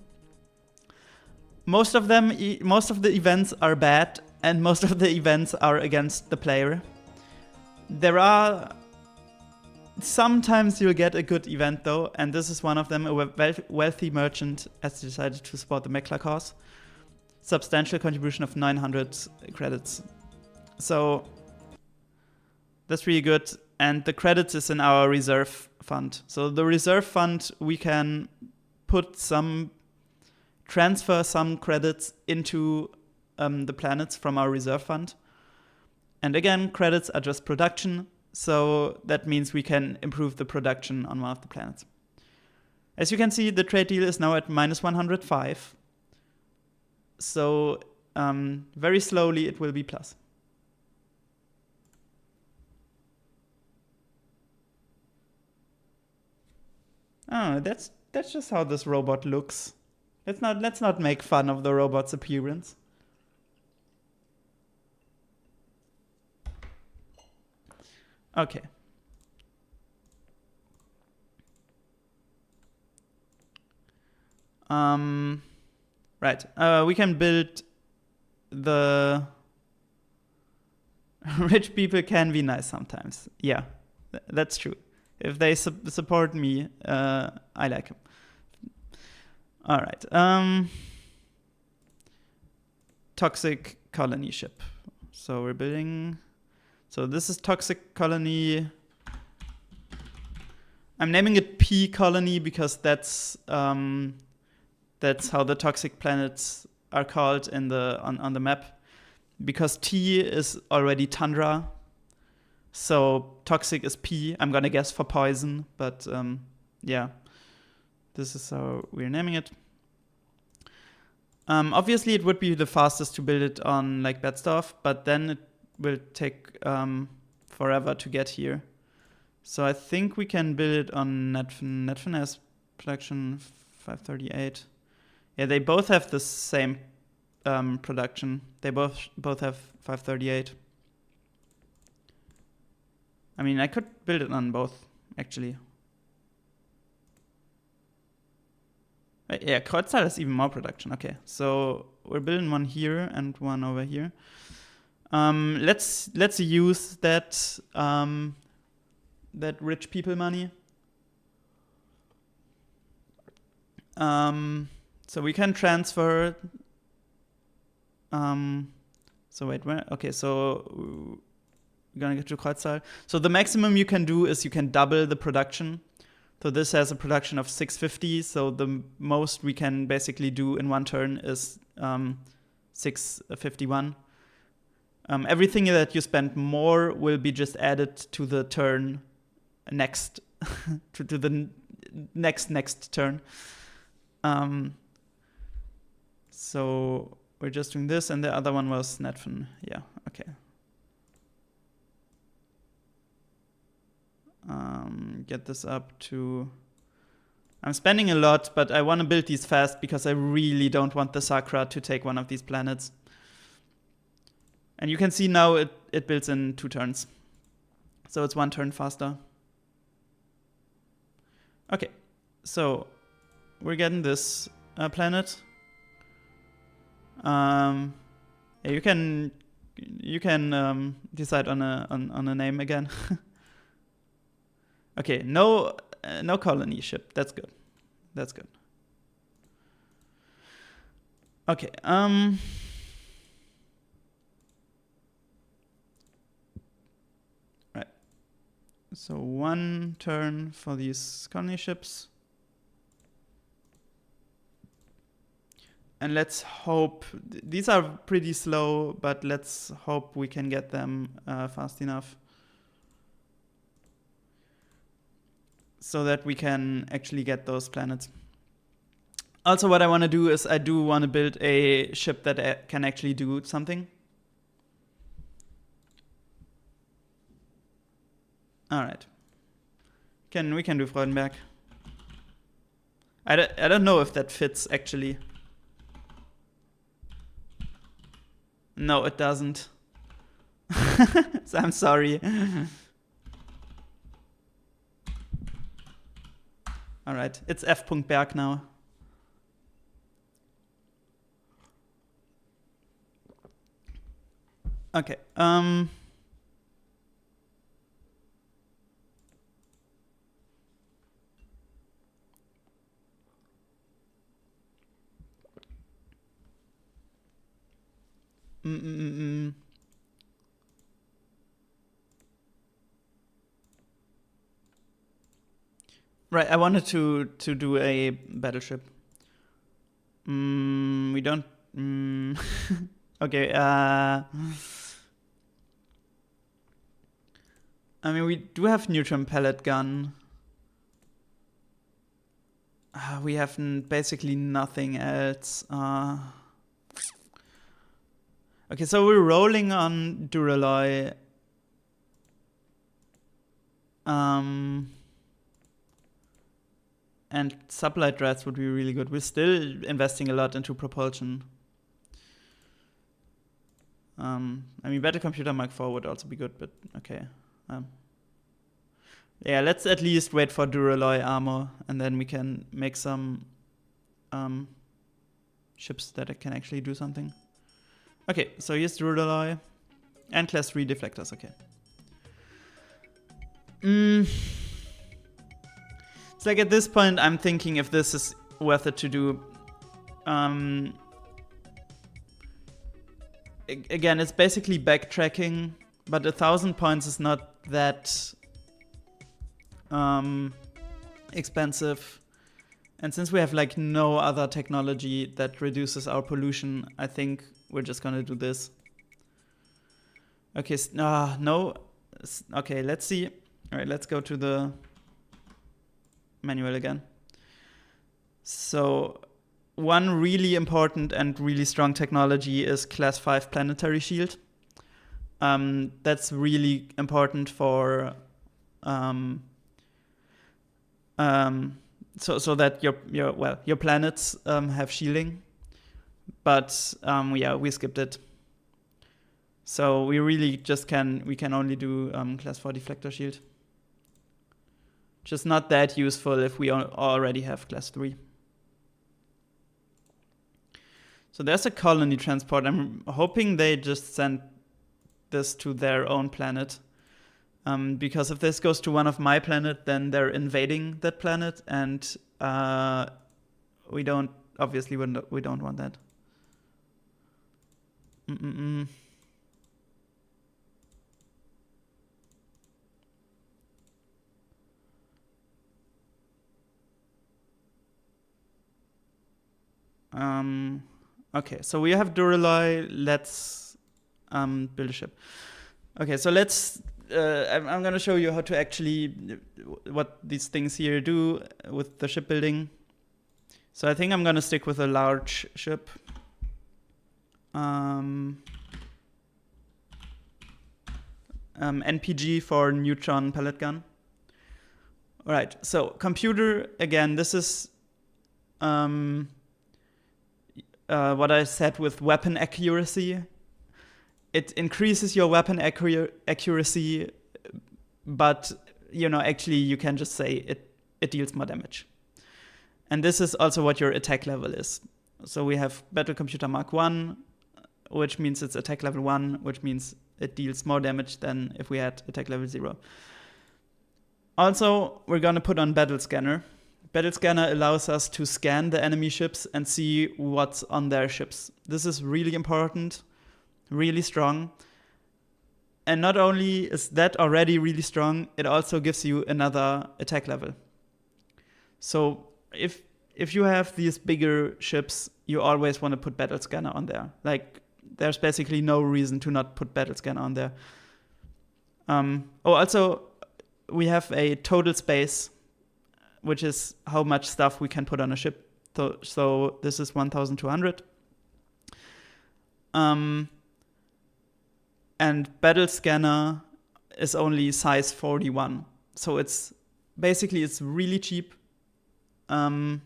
Most of the events are bad, and most of the events are against the player. There are sometimes you'll get a good event though, and this is one of them. A wealthy merchant has decided to support the Meklar cause. Substantial contribution of 900 credits. So that's really good. And the credits is in our reserve fund. So the reserve fund, we can transfer some credits into the planets from our reserve fund. And again, credits are just production. So that means we can improve the production on one of the planets. As you can see, the trade deal is now at minus 105. So very slowly it will be plus. Oh, that's just how this robot looks. Let's not make fun of the robot's appearance. Okay. Right. We can build the rich people can be nice sometimes. Yeah, that's true. If they support me, I like them. All right. Toxic colony ship. So we're building. So this is toxic colony. I'm naming it P colony because that's how the toxic planets are called in on the map. Because T is already tundra. So toxic is P. I'm gonna guess for poison, but yeah, this is how we're naming it. Obviously, it would be the fastest to build it on like bad stuff, but then it will take forever to get here. So I think we can build it on Netfin. Netfin has production 538. Yeah, they both have the same production. They both have 538. I mean, I could build it on both, actually. Yeah, Kreuzzahl has even more production. Okay, so we're building one here and one over here. Let's use that that rich people money. So we can transfer. So wait, where? Okay, so we're gonna get to Kreuzzahl. So the maximum you can do is you can double the production. So this has a production of 650. So the most we can basically do in one turn is 651. Everything that you spend more will be just added to the turn next, to the next turn. So we're just doing this, and the other one was Netfin. Yeah, okay. Get this up to. I'm spending a lot, but I want to build these fast because I really don't want the Sakra to take one of these planets. And you can see now it builds in 2 turns. So it's 1 turn faster. Okay, so we're getting this planet. Yeah, you can decide on a name again. Okay, no colony ship. That's good. That's good. Okay. Right. So 1 turn for these colony ships. And let's hope, these are pretty slow, but let's hope we can get them fast enough. So that we can actually get those planets. Also, what I want to do is I do want to build a ship that can actually do something. All right. We can do Freudenberg. I don't know if that fits actually. No, it doesn't. So I'm sorry. All right, it's F.Berg now. Okay. Right, I wanted to do a battleship. We don't. Okay. I mean, we do have neutron pellet gun. We have basically nothing else. Okay, so we're rolling on Duralloy. And sublight dreads would be really good. We're still investing a lot into propulsion. I mean, Battle Computer Mark IV would also be good, but okay. Yeah, let's at least wait for Duralloy armor, and then we can make some ships that can actually do something. Okay, so here's Duralloy. And class 3 deflectors, okay. It's like at this point I'm thinking if this is worth it to do. Again, it's basically backtracking, but 1,000 points is not that expensive. And since we have like no other technology that reduces our pollution, I think we're just gonna do this. Okay, no. Okay, let's see. All right, let's go to the manual again. So one really important and really strong technology is class 5 planetary shield. That's really important for so that your planets have shielding. But yeah, we skipped it. So we really just can only do class 4 deflector shield. Just not that useful if we already have class 3. So there's a colony transport. I'm hoping they just send this to their own planet. Because if this goes to one of my planet, then they're invading that planet, and we don't want that. Okay, so we have Duralloy. Let's build a ship. Okay, so let's. I'm gonna show you how to actually what these things here do with the shipbuilding. So I think I'm gonna stick with a large ship. NPG for neutron pellet gun. All right, so computer again. This is what I said with weapon accuracy. It increases your weapon accuracy, but actually you can just say it deals more damage. And this is also what your attack level is. So we have Battle Computer Mark I, which means it's attack level 1, which means it deals more damage than if we had attack level 0. Also, we're gonna put on Battle Scanner. Battle Scanner allows us to scan the enemy ships and see what's on their ships. This is really important, really strong. And not only is that already really strong, it also gives you another attack level. So if you have these bigger ships, you always want to put Battle Scanner on there. Like, there's basically no reason to not put Battle Scanner on there. Also, we have a total space, which is how much stuff we can put on a ship. So this is 1,200. And Battle Scanner is only size 41. So it's really cheap. And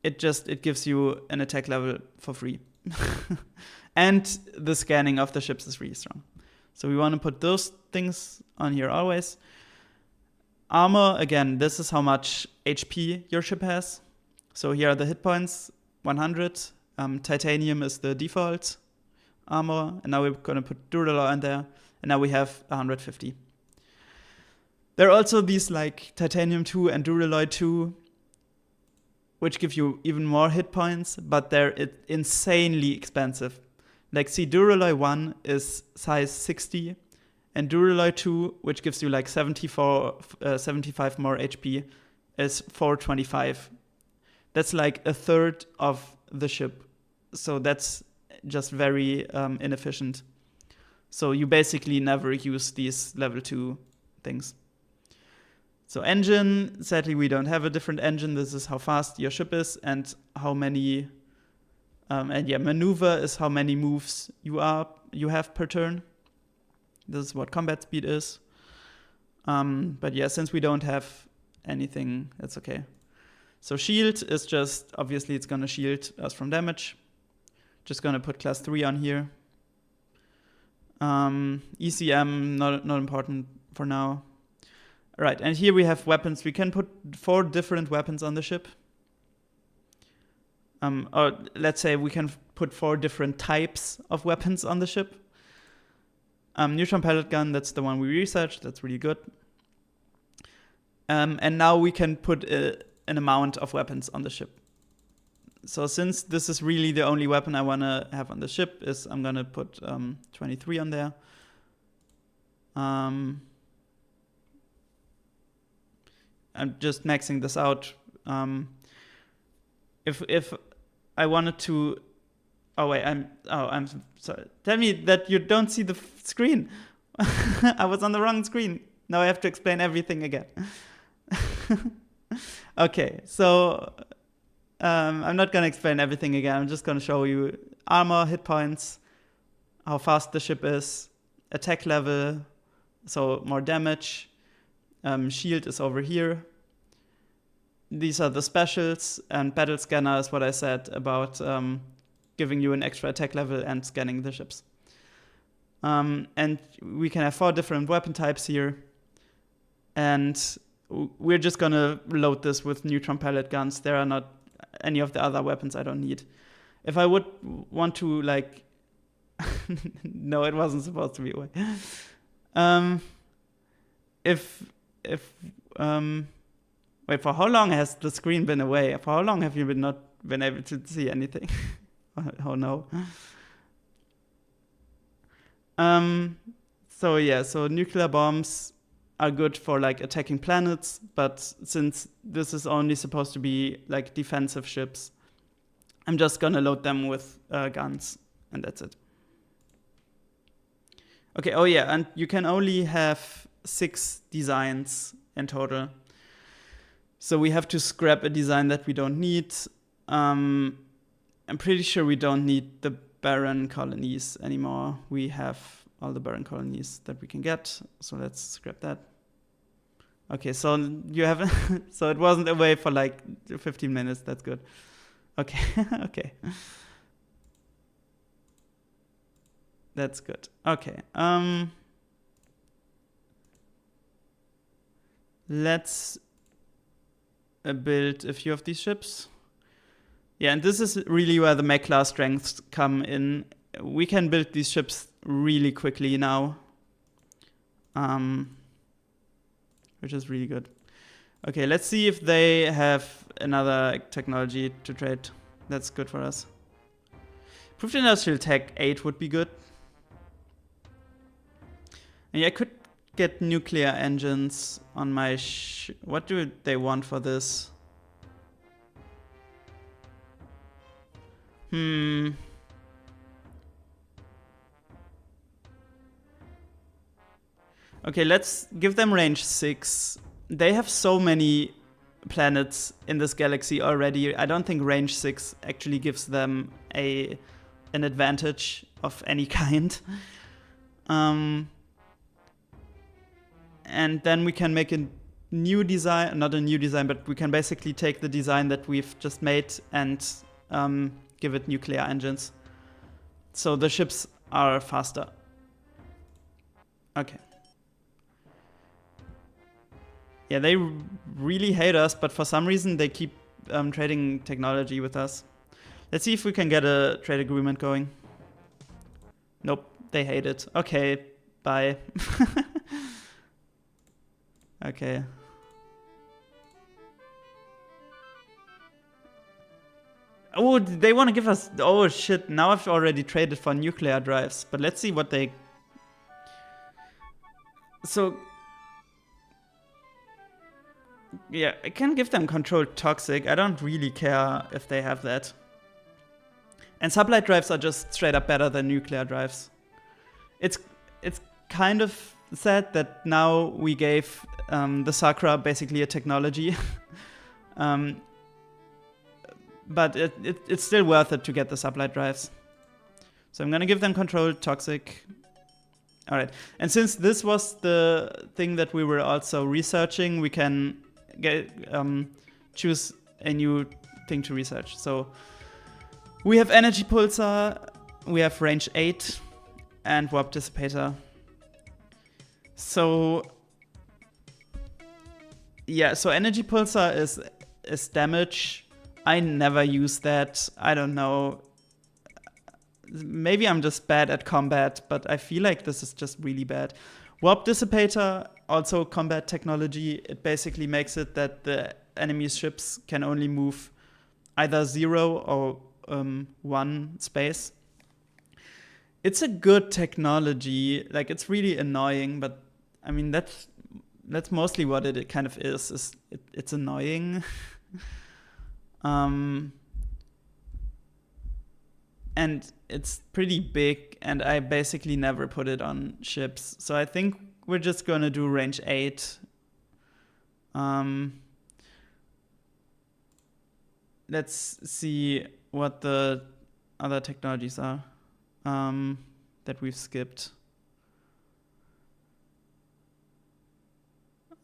it gives you an attack level for free. And the scanning of the ships is really strong. So we want to put those things on here always. Armor, again, this is how much HP your ship has. So here are the hit points, 100. Titanium is the default armor. And now we're going to put Duralloy in there. And now we have 150. There are also these like Titanium 2 and Duralloy 2, which give you even more hit points, but they're insanely expensive. Like, see, Duralloy 1 is size 60, and Duralloy 2, which gives you like 75 more HP, is 425. That's like a third of the ship. So that's just very inefficient. So you basically never use these level 2 things. So engine, sadly we don't have a different engine. This is how fast your ship is and how many, and yeah, maneuver is how many moves you have per turn. This is what combat speed is. But yeah, since we don't have anything, that's okay. So shield is just, obviously it's gonna shield us from damage. Just gonna put class 3 on here. ECM, not important for now. Right, and here we have weapons. We can put 4 different weapons on the ship. Or let's say we can put 4 different types of weapons on the ship. Neutron pellet gun, that's the one we researched. That's really good. And now we can put an amount of weapons on the ship. So since this is really the only weapon I want to have on the ship, is I'm going to put 23 on there. I'm just maxing this out. If I wanted to, I'm sorry. Tell me that you don't see the screen. I was on the wrong screen. Now I have to explain everything again. Okay, so I'm not gonna explain everything again. I'm just gonna show you armor, hit points, how fast the ship is, attack level, so more damage. Shield is over here. These are the specials, and battle scanner is what I said about giving you an extra attack level and scanning the ships. And we can have 4 different weapon types here. And we're just gonna load this with neutron pellet guns. There are not any of the other weapons I don't need. If I would want to, like, no, it wasn't supposed to be away. Wait, for how long has the screen been away? For how long have you not been able to see anything? Oh no. So yeah, so nuclear bombs are good for like attacking planets, but since this is only supposed to be like defensive ships, I'm just gonna load them with guns, and that's it. Okay, oh yeah, and you can only have 6 designs in total. So we have to scrap a design that we don't need. I'm pretty sure we don't need the barren colonies anymore. We have all the barren colonies that we can get, so let's scrap that. Okay, so you have so it wasn't away for like 15 minutes. That's good. Okay, okay. That's good. Okay. Let's build a few of these ships. Yeah, and this is really where the Meklar strengths come in. We can build these ships really quickly now, which is really good. Okay, let's see if they have another technology to trade. That's good for us. Proved Industrial Tech 8 would be good. And yeah, I could get nuclear engines on my what do they want for this? Okay, let's give them range 6. They have so many planets in this galaxy already. I don't think range 6 actually gives them an advantage of any kind. And then we can make a new design, not a new design, but we can basically take the design that we've just made and give it nuclear engines. So the ships are faster. Okay. Yeah, they really hate us, but for some reason they keep trading technology with us. Let's see if we can get a trade agreement going. Nope, they hate it. Okay, bye. Okay. Oh, they want to give us... Oh, shit. Now I've already traded for nuclear drives. But let's see what they... So... Yeah, I can give them controlled toxic. I don't really care if they have that. And sublight drives are just straight up better than nuclear drives. It's kind of sad that now we gave the Sakra basically a technology. But it's still worth it to get the sublight drives. So I'm gonna give them controlled toxic. Alright, and since this was the thing that we were also researching, we can choose a new thing to research. So we have energy pulsar, we have range 8, and warp dissipator. So yeah, so energy pulsar is damage. I never use that. I don't know. Maybe I'm just bad at combat, but I feel like this is just really bad. Warp dissipator, also combat technology. It basically makes it that the enemy's ships can only move either 0 or 1 space. It's a good technology. Like, it's really annoying, but I mean that's mostly what it kind of is it's annoying. And it's pretty big, and I basically never put it on ships. So I think we're just gonna do range 8. Let's see what the other technologies are that we've skipped.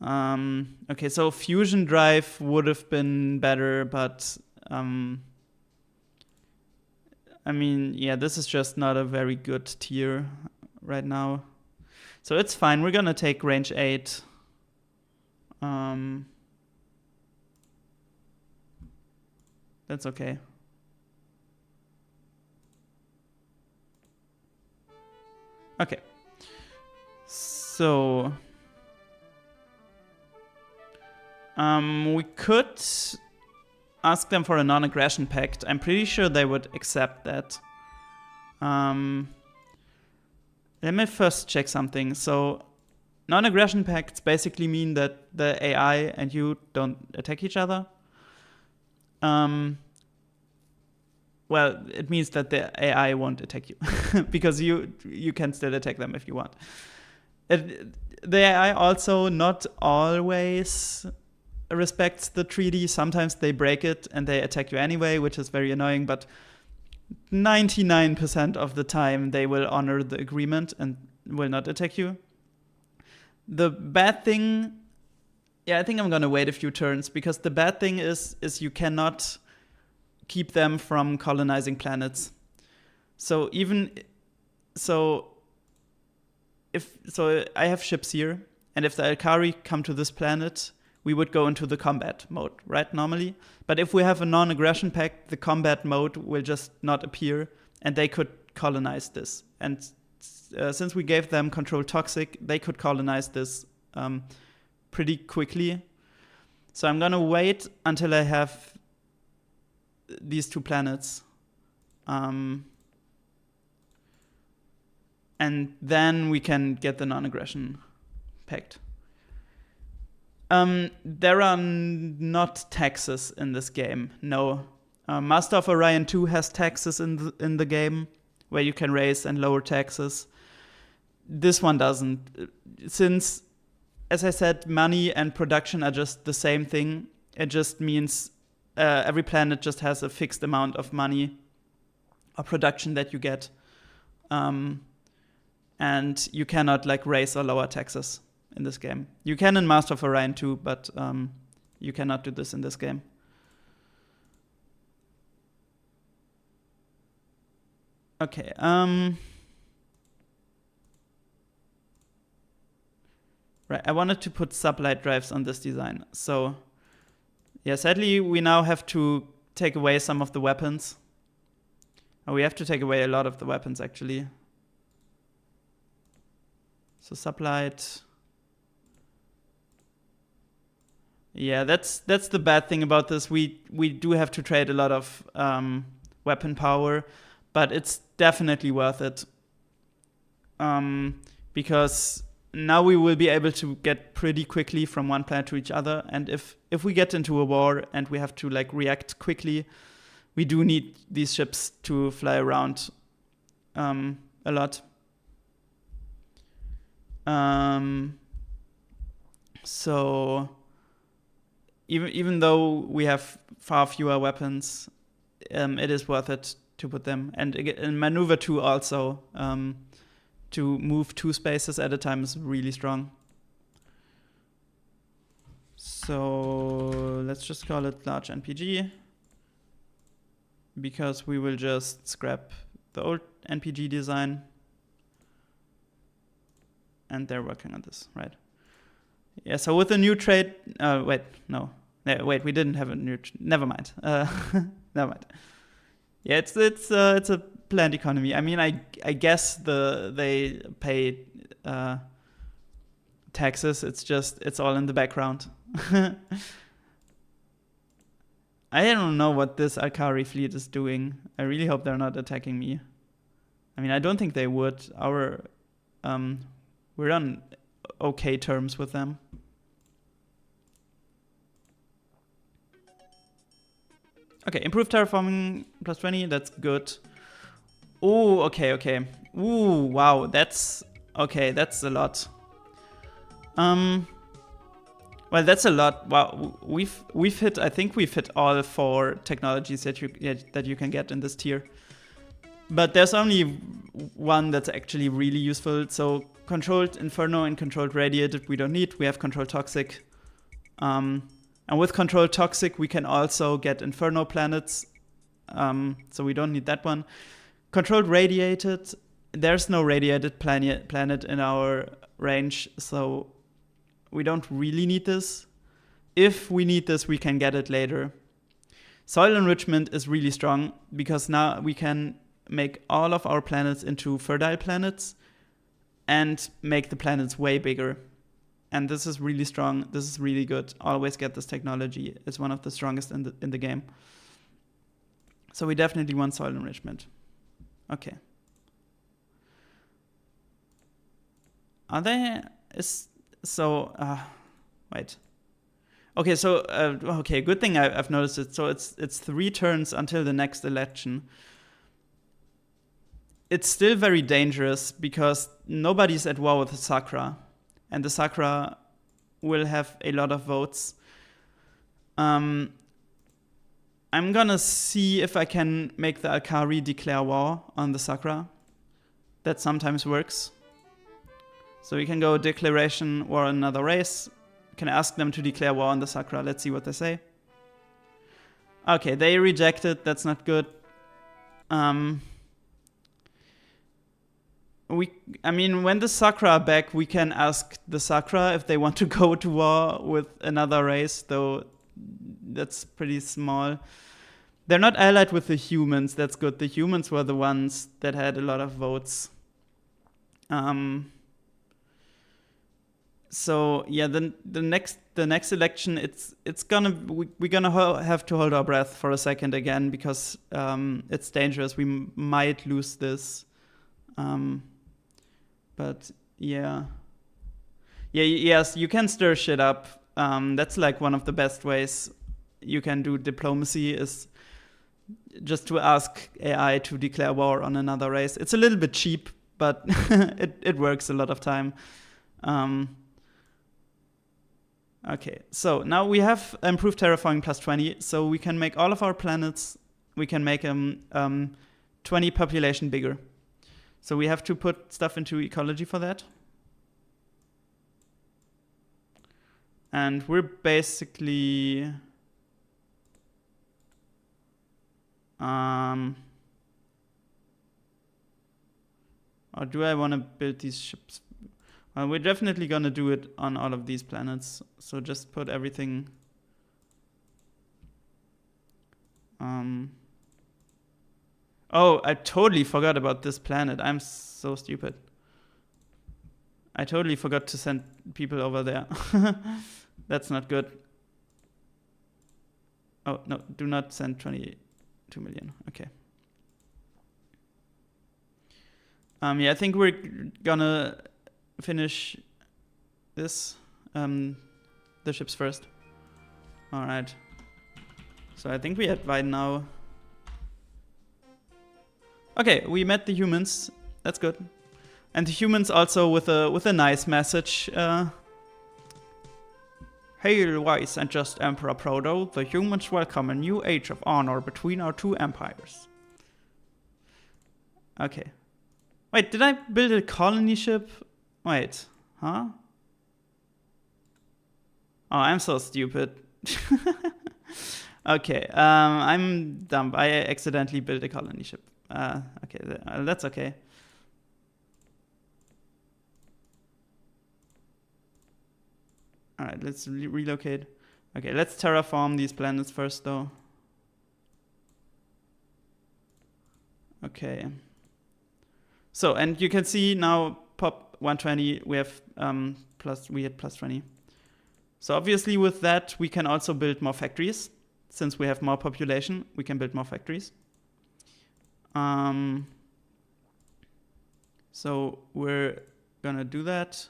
Okay, so fusion drive would have been better, but I mean, yeah, this is just not a very good tier right now. So it's fine. We're gonna take range 8. That's okay. Okay. So we could ask them for a non-aggression pact. I'm pretty sure they would accept that. Let me first check something. So non-aggression pacts basically mean that the AI and you don't attack each other. Well, it means that the AI won't attack you because you can still attack them if you want. The AI also not always respects the treaty. Sometimes they break it and they attack you anyway, which is very annoying, but 99% of the time they will honor the agreement and will not attack you. The bad thing, I think I'm gonna wait a few turns, because the bad thing is you cannot keep them from colonizing planets. So I have ships here, and if the Alkari come to this planet, we would go into the combat mode, right, normally? But if we have a non-aggression pact, the combat mode will just not appear, and they could colonize this. And since we gave them control toxic, they could colonize this pretty quickly. So I'm gonna wait until I have these 2 planets. And then we can get the non-aggression pact. There are not taxes in this game, no. Master of Orion 2 has taxes in the game, where you can raise and lower taxes. This one doesn't. Since, as I said, money and production are just the same thing, it just means every planet just has a fixed amount of money or production that you get. And you cannot like raise or lower taxes in this game. You can in Master of Orion 2, but you cannot do this in this game. Okay. Right, I wanted to put sublight drives on this design. So, yeah, sadly, we now have to take away some of the weapons. Oh, we have to take away a lot of the weapons, actually. So, sublight. Yeah, that's the bad thing about this. We do have to trade a lot of weapon power, but it's definitely worth it. Because now we will be able to get pretty quickly from one planet to each other, and if we get into a war and we have to like react quickly, we do need these ships to fly around a lot. So even though we have far fewer weapons, it is worth it to put them. And in maneuver 2 also, to move 2 spaces at a time is really strong. So let's just call it large NPG, because we will just scrap the old NPG design. And they're working on this, right? Yeah, so with the new trade, wait, we didn't have a new, never mind. Never mind. Yeah, it's a planned economy. I mean, I guess they pay taxes. It's all in the background. I don't know what this Alkari fleet is doing. I really hope they're not attacking me. I mean, I don't think they would. We're on okay terms with them. Okay, improved terraforming +20, that's good. Oh, okay. Ooh, wow, that's okay, that's a lot. Well, that's a lot. Wow, we've hit. I think we've hit all 4 technologies that you can get in this tier. But there's only one that's actually really useful. So controlled Inferno and controlled Radiated we don't need. We have controlled Toxic. And with controlled Toxic we can also get Inferno planets. So we don't need that one. Controlled Radiated, there's no Radiated planet in our range, so we don't really need this. If we need this, we can get it later. Soil enrichment is really strong, because now we can make all of our planets into fertile planets and make the planets way bigger. And this is really strong. This is really good. Always get this technology. It's one of the strongest in the game. So we definitely want soil enrichment. Okay. Are they... wait. Okay, so okay, good thing I've noticed it. So it's 3 turns until the next election. It's still very dangerous because nobody's at war with the Sakra, and the Sakra will have a lot of votes. I'm gonna see if I can make the Alkari declare war on the Sakra. That sometimes works. So we can go declaration war on another race. We can ask them to declare war on the Sakra. Let's see what they say. Okay, they rejected. That's not good. I mean, when the Sakra are back, we can ask the Sakra if they want to go to war with another race, though that's pretty small. They're not allied with the humans. That's good. The humans were the ones that had a lot of votes. So yeah, the next election, we're gonna have to hold our breath for a second again, because it's dangerous. We might lose this. But yes, you can stir shit up. That's like one of the best ways you can do diplomacy, is just to ask AI to declare war on another race. It's a little bit cheap, but it works a lot of time. Okay, so now we have improved terraforming +20, so we can make all of our planets, we can make them 20 population bigger. So we have to put stuff into ecology for that. And we're basically... or do I want to build these ships? We're definitely gonna do it on all of these planets. So just put everything. Oh, I totally forgot about this planet. I'm so stupid. I totally forgot to send people over there. That's not good. Oh, no, do not send 22 million. Okay. Yeah, I think we're gonna finish this, the ships first. All right. So I think we had Vine now. Okay, we met the humans. That's good. And the humans also with a nice message. Hail, wise and just Emperor Proto. The humans welcome a new age of honor between our two empires. Okay. Wait, did I build a colony ship? Wait, huh? Oh, I'm so stupid. Okay, I'm dumb. I accidentally built a colony ship. Okay, that's okay. All right, let's relocate. Okay, let's terraform these planets first, though. Okay. So, and you can see now pop 120. We have we had plus 20. So obviously with that we can also build more factories. Since we have more population, we can build more factories. So we're gonna do that.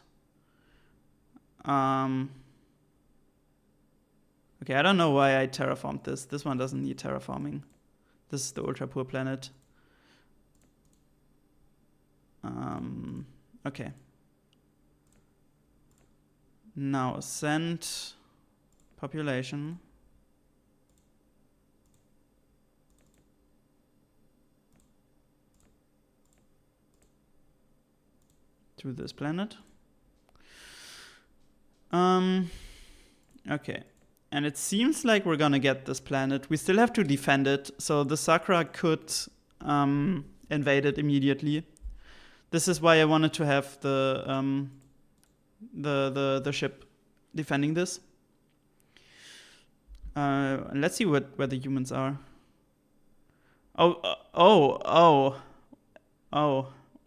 Okay, I don't know why I terraformed this. This one doesn't need terraforming. This is the ultra poor planet. Okay. Now send population. To this planet. Okay. And it seems like we're gonna get this planet. We still have to defend it, so the Sakra could invade it immediately. This is why I wanted to have the ship defending this. Let's see where the humans are. Oh.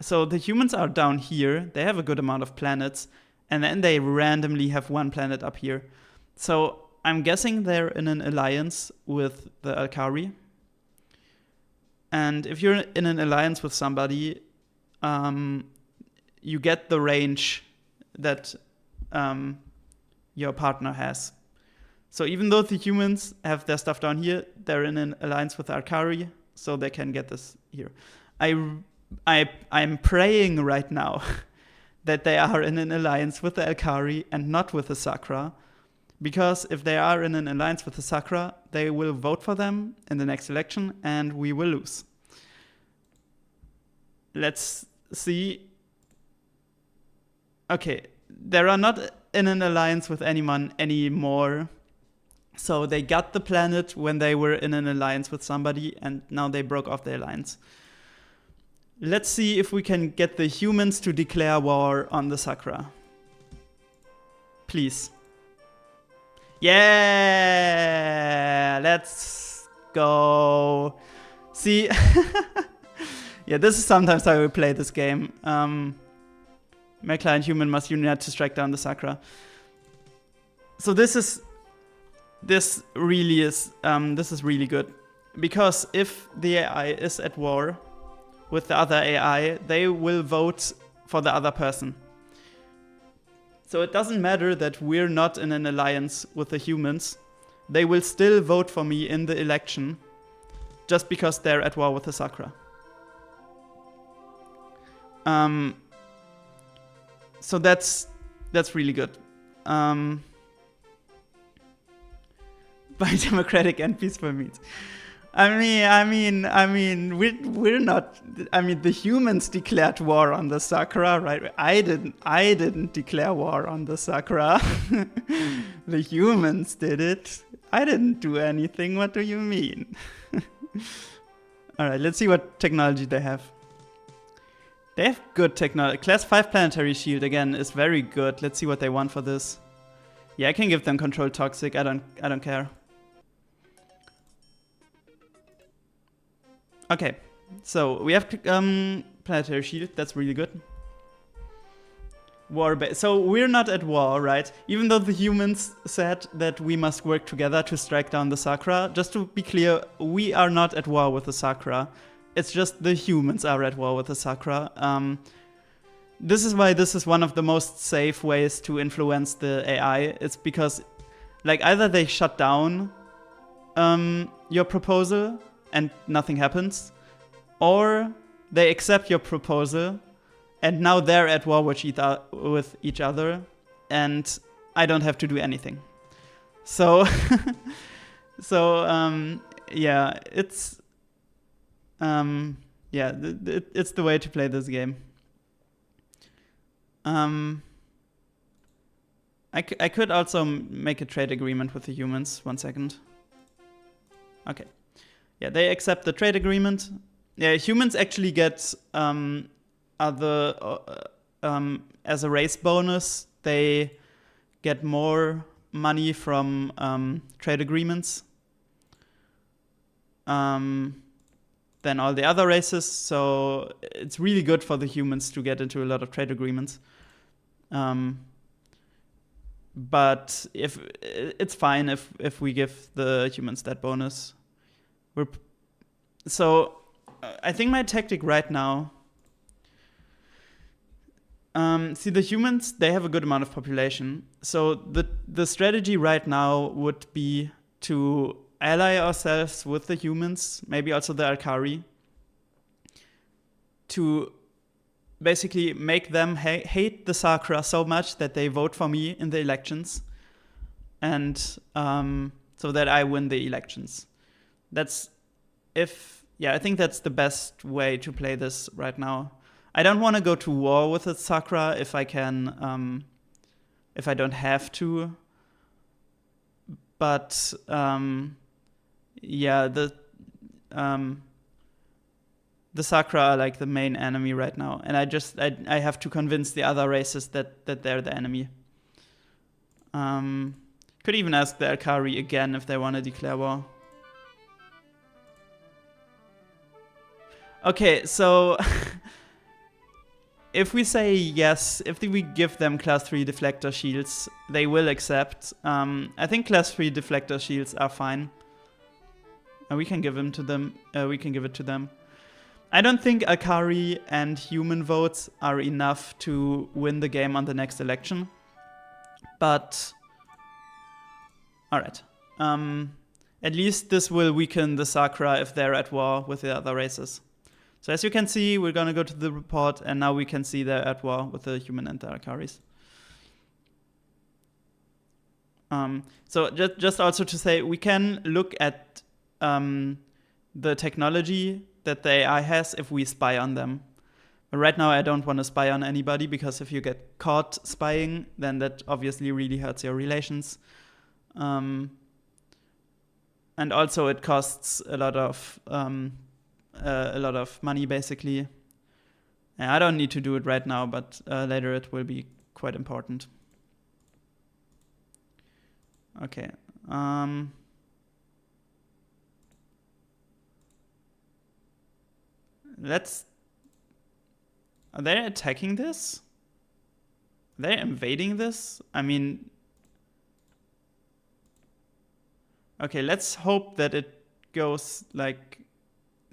So the humans are down here. They have a good amount of planets, and then they randomly have one planet up here. So I'm guessing they're in an alliance with the Alkari. And if you're in an alliance with somebody, you get the range that your partner has. So even though the humans have their stuff down here, they're in an alliance with Alkari, so they can get this here. I'm praying right now that they are in an alliance with the Alkari and not with the Sakra, because if they are in an alliance with the Sakra, they will vote for them in the next election and we will lose. Let's see. Okay, they are not in an alliance with anyone anymore. So they got the planet when they were in an alliance with somebody, and now they broke off the alliance. Let's see if we can get the humans to declare war on the Sakra. Please. Yeah, let's go. See, yeah, this is sometimes how we play this game. Meklar and human must unite to strike down the Sakra. So this really is good, because if the AI is at war with the other AI, they will vote for the other person. So it doesn't matter that we're not in an alliance with the humans. They will still vote for me in the election just because they're at war with the Sakra. So that's really good. By democratic and peaceful means. I mean, we're not. I mean, the humans declared war on the Sakra, right? I didn't declare war on the Sakra. The humans did it. I didn't do anything. What do you mean? All right, let's see what technology they have. They have good technology. Class 5 planetary shield again is very good. Let's see what they want for this. Yeah, I can give them control toxic. I don't care. Okay, so we have planetary shield. That's really good. So we're not at war, right? Even though the humans said that we must work together to strike down the Sakra. Just to be clear, we are not at war with the Sakra. It's just the humans are at war with the Sakra. This is why this is one of the most safe ways to influence the AI. It's because, like, either they shut down your proposal and nothing happens, or they accept your proposal and now they're at war with each other, and I don't have to do anything. So, yeah, it's it's the way to play this game. I could also make a trade agreement with the humans. 1 second. Okay. Yeah, they accept the trade agreement. Yeah, humans actually get as a race bonus, they get more money from trade agreements than all the other races. So it's really good for the humans to get into a lot of trade agreements. But if it's fine if we give the humans that bonus. So I think my tactic right now. See, the humans, they have a good amount of population. So the strategy right now would be to ally ourselves with the humans, maybe also the Alkari, to basically make them hate the Sakra so much that they vote for me in the elections, and so that I win the elections. I think that's the best way to play this right now. I don't want to go to war with the Sakra if I can, if I don't have to. But the Sakra are like the main enemy right now, and I have to convince the other races that they're the enemy. Could even ask the Alkari again if they want to declare war. Okay, so if we say yes, if we give them class 3 deflector shields, they will accept. I think class 3 deflector shields are fine. We can give them to them. We can give it to them. I don't think Alkari and human votes are enough to win the game on the next election. But alright. At least this will weaken the Sakra if they're at war with the other races. So as you can see, we're going to go to the report, and now we can see they're at war with the human and the Alkaris. So just also to say, we can look at the technology that the AI has if we spy on them. But right now I don't want to spy on anybody, because if you get caught spying, then that obviously really hurts your relations. And also it costs a lot of money, basically. And I don't need to do it right now, but later it will be quite important. Okay. Are they attacking this? Are they invading this? I mean, okay, let's hope that it goes like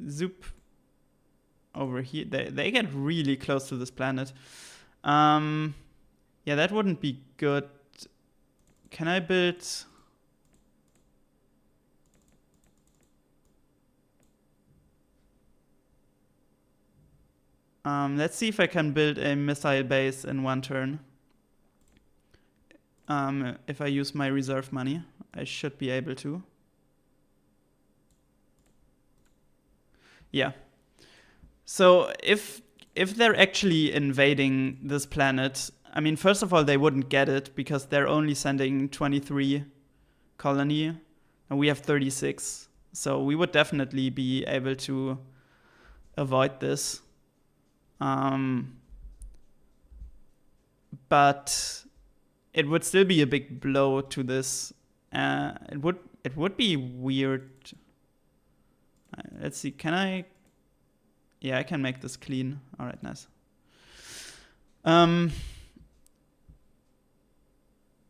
zoop over here. They get really close to this planet. Yeah, that wouldn't be good. Can I build? Let's see if I can build a missile base in 1 turn. If I use my reserve money, I should be able to. Yeah. So if they're actually invading this planet, I mean, first of all, they wouldn't get it because they're only sending 23 colony, and we have 36. So we would definitely be able to avoid this. But it would still be a big blow to this. It would be weird. Let's see. Can I? Yeah, I can make this clean. All right, nice.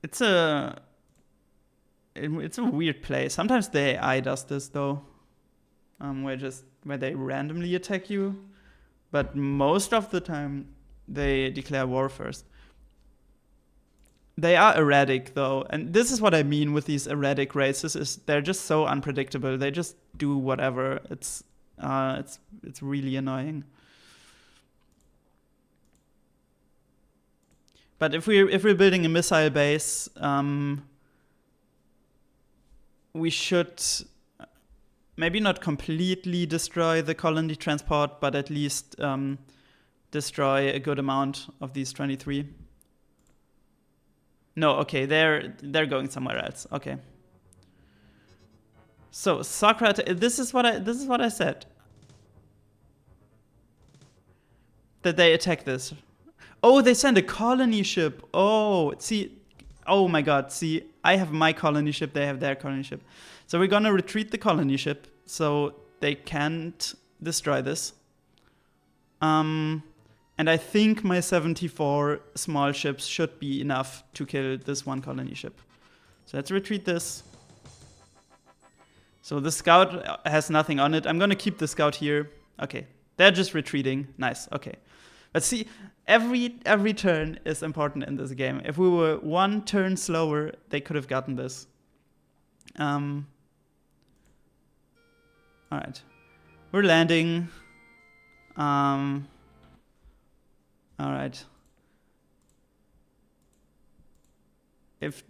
It's a weird play. Sometimes the AI does this though, where they randomly attack you, but most of the time they declare war first. They are erratic though, and this is what I mean with these erratic races: is they're just so unpredictable. They just do whatever. It's really annoying. But if we're building a missile base, we should maybe not completely destroy the colony transport, but at least destroy a good amount of these 23. No, okay, they're going somewhere else. Okay. So Socrates, this is what I said. That they attack this. Oh, they send a colony ship. Oh, see. Oh my god, see, I have my colony ship, they have their colony ship. So we're gonna retreat the colony ship so they can't destroy this. And I think my 74 small ships should be enough to kill this one colony ship. So let's retreat this. So the scout has nothing on it. I'm gonna keep the scout here. Okay, they're just retreating. Nice, okay. But see, every turn is important in this game. If we were one turn slower, they could have gotten this. All right, we're landing. All right. If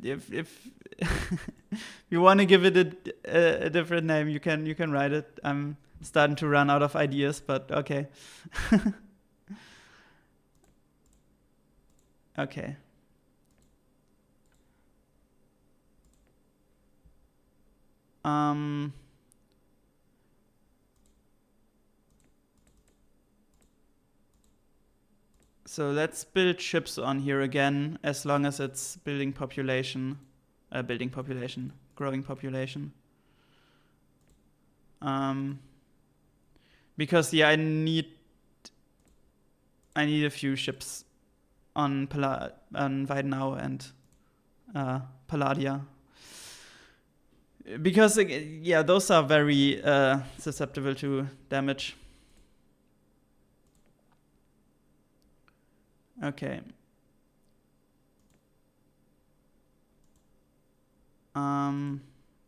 you want to give it a different name, you can write it. I'm starting to run out of ideas, but okay. Okay. So let's build ships on here again, as long as it's growing population. Because yeah, I need a few ships on Weidenau and Palladia. Because yeah, those are very susceptible to damage. Okay.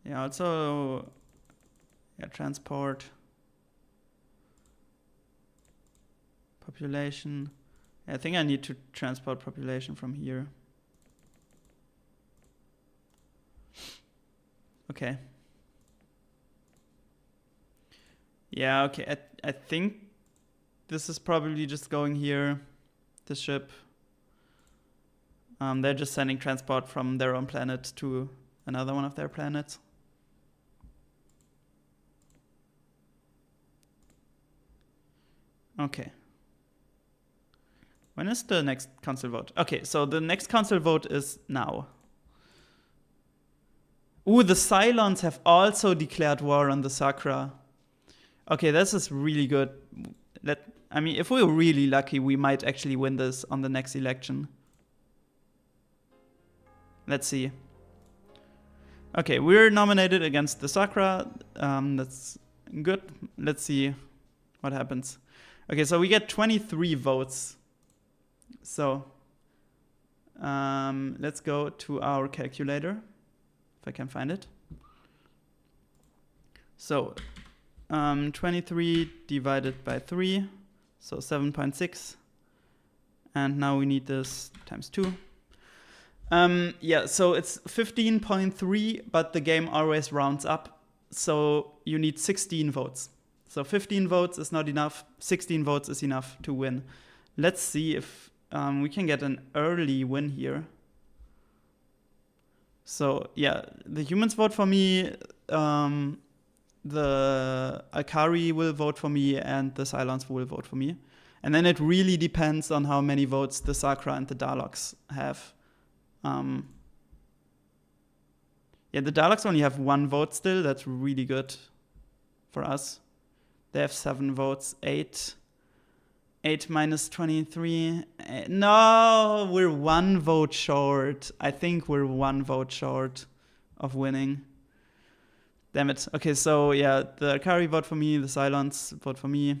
Yeah, also transport, population. I think I need to transport population from here. Okay. Yeah, okay. I think this is probably just going here. This ship. They're just sending transport from their own planet to another one of their planets. Okay. When is the next council vote? Okay, so the next council vote is now. Ooh, the Cylons have also declared war on the Sakra. Okay, this is really good. I mean, if we're really lucky, we might actually win this on the next election. Let's see. Okay, we're nominated against the Sakra. That's good. Let's see what happens. Okay, so we get 23 votes. So let's go to our calculator, if I can find it. So 23 divided by 3, so 7.6. And now we need this times 2. Yeah, so it's 15.3, but the game always rounds up. So you need 16 votes. So 15 votes is not enough. 16 votes is enough to win. Let's see if we can get an early win here. So yeah, the humans vote for me. The Alkari will vote for me, and the Cylons will vote for me. And then it really depends on how many votes the Sakra and the Daleks have. Yeah, the Daleks only have 1 vote still. That's really good for us. They have 7 votes. 8 minus 23. No, we're 1 vote short. I think we're 1 vote short of winning. Damn it. Okay, so yeah, the Akari vote for me, the Cylons vote for me.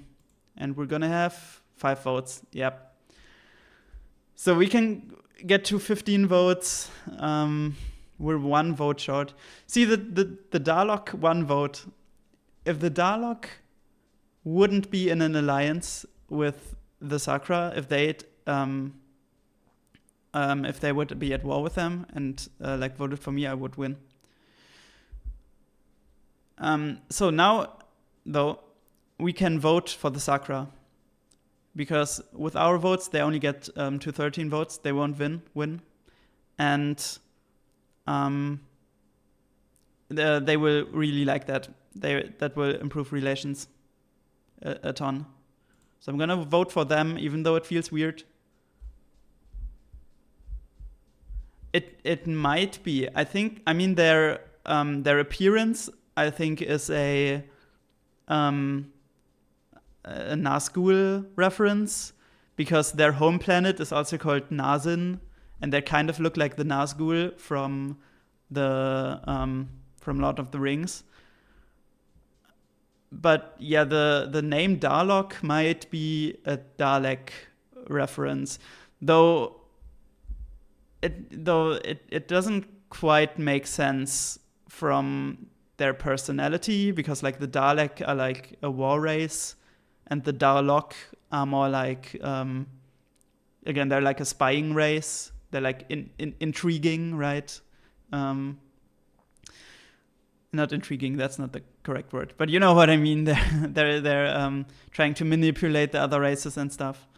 And we're gonna have 5 votes. Yep. So we can get to 15 votes. We're 1 vote short. See, the Dalek 1 vote. If the Dalek wouldn't be in an alliance with the Sakra, if they would be at war with them and like voted for me, I would win. So now, though, we can vote for the Sakra. Because with our votes, they only get to 13 votes. They won't win. And they will really like that. That will improve relations a ton. So I'm gonna vote for them, even though it feels weird. It might be. I mean their appearance, I think, is a Nazgul reference, because their home planet is also called Nazin, and they kind of look like the Nazgul from Lord of the Rings. But yeah, the name Dalek might be a Dalek reference, though it doesn't quite make sense from their personality, because like the Dalek are like a war race, and the Dalek are more like again, they're like a spying race. They're like intriguing, right? Not intriguing, that's not the correct word, but you know what I mean. They're trying to manipulate the other races and stuff.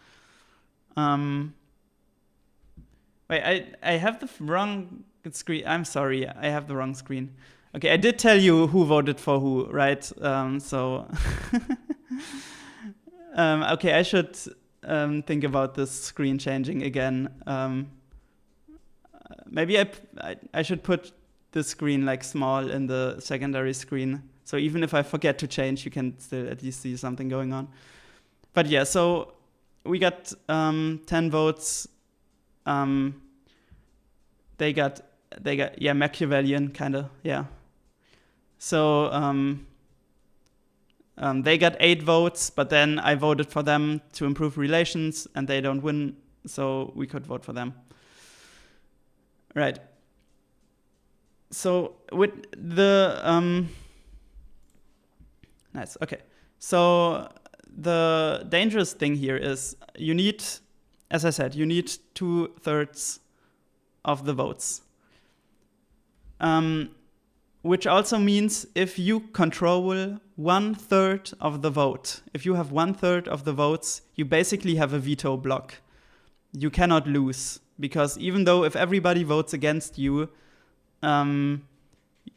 Wait, I have the wrong screen. I'm sorry, I have the wrong screen. Okay, I did tell you who voted for who, right? So okay, I should think about this screen changing again. Maybe I should put the screen like small in the secondary screen, so even if I forget to change, you can still at least see something going on. But yeah, so we got 10 votes. They got yeah, Machiavellian kind of, yeah. So they got 8 votes, but then I voted for them to improve relations, and they don't win, so we could vote for them. Right. So with the nice. Okay. So the dangerous thing here is you need, as I said, you need 2/3 of the votes. Which also means if you control 1/3 of the vote, if you have 1/3 of the votes, you basically have a veto block. You cannot lose, because even though if everybody votes against you,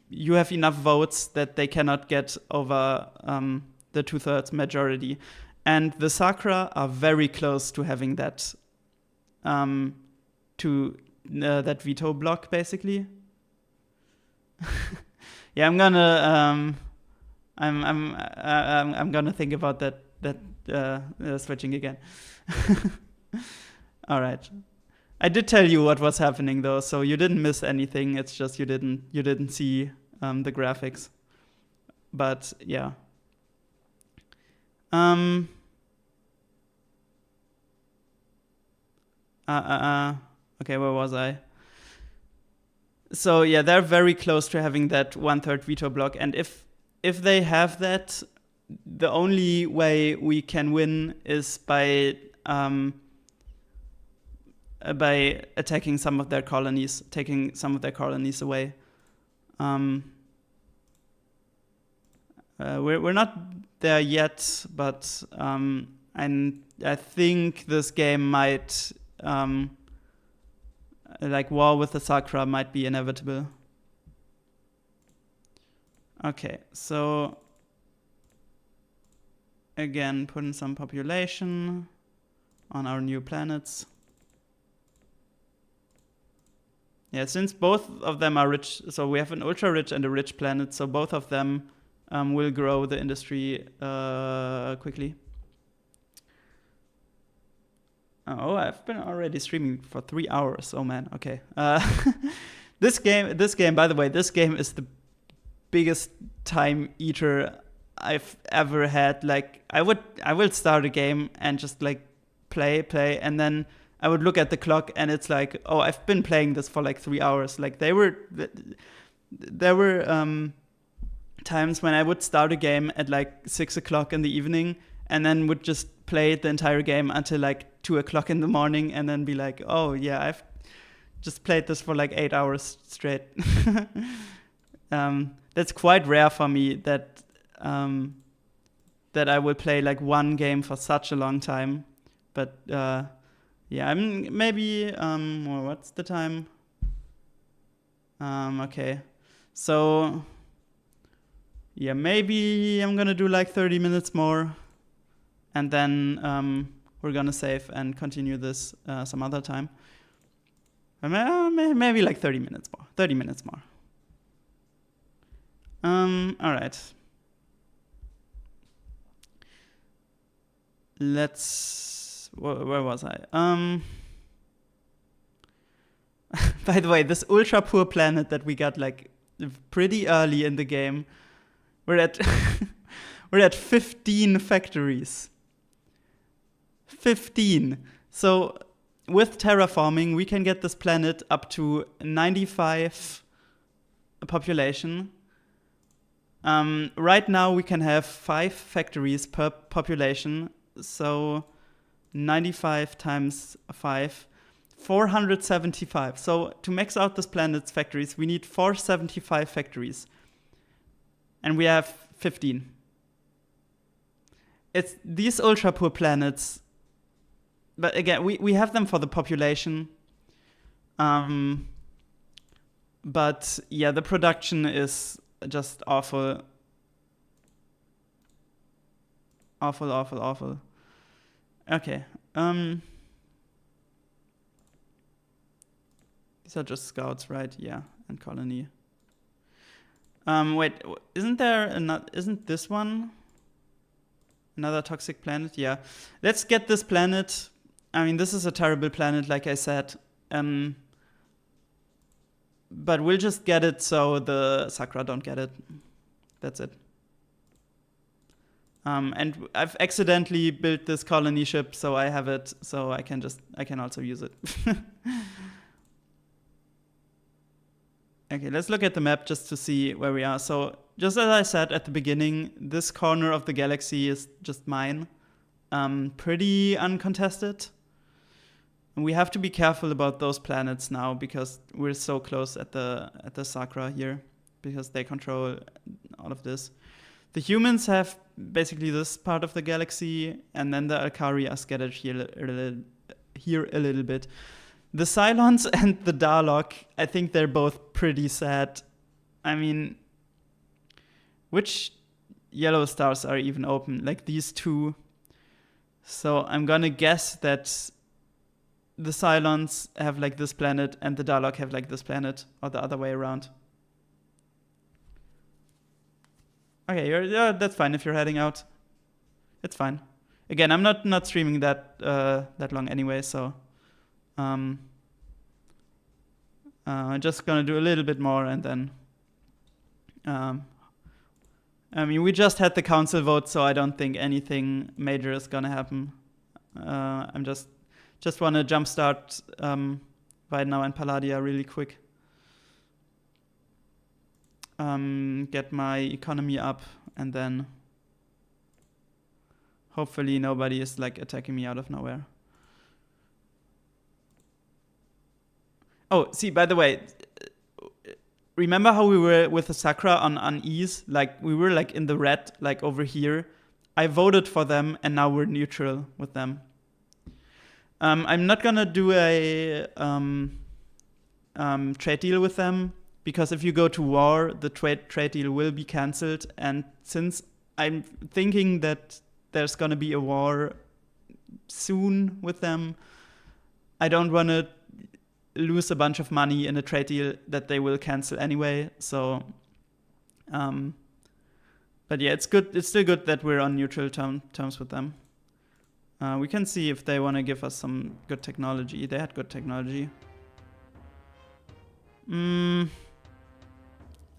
you have enough votes that they cannot get over the 2/3 majority. And the Sakra are very close to having that that veto block, basically. Yeah, I'm gonna think about that switching again. All right. I did tell you what was happening though, so you didn't miss anything. It's just you didn't see the graphics. But yeah. Okay, where was I? So yeah, they're very close to having that 1/3 veto block, and if they have that, the only way we can win is by attacking some of their colonies, taking some of their colonies away. We're not there yet, but and I think this game might like war with the Sakra might be inevitable. Okay, so again, put in some population. on our new planets. Yeah, since both of them are rich, so we have an ultra rich and a rich planet, so both of them will grow the industry quickly. Oh, I've been already streaming for 3 hours. Oh man, okay. This game, by the way, this game is the biggest time eater I've ever had. Like, I would start a game and just like play, and then I would look at the clock and it's like, oh, I've been playing this for like 3 hours. Like there were times when I would start a game at like 6 o'clock in the evening and then would just play the entire game until like 2 o'clock in the morning and then be like, oh yeah, I've just played this for like 8 hours straight. That's quite rare for me that I will play like one game for such a long time. But yeah, I'm maybe well, what's the time? Okay, so yeah, maybe I'm gonna do like 30 minutes more, and then we're gonna save and continue this some other time. Maybe like 30 minutes more. 30 minutes more. All right. Where was I? By the way, this ultra poor planet that we got like pretty early in the game, we're at 15 factories. 15. So with terraforming, we can get this planet up to 95 population. Right now we can have 5 factories per population, so 95 times 5, 475. So to max out this planet's factories, we need 475 factories. And we have 15. It's these ultra poor planets, but again, we have them for the population. But yeah, the production is just awful. Awful. Okay. These are just scouts, right? Yeah, and colony. Wait, isn't this one another toxic planet? Yeah. Let's get this planet. I mean, this is a terrible planet, like I said. But we'll just get it so the Sakra don't get it. That's it. And I've accidentally built this colony ship, so I have it, so I can also use it. Okay, let's look at the map just to see where we are. So, just as I said at the beginning, this corner of the galaxy is just mine. Pretty uncontested. And we have to be careful about those planets now because we're so close at the Sakra here, because they control all of this. The humans have basically this part of the galaxy, and then the Alkari are scattered here a little bit. The Cylons and the Darlock, I think they're both pretty sad. I mean, which yellow stars are even open? Like these two. So I'm gonna guess that the Cylons have like this planet and the Darlock have like this planet, or the other way around. Okay, that's fine if you're heading out. It's fine. Again, I'm not streaming that long anyway, so I'm just gonna do a little bit more and then. I mean, we just had the council vote, so I don't think anything major is gonna happen. I'm just want to jumpstart Weidenau and Palladia really quick. Get my economy up, and then hopefully nobody is like attacking me out of nowhere. Oh, see, by the way, remember how we were with the Sakra on ease? Like we were like in the red, like over here. I voted for them, and now we're neutral with them. I'm not gonna do a trade deal with them, because if you go to war, the trade deal will be cancelled. And since I'm thinking that there's gonna be a war soon with them. I don't want to lose a bunch of money in a trade deal that they will cancel anyway. So, but yeah, it's good. It's still good that we're on neutral terms with them. We can see if they want to give us some good technology. They had good technology. I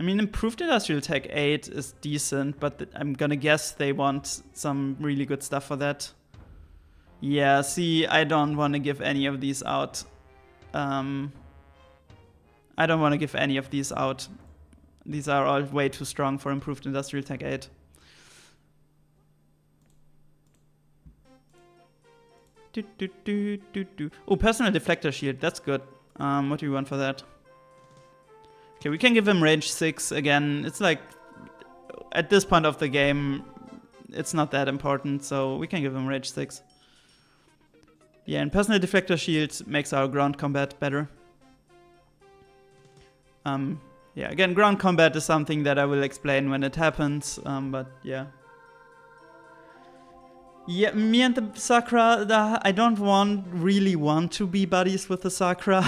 mean, improved industrial tech 8 is decent, but I'm gonna guess they want some really good stuff for that. Yeah, see, I don't want to give any of these out. I don't want to give any of these out. These are all way too strong for improved industrial tech 8. Oh, personal deflector shield, that's good. What do you want for that? Okay, we can give him range 6 again. It's like, at this point of the game, it's not that important, so we can give him range 6. Yeah, and personal deflector shield makes our ground combat better. Yeah, again, ground combat is something that I will explain when it happens, but yeah. Yeah, me and the Sakura, I don't really want to be buddies with the Sakura.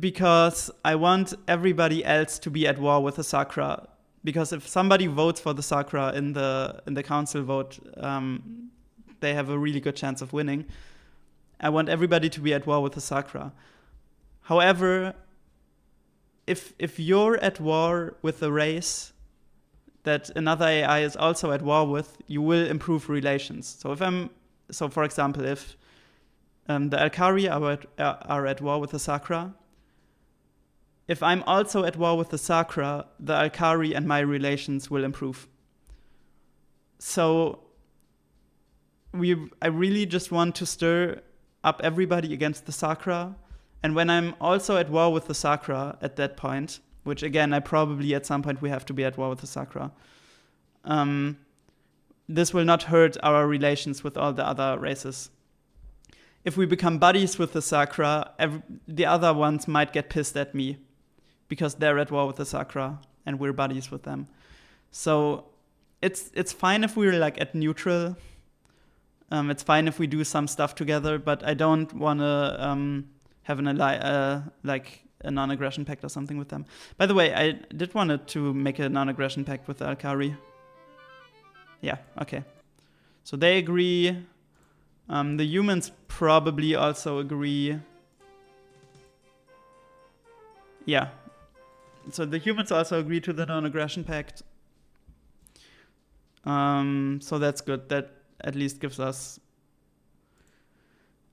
Because I want everybody else to be at war with the Sakura. Because if somebody votes for the Sakura in the council vote, they have a really good chance of winning. I want everybody to be at war with the Sakura. However, if you're at war with a race that another AI is also at war with, you will improve relations. So for example, if the Alkari are at war with the Sakura, if I'm also at war with the Sakura, the Alkari and my relations will improve. So I really just want to stir up everybody against the Sakura. And when I'm also at war with the Sakura at that point, which again, I probably at some point we have to be at war with the Sakura, this will not hurt our relations with all the other races. If we become buddies with the Sakura, the other ones might get pissed at me because they're at war with the Sakura and we're buddies with them. So it's fine if we're like at neutral. It's fine if we do some stuff together, but I don't want to have like a non-aggression pact or something with them. By the way, I did want to make a non-aggression pact with the Alkari. Yeah, okay. So they agree. The humans probably also agree. Yeah. So the humans also agree to the non-aggression pact. So that's good. That at least gives us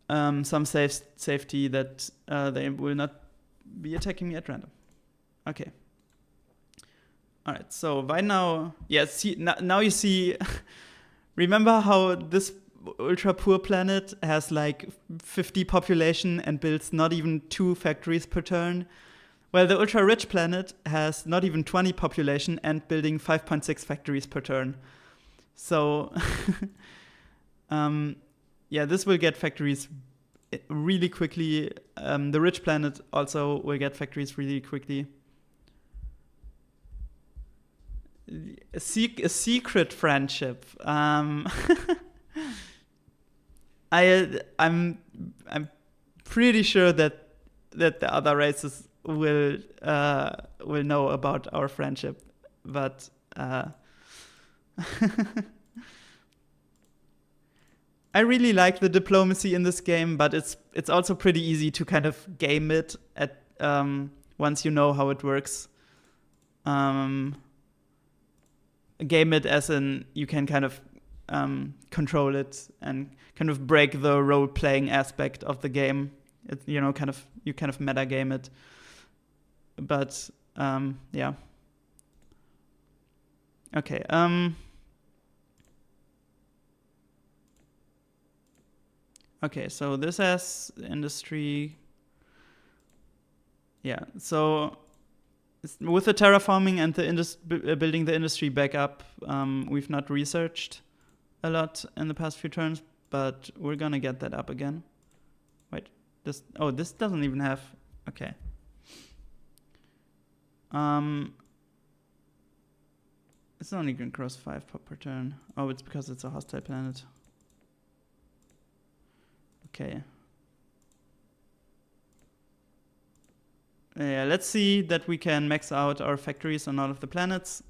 some safety that they will not be attacking me at random. Okay. All right. So right now, yeah. See now you see. Remember how this ultra poor planet has like 50 population and builds not even 2 factories per turn? Well, the ultra rich planet has not even 20 population and building 5.6 factories per turn. So, yeah, this will get factories really quickly. The rich planet also will get factories really quickly. A secret friendship. I'm pretty sure that the other races will know about our friendship, but I really like the diplomacy in this game, but it's also pretty easy to kind of game it at once you know how it works. Game it as in you can kind of control it and kind of break the role-playing aspect of the game. You kind of meta game it. But yeah. Okay. Okay. So this has industry. Yeah. So with the terraforming and the building the industry back up, we've not researched a lot in the past few turns, but we're gonna get that up again. Wait, this doesn't even have. Okay. It's only going to gross 5 pop per turn. Oh, it's because it's a hostile planet. Okay. Yeah, let's see that we can max out our factories on all of the planets.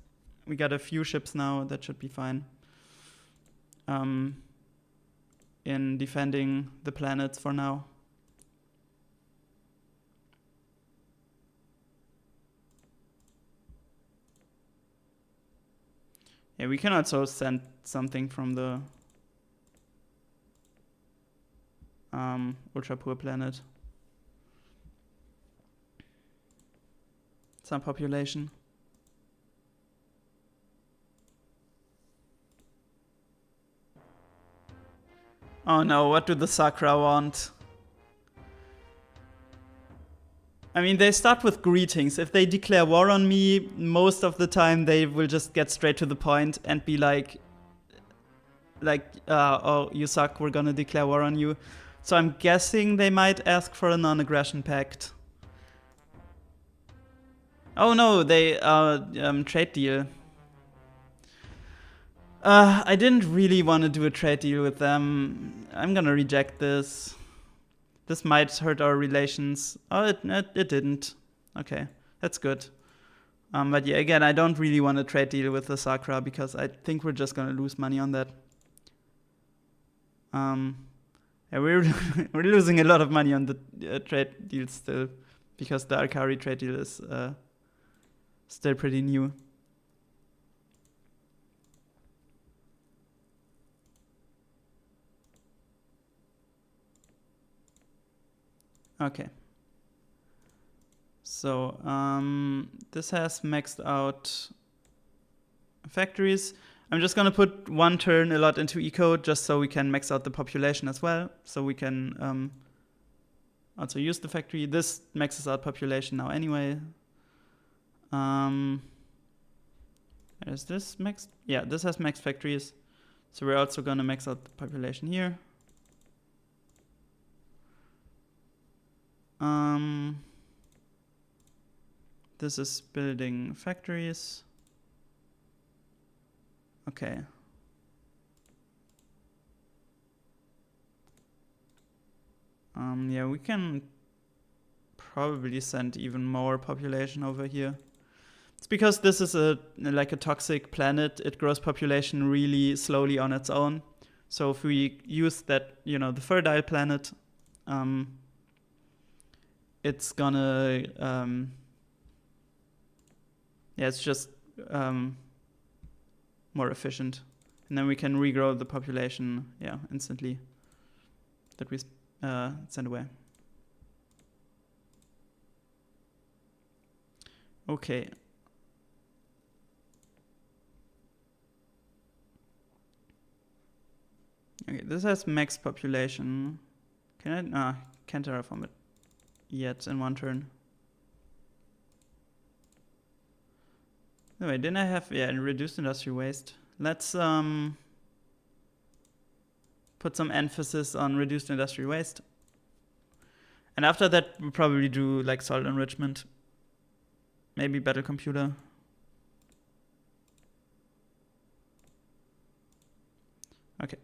We got a few ships now, that should be fine. In defending the planets for now. Yeah, we can also send something from the ultra poor planet. Some population. Oh no, what do the Sakra want? I mean, they start with greetings. If they declare war on me, most of the time they will just get straight to the point and be like, oh, you suck, we're gonna declare war on you. So I'm guessing they might ask for a non-aggression pact. Oh no, they trade deal. I didn't really want to do a trade deal with them. I'm gonna reject this. This might hurt our relations. Oh, it didn't. Okay, that's good. But yeah, again, I don't really want to trade deal with the Sakra because I think we're just gonna lose money on that. Yeah, we're losing a lot of money on the trade deal still because the Alkari trade deal is still pretty new. Okay. So this has maxed out factories. I'm just gonna put one turn a lot into eco just so we can max out the population as well. So we can also use the factory. This maxes out population now anyway. Is this maxed? Yeah, this has max factories. So we're also gonna max out the population here. This is building factories. Okay. Yeah, we can probably send even more population over here. It's because this is like a toxic planet. It grows population really slowly on its own. So if we use that, the fertile planet, it's gonna, it's just more efficient. And then we can regrow the population, instantly that we send away. Okay. Okay, this has max population. Can I? Can't terraform it yet in one turn. Anyway, didn't I have reduced industrial waste? Let's put some emphasis on reduced industrial waste. And after that, we'll probably do like salt enrichment. Maybe battle computer. Okay.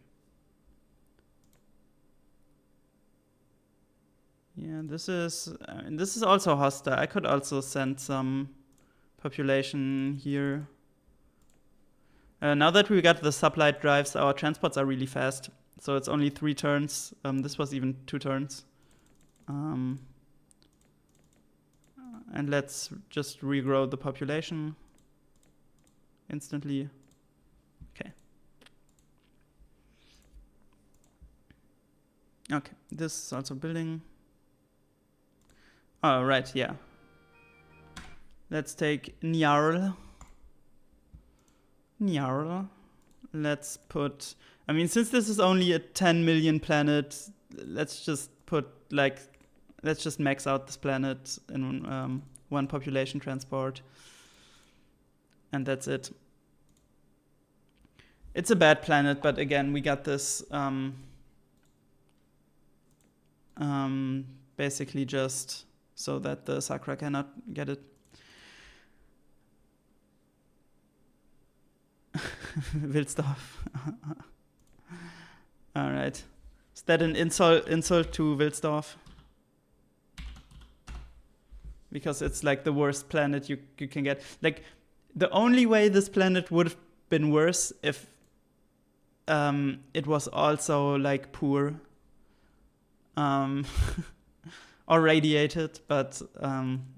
Yeah, this is also hostile. I could also send some population here. Now that we got the sublight drives, our transports are really fast. So it's only 3 turns. This was even 2 turns. And let's just regrow the population instantly. Okay. Okay, this is also building. Oh, right, yeah. Let's take Nyarl. Let's put, since this is only a 10 million planet, let's just max out this planet in one population transport. And that's it. It's a bad planet, but again, we got this basically just so that the Sakra cannot get it. Wilsdorf. All right. Is that an insult to Wilsdorf? Because it's like the worst planet you can get. Like, the only way this planet would have been worse if it was also like poor or radiated, but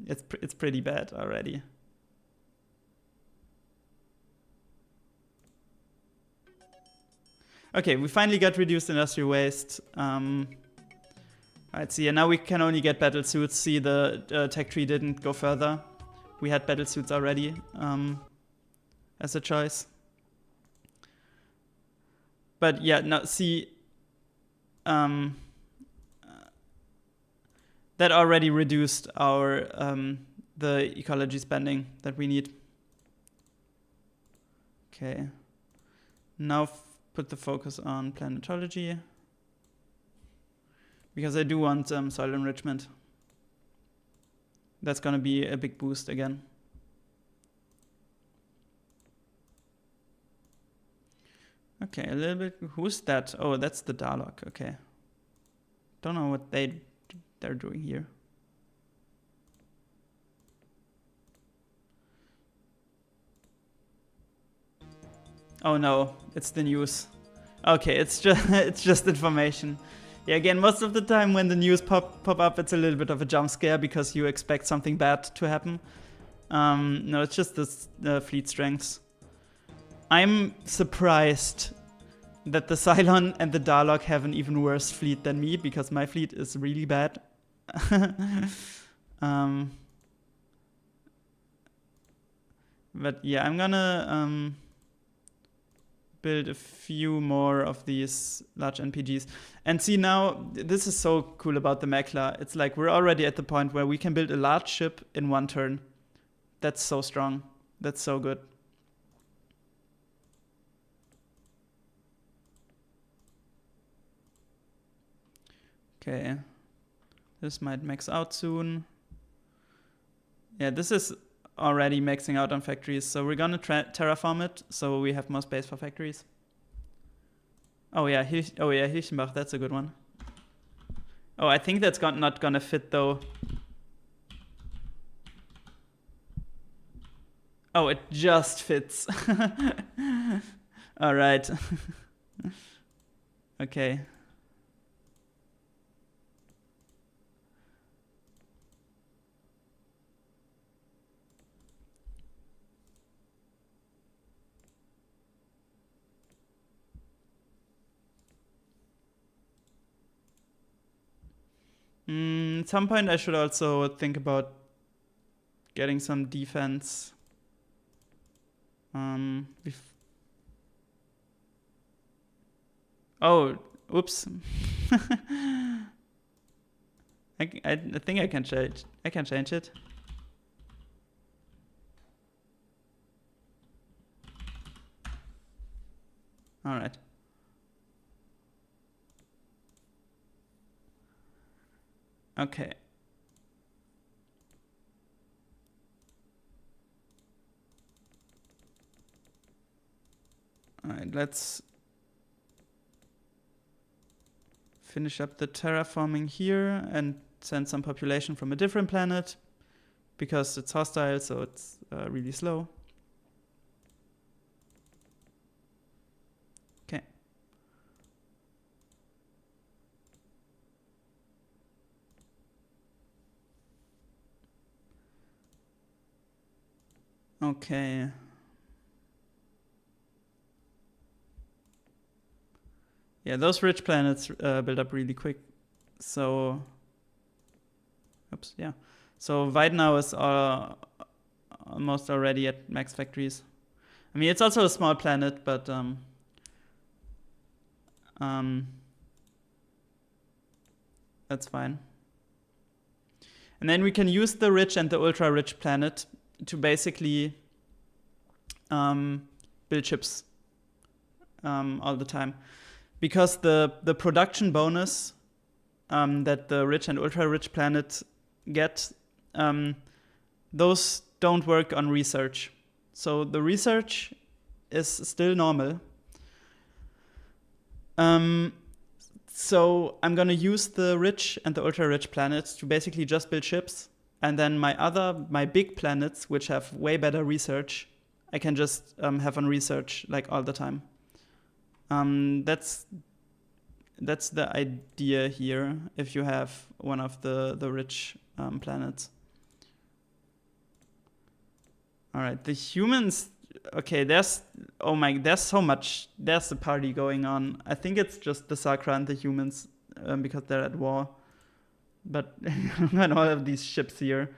it's pretty bad already. Okay, we finally got reduced industrial waste. Alright, see, and now we can only get battle suits. See, the tech tree didn't go further. We had battle suits already as a choice. But yeah, now see, that already reduced our the ecology spending that we need. Okay, now put the focus on planetology. Because I do want soil enrichment. That's gonna be a big boost again. Okay, a little bit. Who's that? Oh, that's the Dalek. Okay. Don't know what they're doing here. Oh no, it's the news. Okay, it's just information. Yeah, again, most of the time when the news pop up, it's a little bit of a jump scare because you expect something bad to happen. No, it's just the fleet strengths. I'm surprised that the Cylon and the Dalek have an even worse fleet than me, because my fleet is really bad. But yeah, I'm gonna build a few more of these large NPGs. And see, now, this is so cool about the Meklar. It's like we're already at the point where we can build a large ship in one turn. That's so strong. That's so good. Okay. This might max out soon. Yeah, this is already maxing out on factories, so we're gonna terraform it so we have more space for factories. Oh yeah, Hilchenbach, that's a good one. Oh, I think that's not gonna fit though. Oh, it just fits. All right. Okay. At some point I should also think about getting some defense. Oh, oops. I think I can change. I can change it. All right. Okay. All right, let's finish up the terraforming here and send some population from a different planet because it's hostile, so it's really slow. Okay. Okay. Yeah, those rich planets build up really quick. So, oops, yeah. So Weidenau is almost already at max factories. I mean, it's also a small planet, but that's fine. And then we can use the rich and the ultra rich planet to basically build ships all the time. Because the production bonus that the rich and ultra rich planet get, those don't work on research. So the research is still normal. So I'm gonna use the rich and the ultra-rich planets to basically just build ships. And then my big planets, which have way better research, I can just have on research like all the time. That's the idea here, if you have one of the rich planets. All right, the humans, okay, there's so much, there's a party going on. I think it's just the Sakra and the humans because they're at war. But and all of these ships here.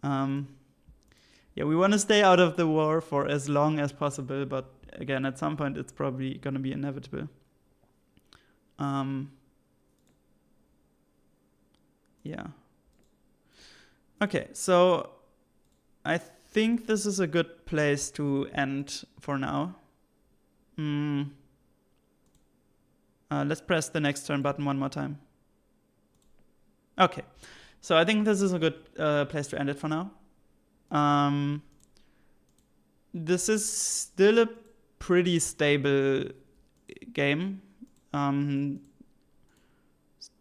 Yeah, we want to stay out of the war for as long as possible, but again, at some point it's probably going to be inevitable. Yeah. Okay, so I think this is a good place to end for now. Let's press the next turn button one more time. Okay, so I think this is a good place to end it for now. This is still a pretty stable game.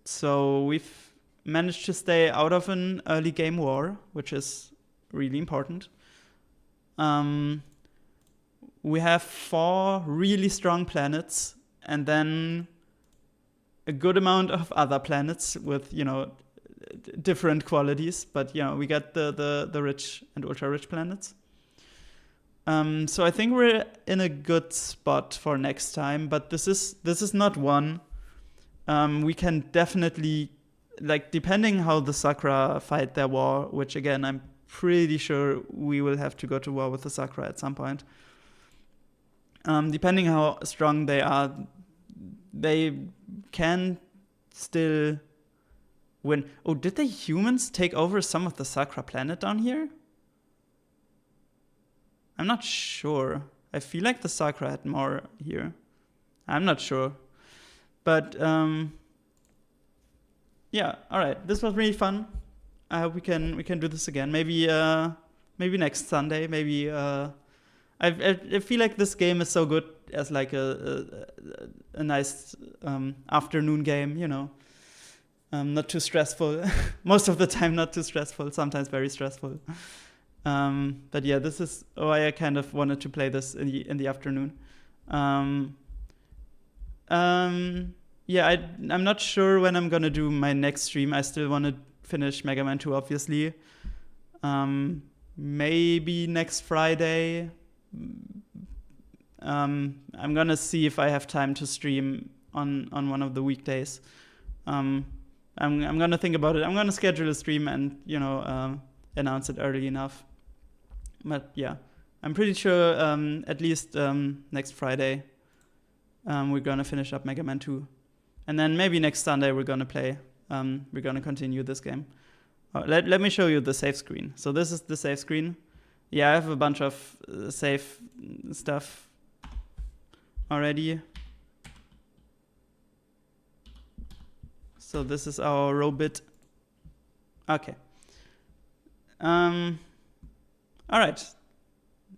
So we've managed to stay out of an early game war, which is really important. We have 4 really strong planets, and then a good amount of other planets with, different qualities, but we got the rich and ultra rich planets. So I think we're in a good spot for next time, but this is not one. We can definitely, depending how the Sakra fight their war, which again I'm pretty sure we will have to go to war with the Sakra at some point. Depending how strong they are, they can still win. Oh, did the humans take over some of the Sakra planet down here? I'm not sure. I feel like the Sakra had more here. I'm not sure. But yeah, all right. This was really fun. I hope we can do this again. Maybe next Sunday. Maybe I feel like this game is so good as like a nice afternoon game. Not too stressful. Most of the time, not too stressful. Sometimes very stressful. But yeah, this is why I kind of wanted to play this in the afternoon. Yeah, I'm not sure when I'm gonna do my next stream. I still want to finish Mega Man 2, obviously. Maybe next Friday. I'm gonna see if I have time to stream on one of the weekdays. I'm gonna think about it. I'm gonna schedule a stream and announce it early enough. But yeah, I'm pretty sure at least next Friday we're gonna finish up Mega Man 2, and then maybe next Sunday we're gonna play. We're gonna continue this game. Let me show you the save screen. So this is the save screen. Yeah, I have a bunch of save stuff already. So this is our row bit. Okay. All right.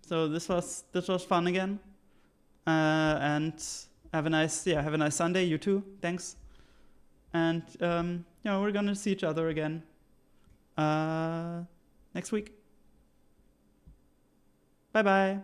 So this was fun again. And have a nice Sunday. You too. Thanks. And we're gonna see each other again next week. Bye bye.